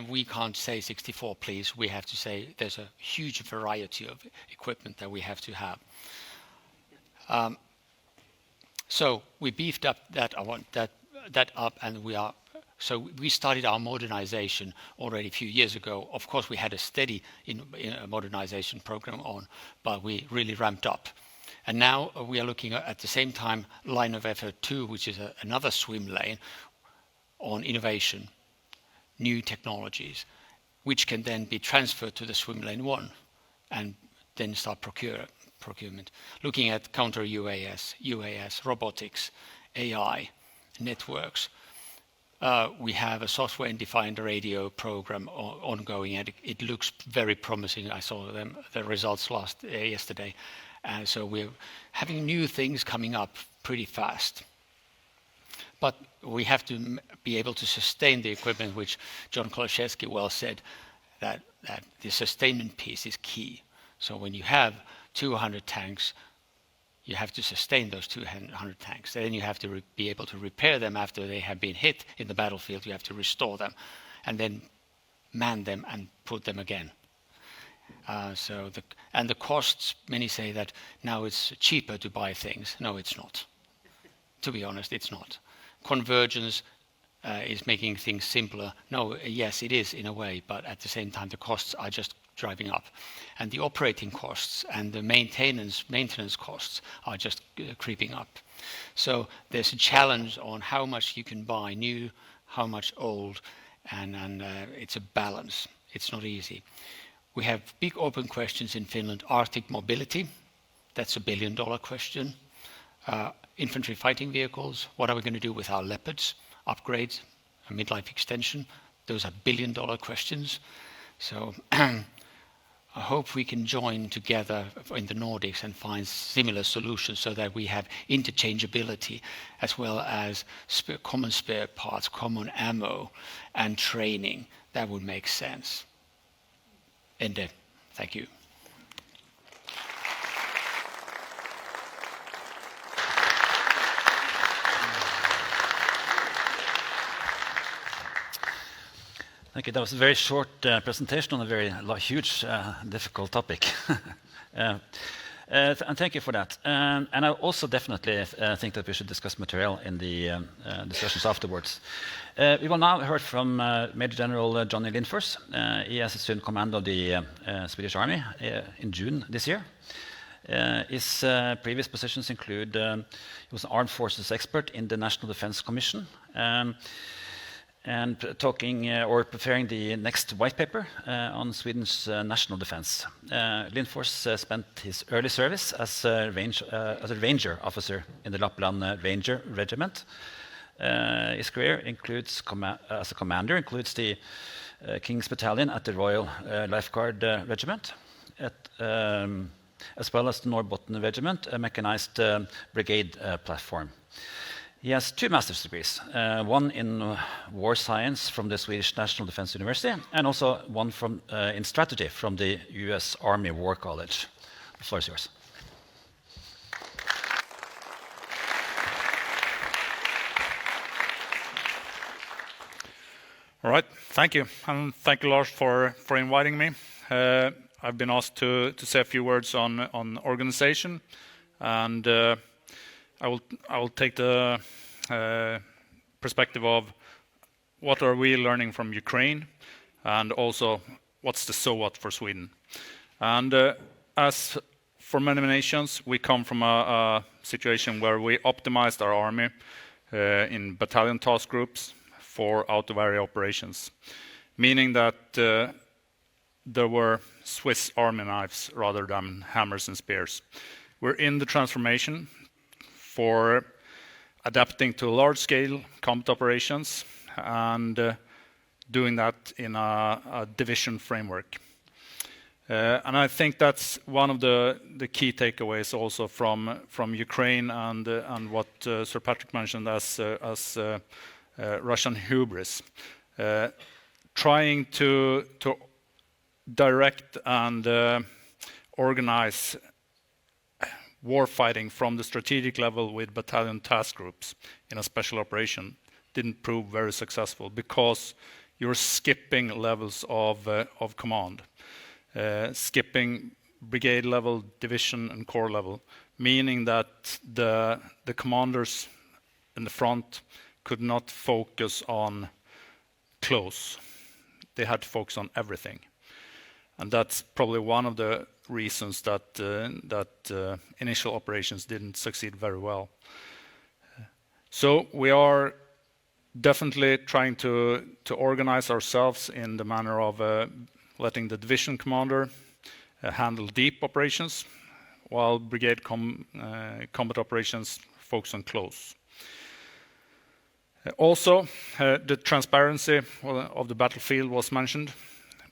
[SPEAKER 16] we can't say 64, please. We have to say there's a huge variety of equipment that we have to have. So we beefed up that up, and we started our modernization already a few years ago. Of course, we had a steady modernization program on, but we really ramped up. And now we are looking at the same time line of effort 2, which is another swim lane on innovation, new technologies, which can then be transferred to the swim lane 1 and then start procurement. Looking at counter UAS, robotics, AI, networks. We have a software-defined radio program ongoing, and it looks very promising. I saw the results yesterday. And so we're having new things coming up pretty fast. But we have to be able to sustain the equipment, which John Kolashevsky well said, that the sustainment piece is key. So when you have 200 tanks, you have to sustain those 200 tanks. Then you have to be able to repair them after they have been hit in the battlefield. You have to restore them and then man them and put them again. The costs, many say that now it's cheaper to buy things. No, it's not. To be honest, it's not. Convergence is making things simpler. No, yes, it is in a way, but at the same time, the costs are just driving up. And the operating costs and the maintenance costs are just creeping up. So there's a challenge on how much you can buy new, how much old, and it's a balance. It's not easy. We have big open questions in Finland. Arctic mobility, that's $1 billion question. Infantry fighting vehicles, what are we going to do with our Leopards? Upgrades, a midlife extension. Those are billion-dollar questions. So I hope we can join together in the Nordics and find similar solutions so that we have interchangeability as well as common spare parts, common ammo, and training. That would make sense. And thank you.
[SPEAKER 14] Thank you. That was a very short presentation on a very huge, difficult topic. And thank you for that. And I also definitely think that we should discuss material in the discussions afterwards. We will now hear from Major General Johnny Lindfors. He has assumed command of the Swedish Army in June this year. His previous positions include he was an armed forces expert in the National Defense Commission. And talking or preparing the next white paper on Sweden's national defense. Lindfors spent his early service as a ranger officer in the Lapland Ranger Regiment. His career includes as a commander includes the King's Battalion at the Royal Lifeguard Regiment, as well as the Norrbotten Regiment, a mechanized brigade platform. He has 2 master's degrees, one in war science from the Swedish National Defense University, and also one in strategy from the US Army War College. The floor is yours.
[SPEAKER 17] All right, thank you. And thank you, Lars, for inviting me. I've been asked to say a few words on organization, and I will take the perspective of what are we learning from Ukraine, and also what's the so what for Sweden. And as for many nations, we come from a situation where we optimized our army in battalion task groups for out-of-area operations, meaning that there were Swiss army knives rather than hammers and spears. We're in the transformation for adapting to large-scale combat operations and doing that in a division framework. And I think that's one of the key takeaways also from Ukraine and what Sir Patrick mentioned as Russian hubris. Trying to direct and organize warfighting from the strategic level with battalion task groups in a special operation didn't prove very successful because you're skipping levels of command, skipping brigade level, division and corps level, meaning that the commanders in the front could not focus on close. They had to focus on everything. And that's probably one of the reasons that initial operations didn't succeed very well. So we are definitely trying to organize ourselves in the manner of letting the division commander handle deep operations, while brigade combat operations focus on close. Also, the transparency of the battlefield was mentioned,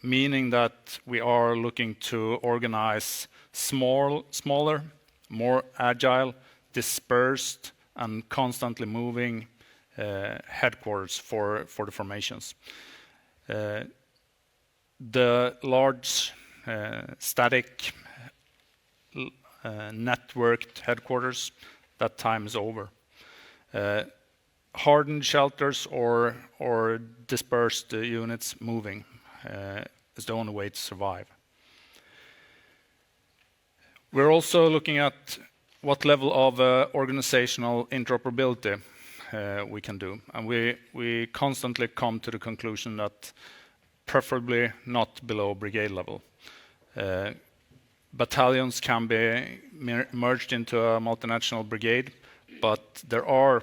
[SPEAKER 17] meaning that we are looking to organize smaller, more agile, dispersed, and constantly moving headquarters for the formations. The large, static, networked headquarters, that time is over. Hardened shelters or dispersed units moving is the only way to survive. We're also looking at what level of organizational interoperability we can do. And we constantly come to the conclusion that preferably not below brigade level. Battalions can be merged into a multinational brigade, but there are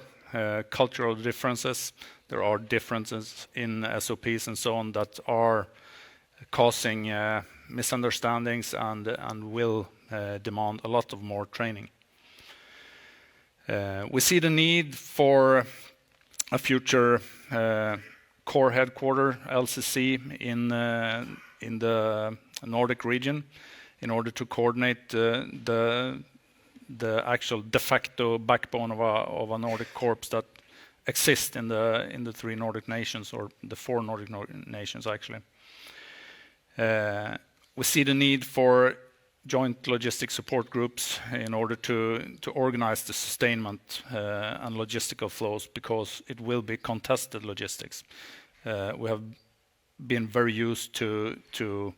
[SPEAKER 17] cultural differences, there are differences in SOPs and so on that are causing misunderstandings and will demand a lot of more training. We see the need for a future core headquarter, LCC, in the Nordic region in order to coordinate the actual de facto backbone of a Nordic corps that exists in the 3 Nordic nations, or the 4 Nordic nations actually. We see the need for joint logistic support groups in order to organize the sustainment and logistical flows, because it will be contested logistics. We have been very used to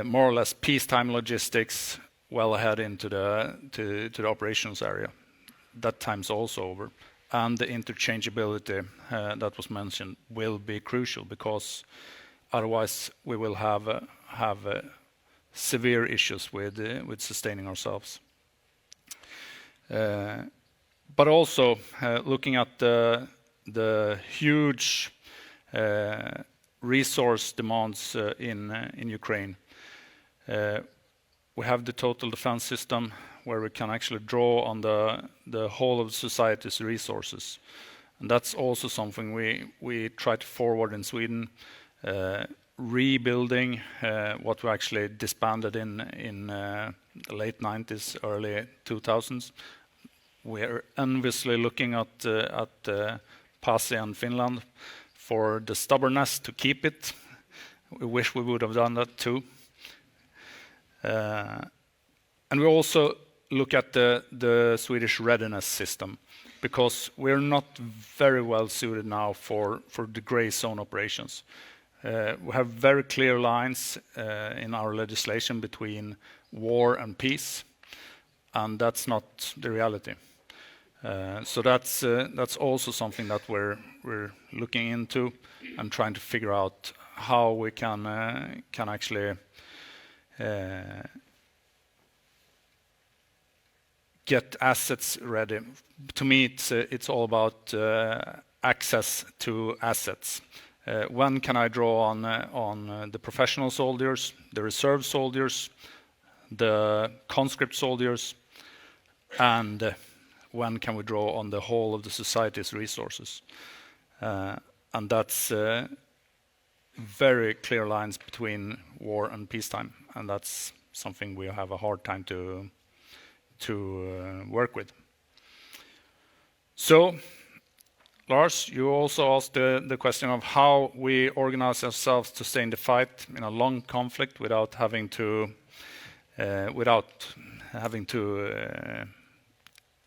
[SPEAKER 17] more or less peacetime logistics well ahead into the operations area. That time's also over. And the interchangeability that was mentioned will be crucial, because otherwise we will have severe issues with sustaining ourselves. But also looking at the huge resource demands in Ukraine. We have the total defense system where we can actually draw on the whole of society's resources. And that's also something we try to forward in Sweden, rebuilding what we actually disbanded in the late 90s, early 2000s. We're enviously looking at PASI and Finland for the stubbornness to keep it. We wish we would have done that too. And we also look at the Swedish readiness system, because we're not very well suited now for the gray zone operations. We have very clear lines in our legislation between war and peace, and that's not the reality. So that's also something that we're looking into and trying to figure out how we can actually get assets ready. To me, it's all about access to assets. When can I draw on the professional soldiers, the reserve soldiers, the conscript soldiers, and when can we draw on the whole of the society's resources? And that's very clear lines between war and peacetime, and that's something we have a hard time to work with. So, Lars, you also asked the question of how we organize ourselves to stay in the fight in a long conflict without having to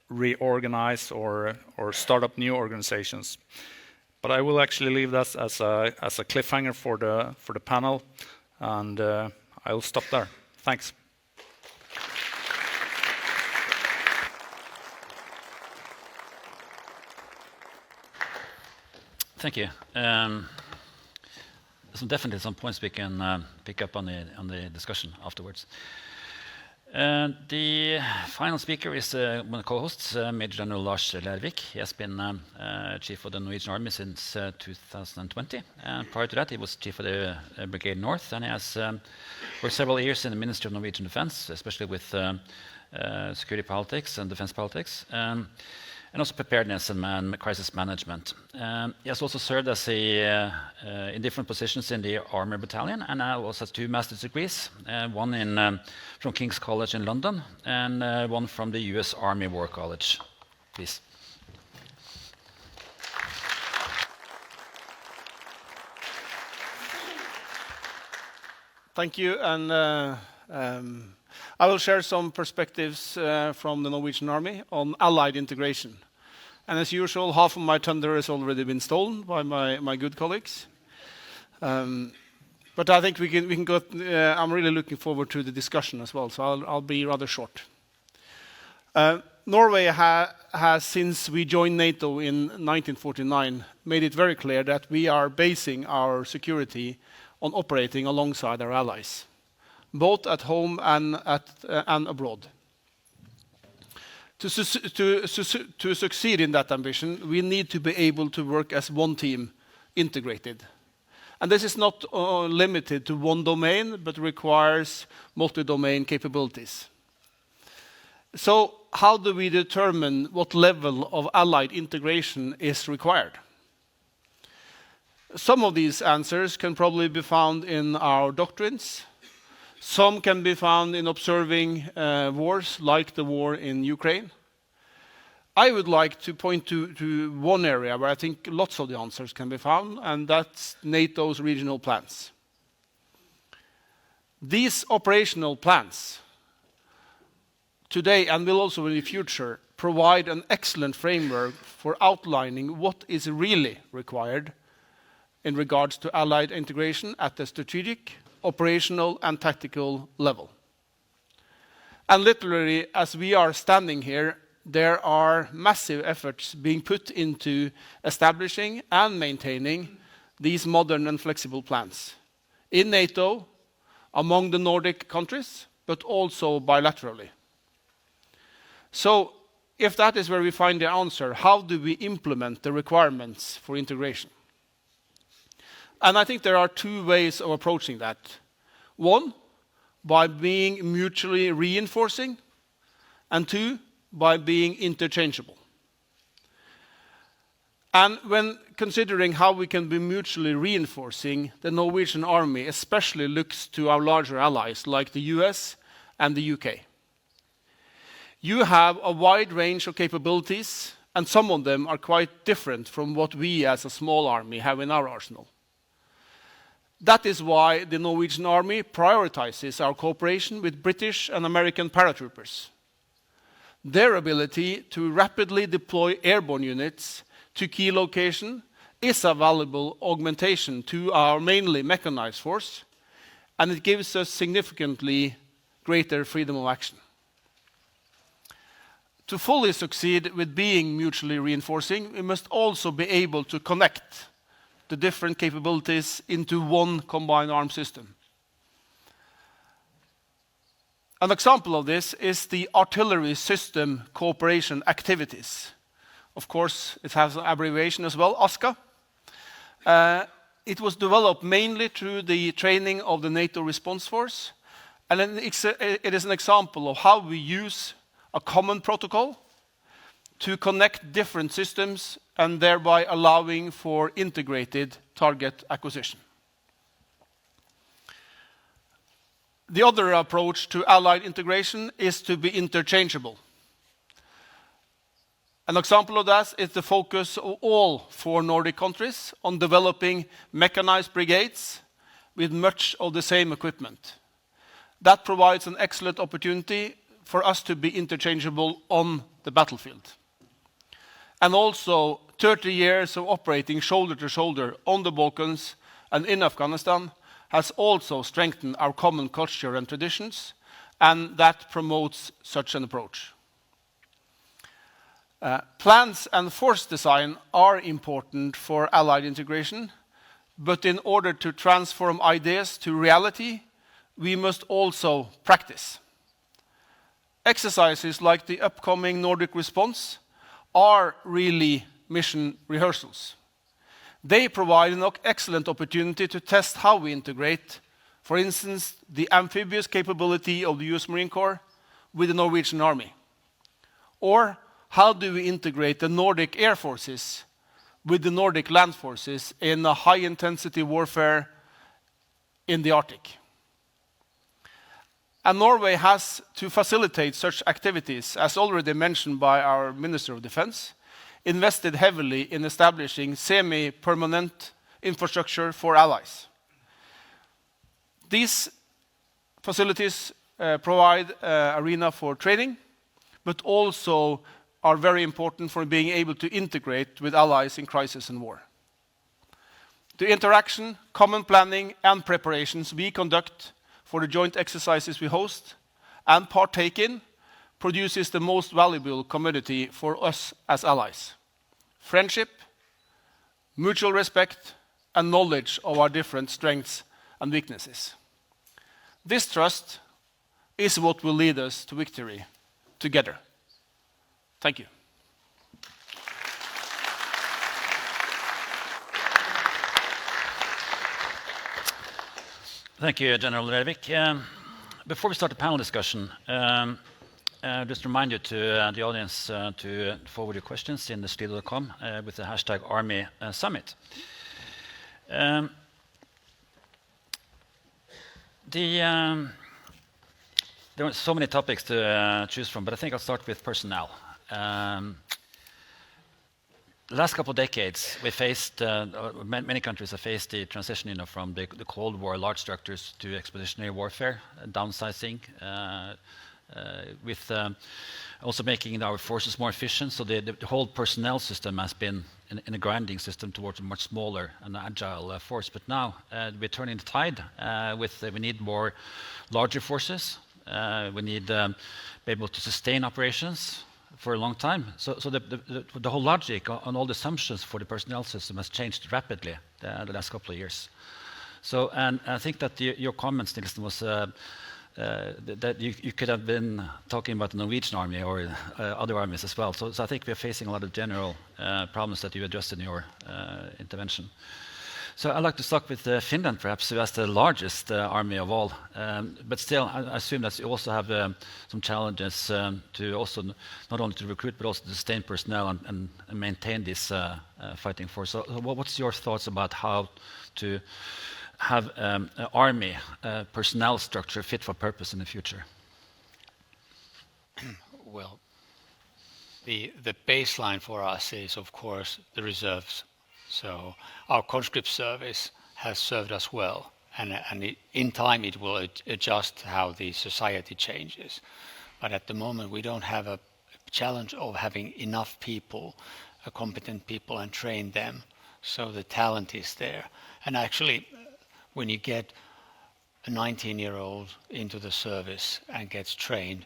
[SPEAKER 17] reorganize or start up new organizations. But I will actually leave that as a cliffhanger for the panel, and I'll stop there. Thanks.
[SPEAKER 14] Thank you. There's definitely some points we can pick up on the discussion afterwards. The final speaker is one of the co-hosts, Major General Lars Lervik. He has been Chief of the Norwegian Army since 2020. Prior to that, he was Chief of the Brigade North, and he has worked several years in the Ministry of Norwegian Defense, especially with security politics and defense politics. And also preparedness and crisis management. He has also served as in different positions in the Armour Battalion, and now also has 2 master's degrees, one from King's College in London, and one from the US Army War College. Please.
[SPEAKER 3] Thank you, and I will share some perspectives from the Norwegian Army on allied integration. And as usual, half of my thunder has already been stolen by my good colleagues. But I think we can go. I'm really looking forward to the discussion as well, so I'll be rather short. Norway has, since we joined NATO in 1949, made it very clear that we are basing our security on operating alongside our allies, both at home and abroad. To succeed in that ambition, we need to be able to work as one team, integrated. And this is not limited to one domain, but requires multi-domain capabilities. So how do we determine what level of allied integration is required? Some of these answers can probably be found in our doctrines. Some can be found in observing wars like the war in Ukraine. I would like to point to one area where I think lots of the answers can be found, and that's NATO's regional plans. These operational plans today and will also in the future provide an excellent framework for outlining what is really required in regards to Allied integration at the strategic, operational and tactical level. And literally, as we are standing here, there are massive efforts being put into establishing and maintaining these modern and flexible plans in NATO, among the Nordic countries, but also bilaterally. So, if that is where we find the answer, how do we implement the requirements for integration? And I think there are two ways of approaching that. One, by being mutually reinforcing, and two, by being interchangeable. And when considering how we can be mutually reinforcing, the Norwegian Army especially looks to our larger allies like the US and the UK. You have a wide range of capabilities, and some of them are quite different from what we as a small army have in our arsenal. That is why the Norwegian Army prioritizes our cooperation with British and American paratroopers. Their ability to rapidly deploy airborne units to key location is a valuable augmentation to our mainly mechanized force, and it gives us significantly greater freedom of action. To fully succeed with being mutually reinforcing, we must also be able to connect the different capabilities into one combined arms system. An example of this is the artillery system cooperation activities. Of course, it has an abbreviation as well, ASCA. It was developed mainly through the training of the NATO response force, and it is an example of how we use a common protocol to connect different systems and thereby allowing for integrated target acquisition. The other approach to Allied integration is to be interchangeable. An example of that is the focus of all 4 Nordic countries on developing mechanized brigades with much of the same equipment. That provides an excellent opportunity for us to be interchangeable on the battlefield. And also 30 years of operating shoulder to shoulder on the Balkans and in Afghanistan has also strengthened our common culture and traditions, and that promotes such an approach. Plans and force design are important for Allied integration, but in order to transform ideas to reality, we must also practice. Exercises like the upcoming Nordic response are really mission rehearsals. They provide an excellent opportunity to test how we integrate, for instance, the amphibious capability of the US Marine Corps with the Norwegian Army. Or how do we integrate the Nordic air forces with the Nordic land forces in a high-intensity warfare in the Arctic? And Norway has, to facilitate such activities, as already mentioned by our Minister of Defense, invested heavily in establishing semi-permanent infrastructure for allies. These facilities provide an arena for training, but also are very important for being able to integrate with allies in crisis and war. The interaction, common planning, and preparations we conduct for the joint exercises we host and partake in produces the most valuable commodity for us as allies: friendship, mutual respect, and knowledge of our different strengths and weaknesses. This trust is what will lead us to victory together. Thank you.
[SPEAKER 14] Thank you, General Lervik. Before we start the panel discussion, just remind you to the audience to forward your questions in the Slido.com with the hashtag Army Summit. There are so many topics to choose from, but I think I'll start with personnel. The last couple of decades, we faced, many countries have faced the transition from the Cold War large structures to expeditionary warfare, downsizing, with also making our forces more efficient. So the whole personnel system has been in a grinding system towards a much smaller and agile force. But now we're turning the tide. We need more larger forces. We need to be able to sustain operations for a long time. So the whole logic and all the assumptions for the personnel system has changed rapidly the last couple of years. So, and I think that your comments, Nilsen, was that you could have been talking about the Norwegian army or other armies as well. So I think we're facing a lot of general problems that you addressed in your intervention. So I'd like to start with Finland, perhaps, who has the largest army of all. But still, I assume that you also have some challenges to also not only to recruit, but also to sustain personnel and maintain this fighting force. So what's your thoughts about how to have an army personnel structure fit for purpose in the future?
[SPEAKER 16] Well, the baseline for us is, of course, the reserves. So our conscript service has served us well, and in time it will adjust how the society changes. But at the moment we don't have a challenge of having enough people, competent people, and train them. So the talent is there. And actually, when you get a 19-year-old into the service and gets trained,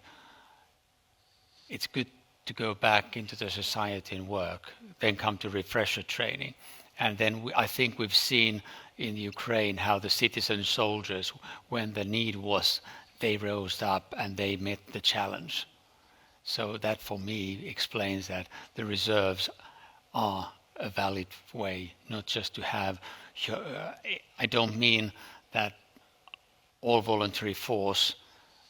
[SPEAKER 16] it's good to go back into the society and work, then come to refresher training. And then I think we've seen in Ukraine how the citizen soldiers, when the need was, they rose up and they met the challenge. So that for me explains that the reserves are a valid way, not just to have, I don't mean that all voluntary force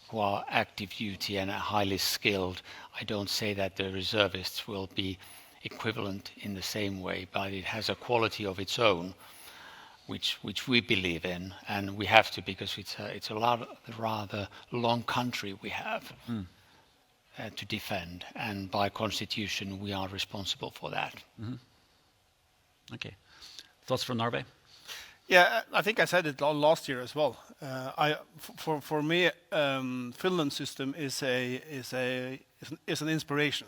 [SPEAKER 16] who are active duty and are highly skilled, I don't say that the reservists will be equivalent in the same way, but it has a quality of its own, which we believe in, and we have to, because it's a rather long country we have to defend, and by constitution we are responsible for that.
[SPEAKER 14] Okay, thoughts from Norway?
[SPEAKER 3] Yeah, I think I said it last year as well. For me, Finland's system is an inspiration.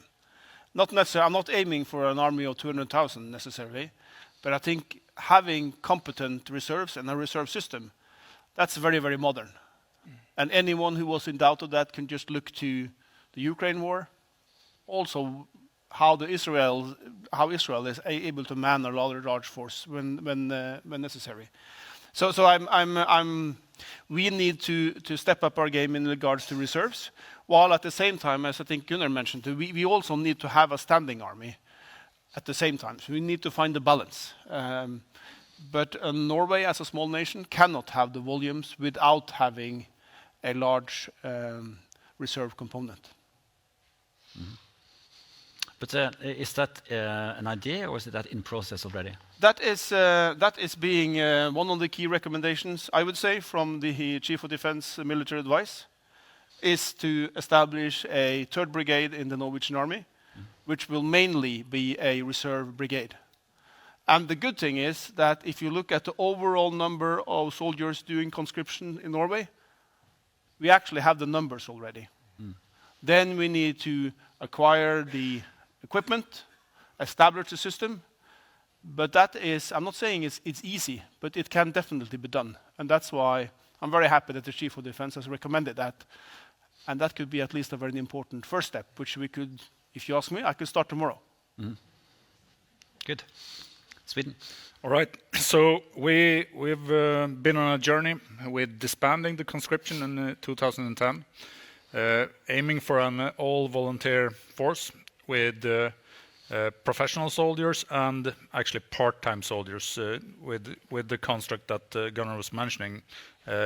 [SPEAKER 3] Not necessarily, I'm not aiming for an army of 200,000 necessarily, but I think having competent reserves and a reserve system, that's very, very modern. And anyone who was in doubt of that can just look to the Ukraine war, also how Israel is able to man a rather large force when necessary. So we need to step up our game in regards to reserves, while at the same time, as I think Gunnar mentioned, we also need to have a standing army at the same time. So we need to find the balance. But Norway, as a small nation, cannot have the volumes without having a large reserve component.
[SPEAKER 14] But is that an idea, or is that in process already?
[SPEAKER 3] That is being one of the key recommendations, I would say, from the Chief of Defense Military Advice, is to establish a 3rd brigade in the Norwegian Army, which will mainly be a reserve brigade. And the good thing is that if you look at the overall number of soldiers doing conscription in Norway, we actually have the numbers already. Then we need to acquire the equipment, establish the system, but that is, I'm not saying it's easy, but it can definitely be done. And that's why I'm very happy that the Chief of Defense has recommended that. And that could be at least a very important first step, which we could, if you ask me, I could start tomorrow.
[SPEAKER 14] Good. Sweden.
[SPEAKER 17] All right. So we've been on a journey with disbanding the conscription in 2010, aiming for an all-volunteer force with professional soldiers and actually part-time soldiers with the construct that Gunnar was mentioning,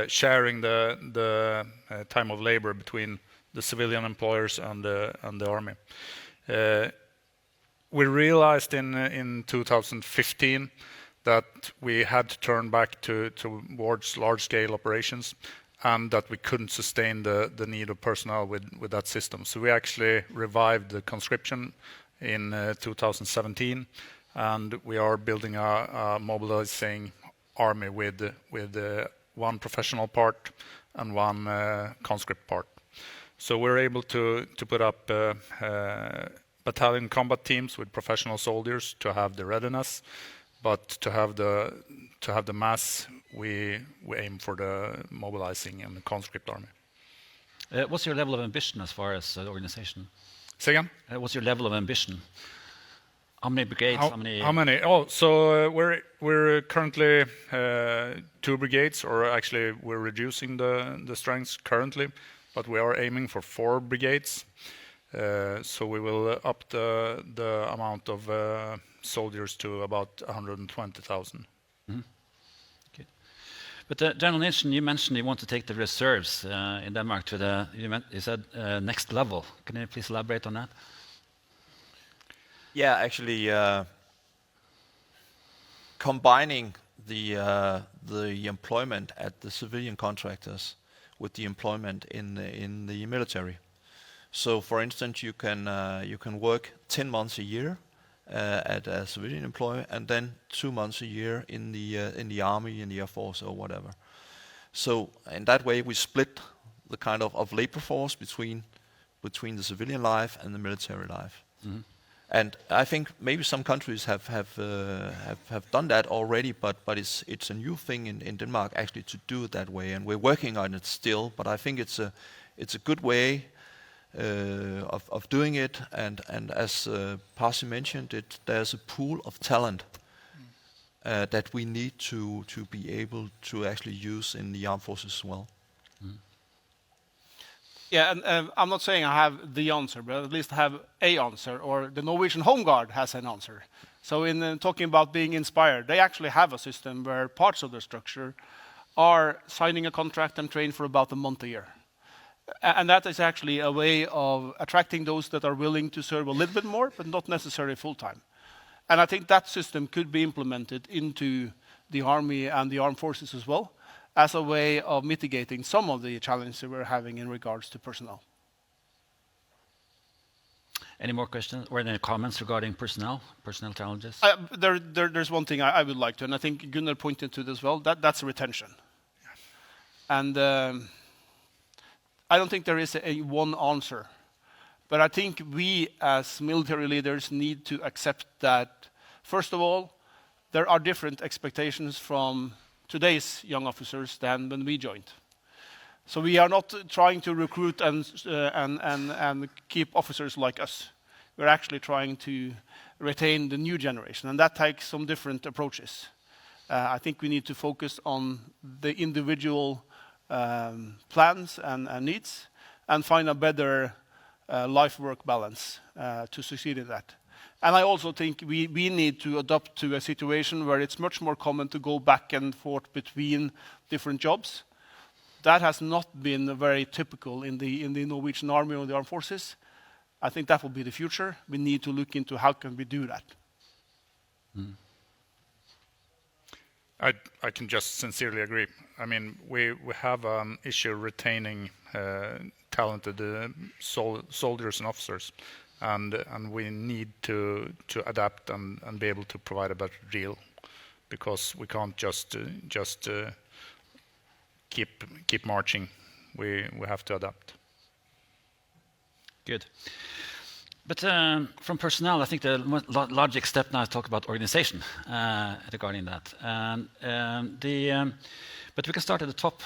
[SPEAKER 17] sharing the time of labor between the civilian employers and the army. We realized in 2015 that we had to turn back towards large-scale operations, and that we couldn't sustain the need of personnel with that system. So we actually revived the conscription in 2017, and we are building a mobilizing army with one professional part and one conscript part. So we're able to put up battalion combat teams with professional soldiers to have the readiness, but to have the mass, we aim for the mobilizing and the conscript army.
[SPEAKER 14] What's your level of ambition as far as the organization?
[SPEAKER 17] Say again?
[SPEAKER 14] What's your level of ambition? How many brigades?
[SPEAKER 17] How many? Oh, so we're currently 2 brigades, or actually we're reducing the strengths currently, but we are aiming for 4 brigades. So we will up the amount of soldiers to about 120,000.
[SPEAKER 14] Mm-hmm. Okay. But General Nilsen, you mentioned you want to take the reserves in Denmark to the you said next level. Can you please elaborate on that?
[SPEAKER 15] Yeah, actually, combining the employment at the civilian contractors with the employment in the military. So, for instance, you can work 10 months a year at a civilian employer, and then 2 months a year in the army, in the air force, or whatever. So, in that way, we split the kind of labor force between the civilian life and the military life.
[SPEAKER 14] Mm-hmm.
[SPEAKER 15] And I think maybe some countries have done that already, but it's a new thing in Denmark actually to do it that way, and we're working on it still. But I think it's a good way of doing it, and as Pasi mentioned, there's a pool of talent that we need to be able to actually use in the armed forces as well.
[SPEAKER 14] Mm.
[SPEAKER 3] Yeah, and I'm not saying I have the answer, but at least I have a answer, or the Norwegian Home Guard has an answer. So in talking about being inspired, they actually have a system where parts of their structure are signing a contract and train for about a month a year. And that is actually a way of attracting those that are willing to serve a little bit more, but not necessarily full-time. And I think that system could be implemented into the army and the armed forces as well, as a way of mitigating some of the challenges we're having in regards to personnel.
[SPEAKER 14] Any more questions or any comments regarding personnel challenges?
[SPEAKER 3] There's one thing I would like to, and I think Gunnar pointed to this as well, that's retention. Yes. And I don't think there is a one answer, but I think we as military leaders need to accept that, first of all, there are different expectations from today's young officers than when we joined. So we are not trying to recruit and keep officers like us. We're actually trying to retain the new generation, and that takes some different approaches. I think we need to focus on the individual plans and needs, and find a better life-work balance to succeed in that. And I also think we need to adapt to a situation where it's much more common to go back and forth between different jobs. That has not been very typical in the Norwegian Army or the Armed Forces. I think that will be the future. We need to look into how can we do that.
[SPEAKER 14] Mm.
[SPEAKER 17] I can just sincerely agree. I mean, we have an issue retaining talented soldiers and officers, and we need to adapt and be able to provide a better deal, because we can't just keep marching. We have to adapt.
[SPEAKER 14] Good. But from personnel, I think the logic step now is to talk about organization regarding that. But we can start at the top.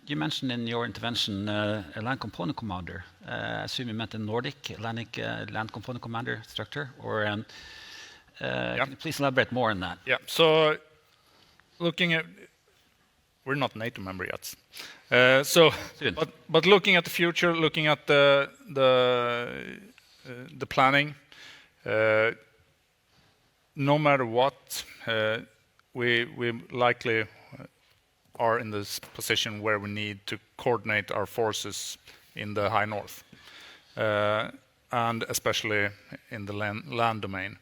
[SPEAKER 14] You mentioned in your intervention a land component commander. I assume you meant the Nordic land component commander structure, or can you please elaborate more on that?
[SPEAKER 17] Yeah. So, looking at, we're not NATO member yet. But looking at the future, looking at the planning, no matter what, we likely are in this position where we need to coordinate our forces in the high north, and especially in the land domain.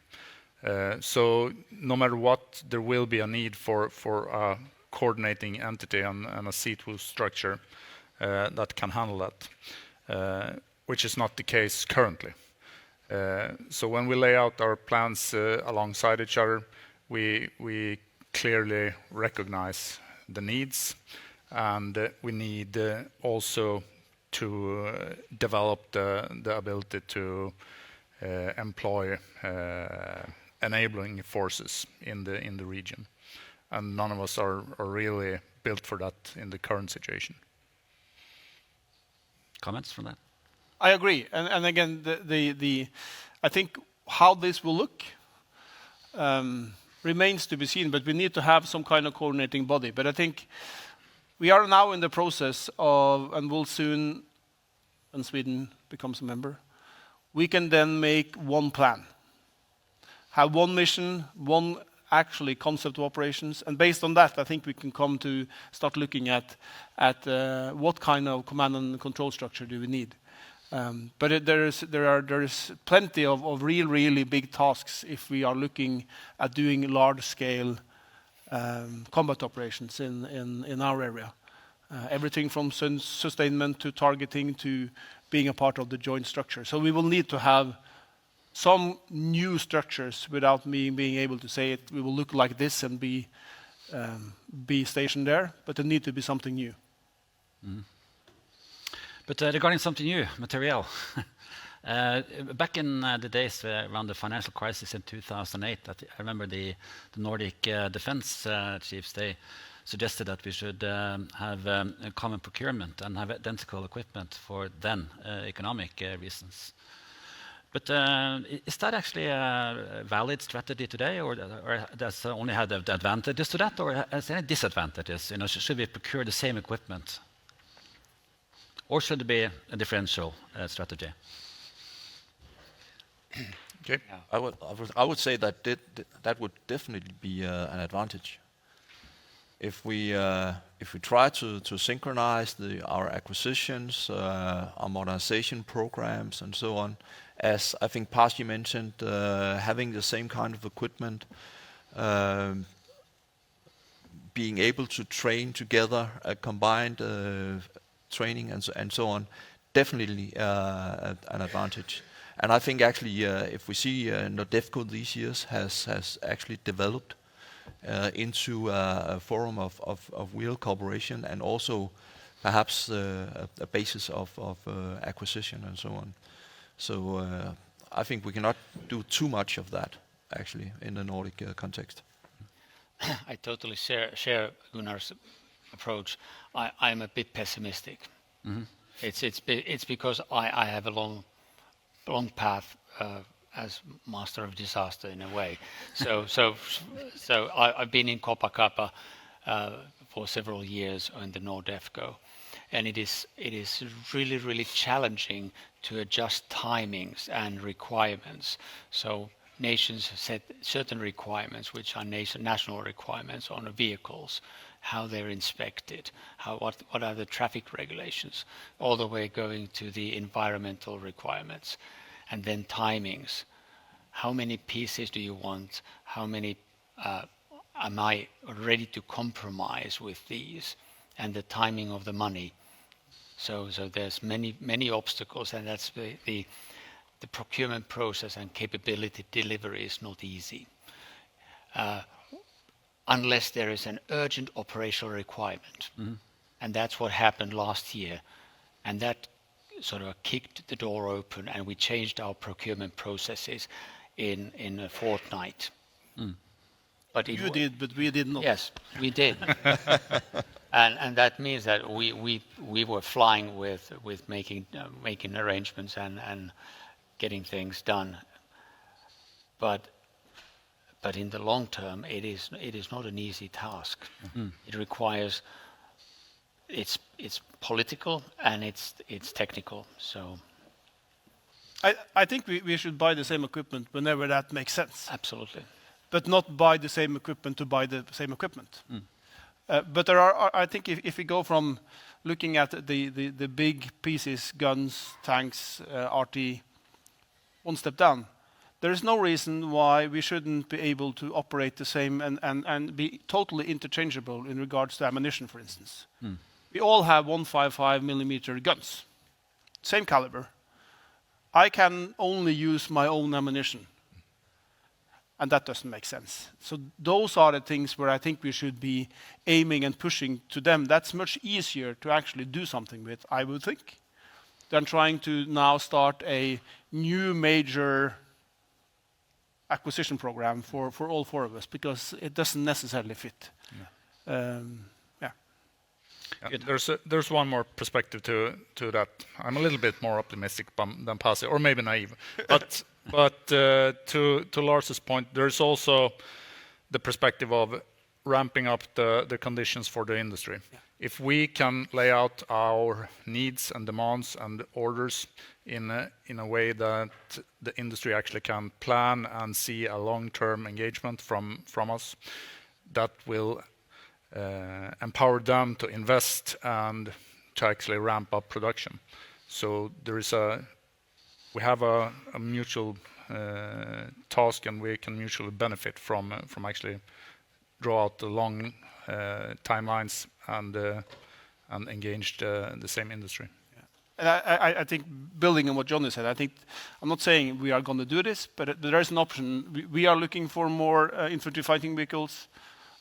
[SPEAKER 17] So no matter what, there will be a need for a coordinating entity and a C2 structure that can handle that, which is not the case currently. So when we lay out our plans alongside each other, we clearly recognize the needs, and we need also to develop the ability to employ enabling forces in the region, and none of us are really built for that in the current situation.
[SPEAKER 14] Comments from that?
[SPEAKER 3] I agree, and again, I think how this will look remains to be seen, but we need to have some kind of coordinating body. But I think we are now in the process of, and will soon, when Sweden becomes a member, we can then make one plan, have one mission, one actually concept of operations, and based on that, I think we can come to start looking at what kind of command and control structure do we need. But there is plenty of really big tasks if we are looking at doing large-scale combat operations in our area. Everything from sustainment to targeting to being a part of the joint structure. So we will need to have some new structures without me being able to say it. We will look like this and be stationed there, but there need to be something new.
[SPEAKER 14] Mm. But regarding something new, materiel. Back in the days around the financial crisis in 2008, I remember the Nordic defense chiefs, they suggested that we should have a common procurement and have identical equipment for then economic reasons. But is that actually a valid strategy today, or does it only have the advantages to that, or has there any disadvantages? Should we procure the same equipment? Or should it be a differential strategy?
[SPEAKER 17] Okay.
[SPEAKER 15] Yeah. I would say that that would definitely be an advantage. If we try to synchronize our acquisitions, our modernization programs, and so on, as I think Pasi mentioned, having the same kind of equipment, being able to train together, combined training and so on, definitely an advantage. And I think actually, if we see Nordefco these years has actually developed into a forum of real cooperation, and also perhaps a basis of acquisition and so on. So I think we cannot do too much of that actually in the Nordic context.
[SPEAKER 16] I totally share Gunnar's approach. I'm a bit pessimistic. Mm-hmm. It's because I have a long path as master of disaster in a way. So I've been in Copacabana for several years in the Nordefco, and it is really challenging to adjust timings and requirements. So nations set certain requirements, which are national requirements on the vehicles, how they're inspected, what are the traffic regulations, all the way going to the environmental requirements, and then timings. How many pieces do you want? How many am I ready to compromise with these? And the timing of the money. So there's many obstacles, and that's the procurement process and capability delivery is not easy. Unless there is an urgent operational requirement. Mm-hmm. And that's what happened last year. And that sort of kicked the door open, and we changed our procurement processes in a fortnight. Mm. But
[SPEAKER 3] you did, but we did not.
[SPEAKER 16] Yes, we did. And that means that we were flying with making arrangements and getting things done. But in the long term, it is not an easy task. Mm-hmm. It requires it's political and it's technical. So
[SPEAKER 3] I think we should buy the same equipment whenever that makes sense.
[SPEAKER 16] Absolutely.
[SPEAKER 3] But not buy the same equipment to buy the same equipment. Mm. But there are, I think, if we go from looking at the big pieces, guns, tanks, RT, one step down, there is no reason why we shouldn't be able to operate the same and be totally interchangeable in regards to ammunition, for instance. We all have 155 millimeter guns, same caliber. I can only use my own ammunition, and that doesn't make sense. So those are the things where I think we should be aiming and pushing to them. That's much easier to actually do something with, I would think, than trying to now start a new major acquisition program for all four of us, because it doesn't necessarily fit.
[SPEAKER 17] There's one more perspective to that. I'm a little bit more optimistic than Pasi, or maybe naive. But to Lars's point, there's also the perspective of ramping up the conditions for the industry. Yeah. If we can lay out our needs and demands and orders in a way that the industry actually can plan and see a long-term engagement from us, that will empower them to invest and to actually ramp up production. So we have a mutual task, and we can mutually benefit from actually draw out the long timelines and engage the same industry.
[SPEAKER 3] And I think, building on what Johnny said, I'm not saying we are going to do this, but there is an option. We are looking for more infantry fighting vehicles.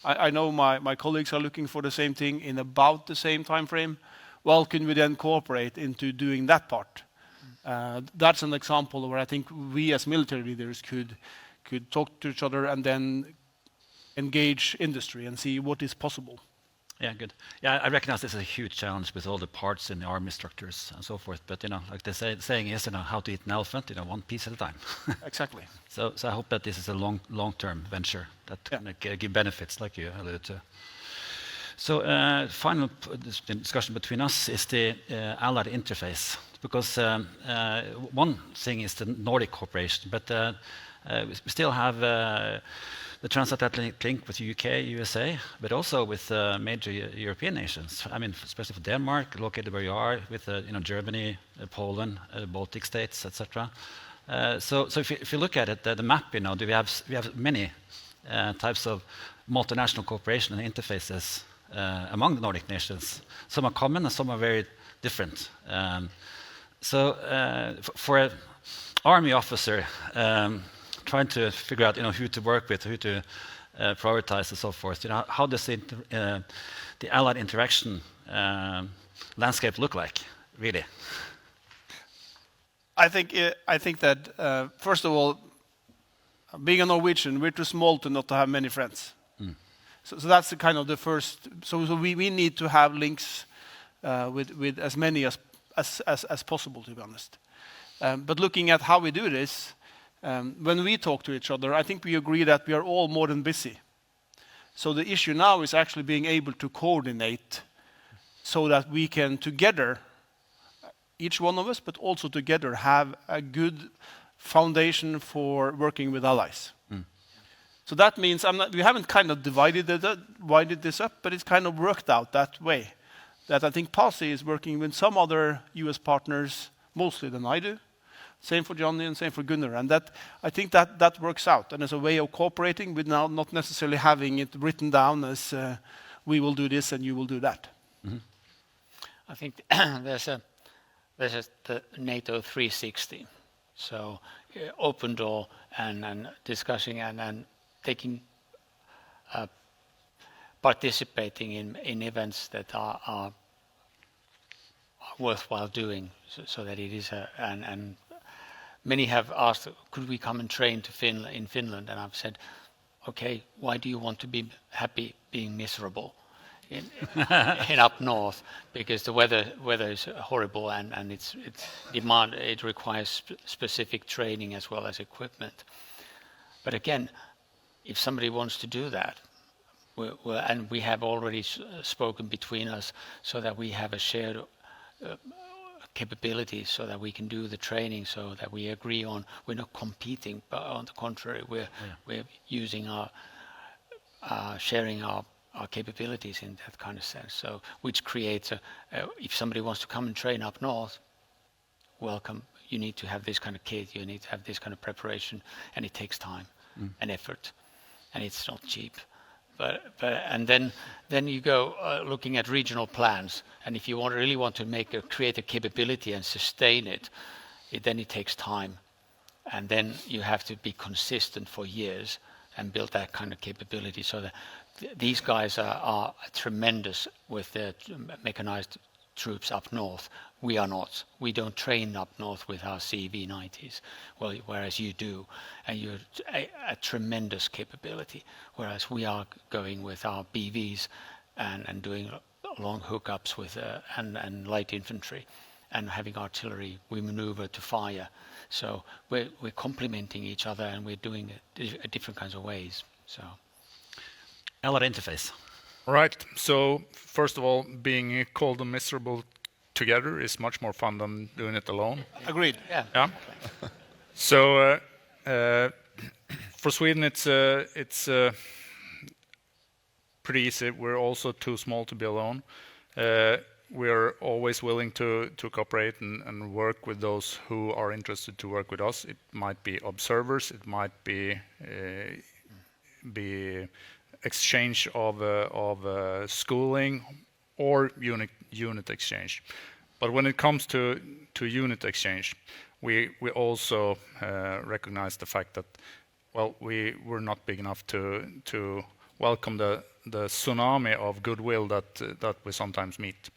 [SPEAKER 3] I know my colleagues are looking for the same thing in about the same time frame. Well, can we then cooperate into doing that part? That's an example where I think we as military leaders could talk to each other and then engage industry and see what is possible.
[SPEAKER 14] Yeah, good. Yeah, I recognize this is a huge challenge with all the parts in the army structures and so forth. But like the saying is, how to eat an elephant, one piece at a time.
[SPEAKER 3] Exactly.
[SPEAKER 14] So I hope that this is a long-term venture that can give benefits, like you alluded to. So final discussion between us is the Allied interface, because one thing is the Nordic cooperation, but we still have the transatlantic link with UK, USA, but also with major European nations. I mean, especially for Denmark, located where you are, with Germany, Poland, Baltic states, etc. So if you look at it, the map, we have many types of multinational cooperation and interfaces among the Nordic nations. Some are common and some are very different. So for an army officer, trying to figure out who to work with, who to prioritize, and so forth. How does the Allied interaction landscape look like, really?
[SPEAKER 3] I think that first of all, being a Norwegian, we're too small to not have many friends. So that's the kind of the first. So we need to have links with as many as possible, to be honest. But looking at how we do this. When we talk to each other, I think we agree that we are all more than busy. So the issue now is actually being able to coordinate so that we can together, each one of us, but also together, have a good foundation for working with allies. So that means we haven't kind of divided this up, but it's kind of worked out that way. That I think Pasi is working with some other US partners mostly than I do. Same for Johnny and same for Gunnar. And I think that works out. And as a way of cooperating with now not necessarily having it written down as we will do this and you will do that.
[SPEAKER 16] I think there's the NATO 360. So open door and discussing and taking participating in events that are worthwhile doing, so that it is and many have asked, could we come and train in Finland? And I've said, okay, why do you want to be happy being miserable in up north? Because the weather is horrible and it requires specific training as well as equipment. But again, if somebody wants to do that, and we have already spoken between us so that we have a shared capabilities so that we can do the training, so that we agree on, we're not competing, but on the contrary, we're using sharing our capabilities in that kind of sense. So which creates if somebody wants to come and train up north, welcome, you need to have this kind of kit, you need to have this kind of preparation, and it takes time and effort, and it's not cheap. And then you go looking at regional plans, and if you really want to create a capability and sustain it, then it takes time, and then you have to be consistent for years and build that kind of capability. So that these guys are tremendous with their mechanized troops up north. We are not. We don't train up north with our CV90s, whereas you do, and you're a tremendous capability. Whereas we are going with our BVs and doing long hookups with and light infantry, and having artillery. We maneuver to fire, so we're complementing each other, and we're doing it different kinds of ways. So,
[SPEAKER 14] LR interface.
[SPEAKER 17] Right. So first of all, being cold and miserable together is much more fun than doing it alone.
[SPEAKER 3] Agreed.
[SPEAKER 17] Yeah. So for Sweden, it's pretty easy. We're also too small to be alone. We're always willing to cooperate and work with those who are interested to work with us. It might be observers. It might be exchange of schooling or unit exchange. But when it comes to unit exchange, we also recognize the fact that, well, we're not big enough to welcome the tsunami of goodwill that we sometimes meet.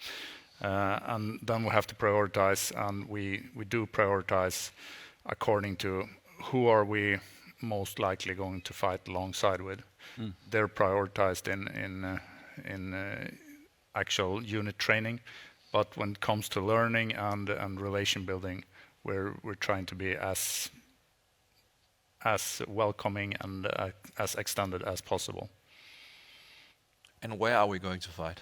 [SPEAKER 17] And then we have to prioritize, and we do prioritize according to who are we most likely going to fight alongside with. They're prioritized in actual unit training, but when it comes to learning and relation building, we're trying to be as welcoming and as extended as possible.
[SPEAKER 15] And where are we going to fight?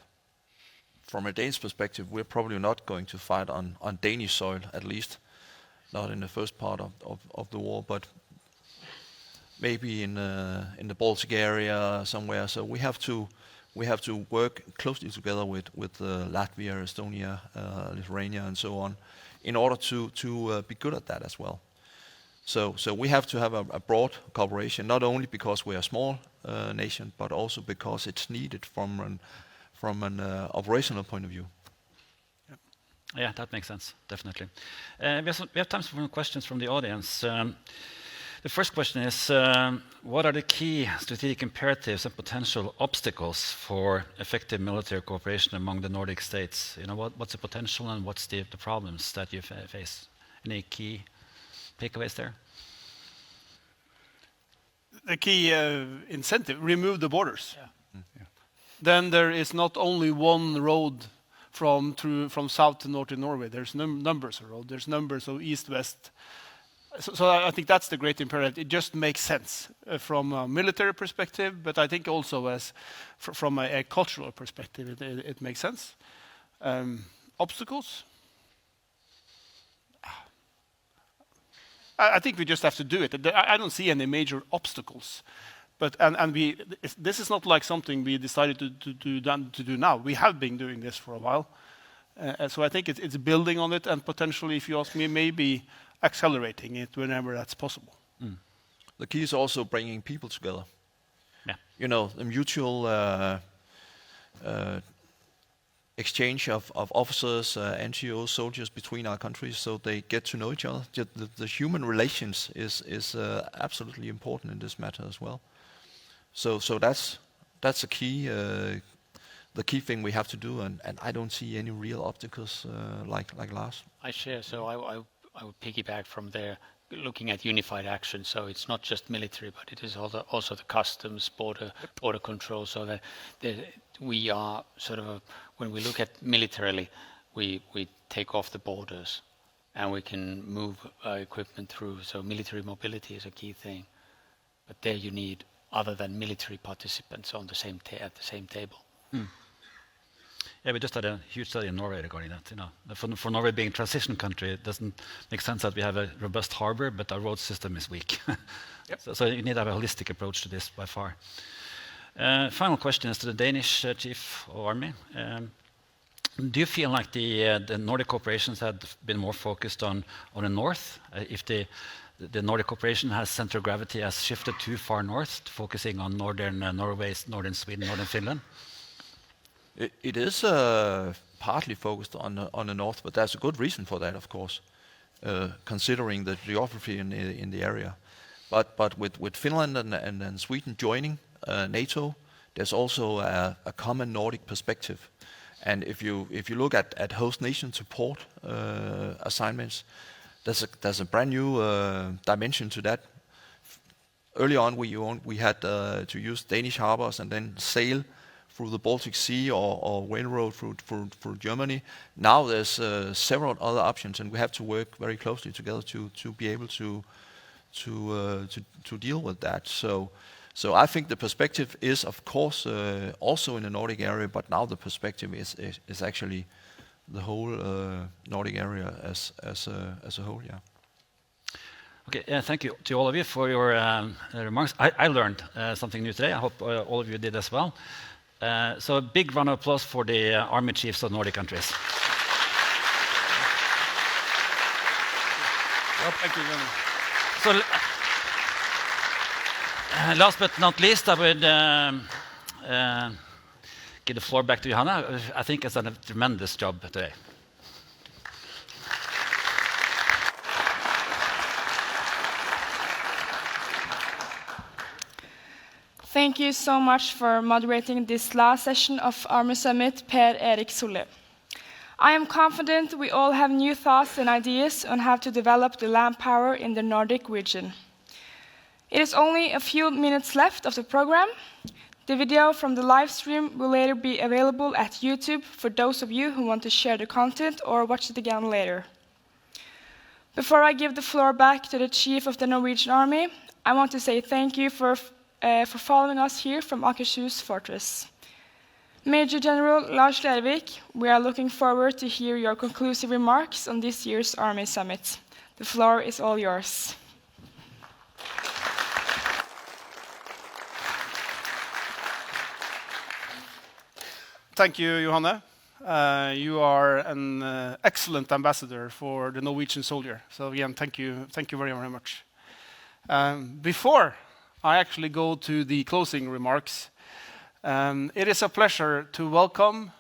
[SPEAKER 15] From a Danish perspective, we're probably not going to fight on Danish soil, at least not in the first part of the war, but maybe in the Baltic area somewhere. So we have to work closely together with Latvia, Estonia, Lithuania, and so on, in order to be good at that as well. So we have to have a broad cooperation, not only because we are a small nation, but also because it's needed from an operational point of view.
[SPEAKER 14] Yeah, that makes sense, definitely. We have time for questions from the audience. The first question is, what are the key strategic imperatives and potential obstacles for effective military cooperation among the Nordic states? You know, what's the potential and what's the problems that you face? Any key takeaways there?
[SPEAKER 3] The key incentive, remove the borders. Then there is not only one road from south to north in Norway. There's numbers of roads. There's numbers of east-west. So I think that's the great imperative. It just makes sense from a military perspective, but I think also from a cultural perspective, it makes sense. Obstacles? I think we just have to do it. I don't see any major obstacles. But this is not like something we decided to do now. We have been doing this for a while. So I think it's building on it, and potentially, if you ask me, maybe accelerating it whenever that's possible.
[SPEAKER 15] The key is also bringing people together.
[SPEAKER 14] Yeah.
[SPEAKER 15] You know, the mutual exchange of officers, NGOs, soldiers between our countries, so they get to know each other. The human relations is absolutely important in this matter as well. So that's the key thing we have to do, and I don't see any real obstacles like Lars.
[SPEAKER 16] I share. So I would piggyback from there, looking at unified action. So it's not just military, but it is also the customs, border control. So that we are sort of when we look at militarily, we take off the borders, and we can move equipment through. So military mobility is a key thing, but there you need other than military participants on the same at the same table.
[SPEAKER 14] Yeah, we just had a huge study in Norway regarding that. You know, for Norway being a transition country, it doesn't make sense that we have a robust harbor, but our road system is weak. Yep. So you need to have a holistic approach to this by far. Final question is to the Danish Chief of Army. Do you feel like the Nordic corporations had been more focused on the north? If the Nordic cooperation has center of gravity has shifted too far north, focusing on northern Norway, northern Sweden, northern Finland?
[SPEAKER 15] It is partly focused on the north, but there's a good reason for that, of course, considering the geography in the area. But with Finland and Sweden joining NATO, there's also a common Nordic perspective. And if you look at host nation support assignments, there's a brand new dimension to that. Early on, we had to use Danish harbors and then sail through the Baltic Sea or railroad through Germany. Now there's several other options, and we have to work very closely together to be able to deal with that. So I think the perspective is, of course, also in the Nordic area, but now the perspective is actually the whole Nordic area as a whole. Yeah.
[SPEAKER 14] Okay, thank you to all of you for your remarks. I learned something new today. I hope all of you did as well. So a big round of applause for the army chiefs of Nordic countries.
[SPEAKER 3] Well, thank you, Johnny.
[SPEAKER 14] So, last but not least, I would give the floor back to Johanna. I think it's done a tremendous job today.
[SPEAKER 1] Thank you so much for moderating this last session of Army Summit, Per Erik Solli. I am confident we all have new thoughts and ideas on how to develop the land power in the Nordic region. It is only a few minutes left of the program. The video from the live stream will later be available at YouTube for those of you who want to share the content or watch it again later. Before I give the floor back to the Chief of the Norwegian Army, I want to say thank you for following us here from Akershus Fortress. Major General Lars Lervik, we are looking forward to hear your conclusive remarks on this year's Army Summit. The floor is all yours.
[SPEAKER 3] Thank you, Johanne. You are an excellent ambassador for the Norwegian soldier. So again, thank you very, very much. Before I actually go to the closing remarks, it is a pleasure to welcome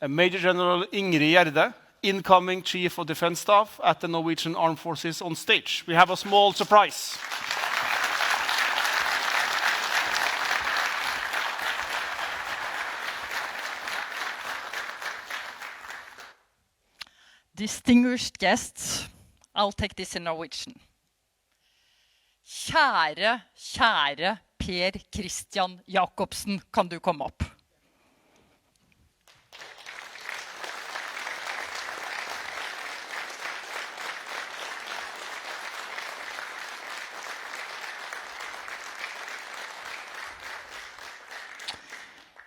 [SPEAKER 3] Major General Ingrid Gjerde, incoming Chief of Defense Staff at the Norwegian Armed Forces, on stage. We have a small surprise.
[SPEAKER 18] Distinguished guests, I'll take this in Norwegian. Kjære Per Christian Jacobsen, kan du komme opp?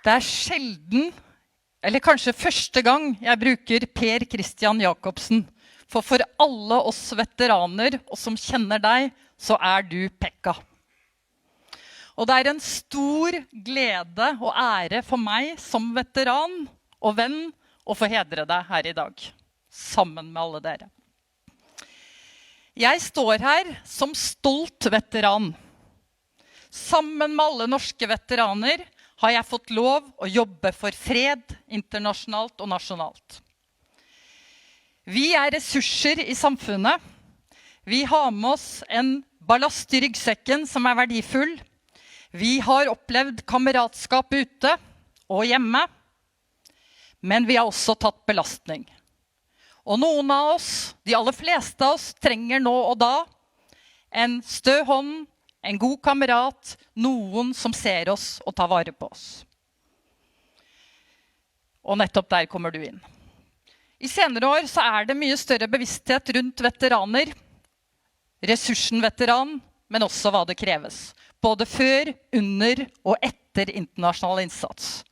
[SPEAKER 18] Det sjelden, eller kanskje første gang, jeg bruker Per Christian Jacobsen. For alle oss veteraner, og som kjenner deg, så du Pekka. Og det en stor glede og ære for meg som veteran og venn å få hedre deg her i dag, sammen med alle dere. Jeg står her som stolt veteran. Sammen med alle norske veteraner har jeg fått lov å jobbe for fred internasjonalt og nasjonalt. Vi ressurser i samfunnet. Vi har med oss en ballast i ryggsekken som verdifull. Vi har opplevd kameratskap ute og hjemme, men vi har også tatt belastning. Og noen av oss, de aller fleste av oss, trenger nå og da en stø hånd, en god kamerat, noen som ser oss og tar vare på oss. Og nettopp der kommer du inn. I senere år så det mye større bevissthet rundt veteraner, ressursen veteran, men også hva det kreves. Både før, under og etter internasjonal innsats.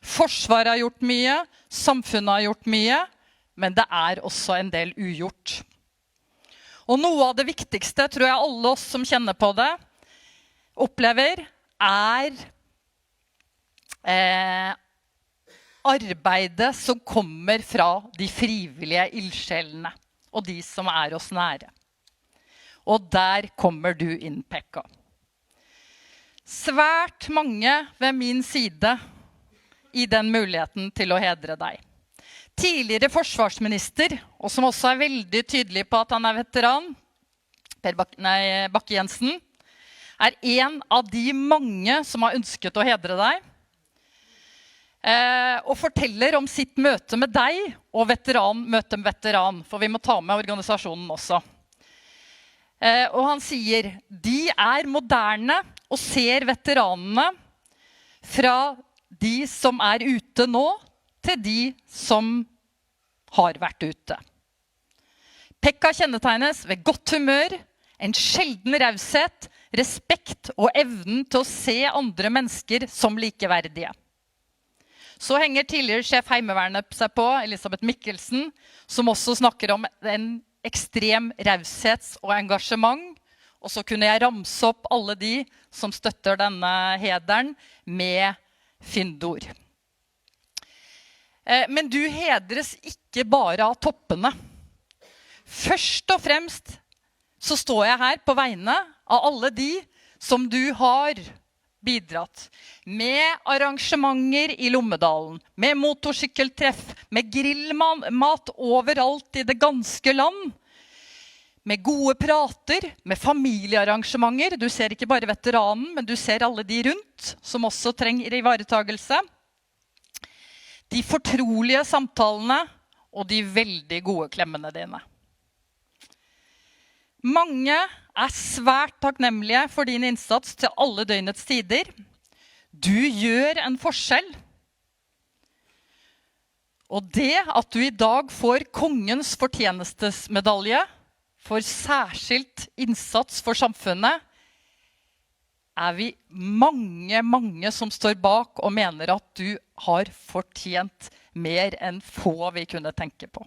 [SPEAKER 18] Forsvaret har gjort mye, samfunnet har gjort mye, men det også en del ugjort. Og noe av det viktigste, tror jeg alle oss som kjenner på det, opplever arbeidet som kommer fra de frivillige ildsjelene, og de som oss nære. Og der kommer du inn, Pekka. Svært mange ved min side i den muligheten til å hedre deg. Tidligere forsvarsminister, og som også veldig tydelig på at han veteran, Per Bakke-Jensen, en av de mange som har ønsket å hedre deg, og forteller om sitt møte med deg og møte med veteran, for vi må ta med organisasjonen også. Og han sier, de moderne og ser veteranene fra de som ute nå, til de som har vært ute. Pekka kjennetegnes ved godt humør, en sjelden raushet, respekt og evnen til å se andre mennesker som likeverdige. Så henger tidligere sjef Heimevernet seg på, Elisabeth Mikkelsen, som også snakker om en ekstrem raushets- og engasjement. Og så kunne jeg ramse opp alle de som støtter denne hederen med fyndord. Men du hedres ikke bare av toppene. Først og fremst så står jeg her på vegne av alle de som du har bidratt med arrangementer i Lommedalen, med motorsykkeltreff, med grillmat overalt i det ganske land, med gode prater, med familiearrangementer. Du ser ikke bare veteranen, men du ser alle de rundt som også trenger ivaretagelse. De fortrolige samtalene og de veldig gode klemmene dine. Mange svært takknemlige for din innsats til alle døgnets tider. Du gjør en forskjell. Og det at du i dag får kongens fortjenestesmedalje for særskilt innsats for samfunnet, vi mange som står bak og mener at du har fortjent mer enn få vi kunne tenke på.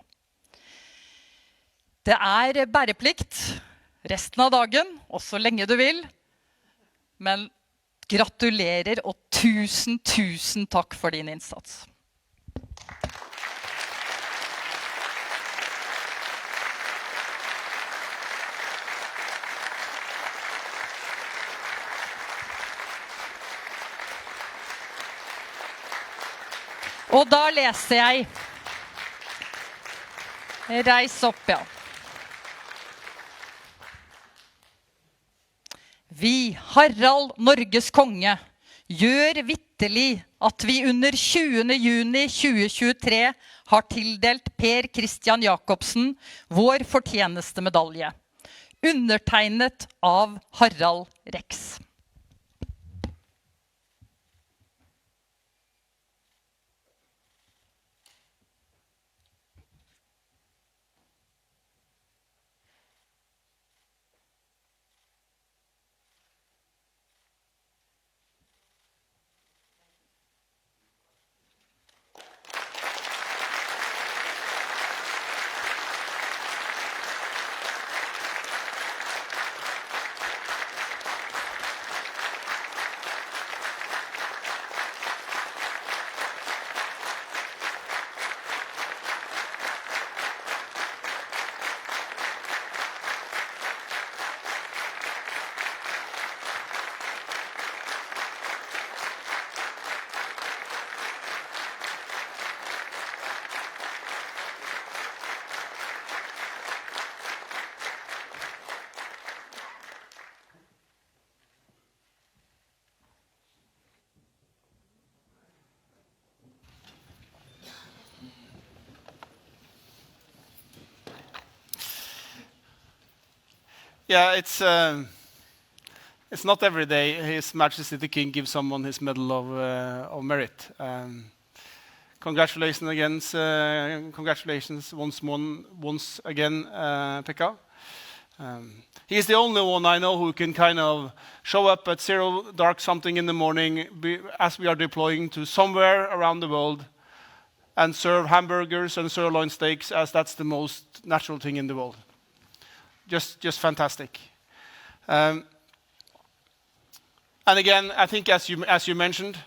[SPEAKER 18] Det bæreplikt resten av dagen, og så lenge du vil. Men gratulerer og tusen takk for din innsats. Og da leser jeg. Reis opp, ja. Vi, Harald, Norges konge, gjør vitterlig at vi under 20. juni 2023 har tildelt Per Christian Jacobsen vår fortjenestemedalje, undertegnet av Harald Rex.
[SPEAKER 3] Yeah, it's not every day His Majesty the King gives someone his Medal of Merit. Congratulations once again, Pekka. He's the only one I know who can kind of show up at 0 dark something in the morning as we are deploying to somewhere around the world and serve hamburgers and sirloin steaks as that's the most natural thing in the world. Just fantastic. And again, I think as you mentioned,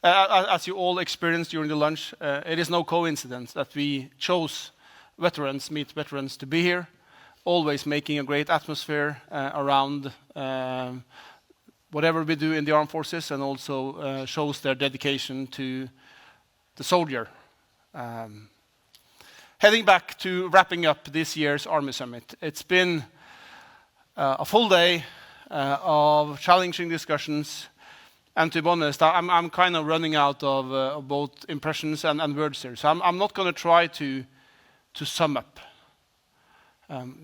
[SPEAKER 3] as you all experienced during the lunch, it is no coincidence that we chose veterans, Meet Veterans, to be here, always making a great atmosphere around whatever we do in the armed forces, and also shows their dedication to the soldier. Heading back to wrapping up this year's Army Summit, it's been a full day of challenging discussions, and to be honest, I'm kind of running out of both impressions and words here, so I'm not going to try to sum up.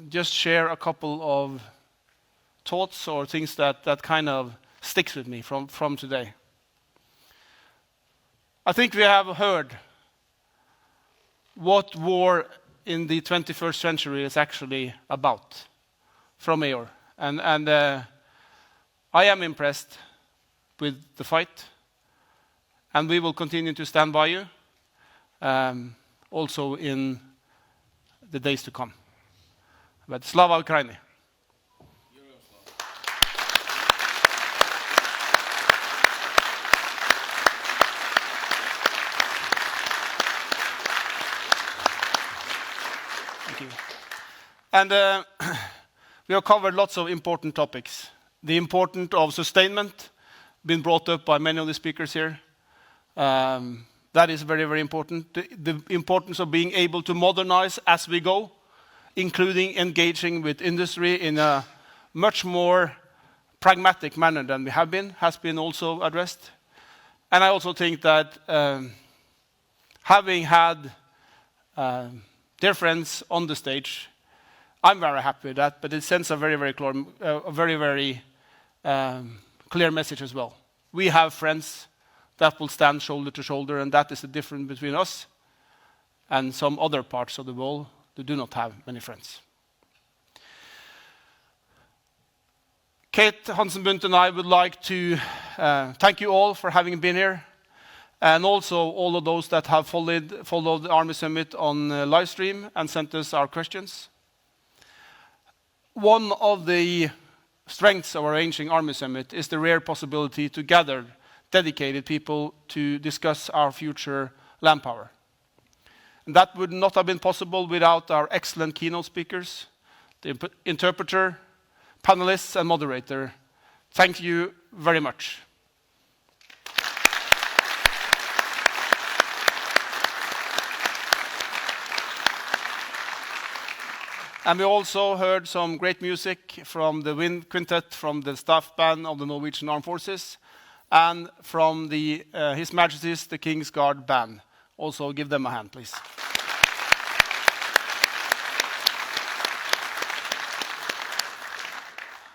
[SPEAKER 3] Just share a couple of thoughts or things that kind of sticks with me from today. I think we have heard what war in the 21st century is actually about from Eor. And I am impressed with the fight, and we will continue to stand by you, also in the days to come. But Slava Ukraini. Thank you. And we have covered lots of important topics. The importance of sustainment, been brought up by many of the speakers here. That is very, very important. The importance of being able to modernize as we go, including engaging with industry in a much more pragmatic manner than we have been, has been also addressed. And I also think that having had dear friends on the stage, I'm very happy with that, but it sends a very, very clear message as well. We have friends that will stand shoulder to shoulder, and that is the difference between us and some other parts of the world that do not have many friends. Kate Hansen-Bundt and I would like to thank you all for having been here, and also all of those that have followed the Army Summit on live stream and sent us our questions. One of the strengths of arranging Army Summit is the rare possibility to gather dedicated people to discuss our future land power. And that would not have been possible without our excellent keynote speakers, the interpreter, panelists, and moderator. Thank you very much. And we also heard some great music from the Wind Quintet, from the staff band of the Norwegian Armed Forces, and from His Majesty's the King's Guard Band. Also give them a hand, please.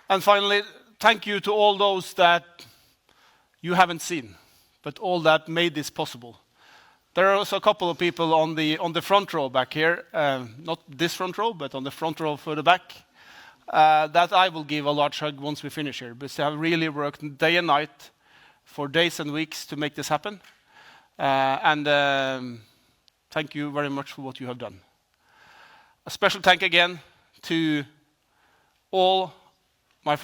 [SPEAKER 3] And finally, thank you to all those that you haven't seen, but all that made this possible. There are also a couple of people on the front row back here, not this front row, but on the front row further back, that I will give a large hug once we finish here, because they have really worked day and night for days and weeks to make this happen. Thank you very much for what you have done. A special thank again to all my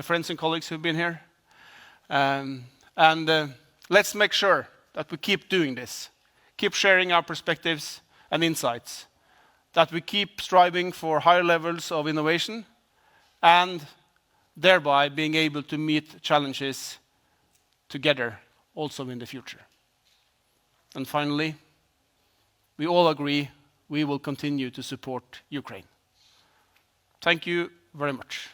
[SPEAKER 3] friends and colleagues who've been here. Let's make sure that we keep doing this, keep sharing our perspectives and insights, that we keep striving for higher levels of innovation, and thereby being able to meet challenges together also in the future. And finally, we all agree we will continue to support Ukraine. Thank you very much.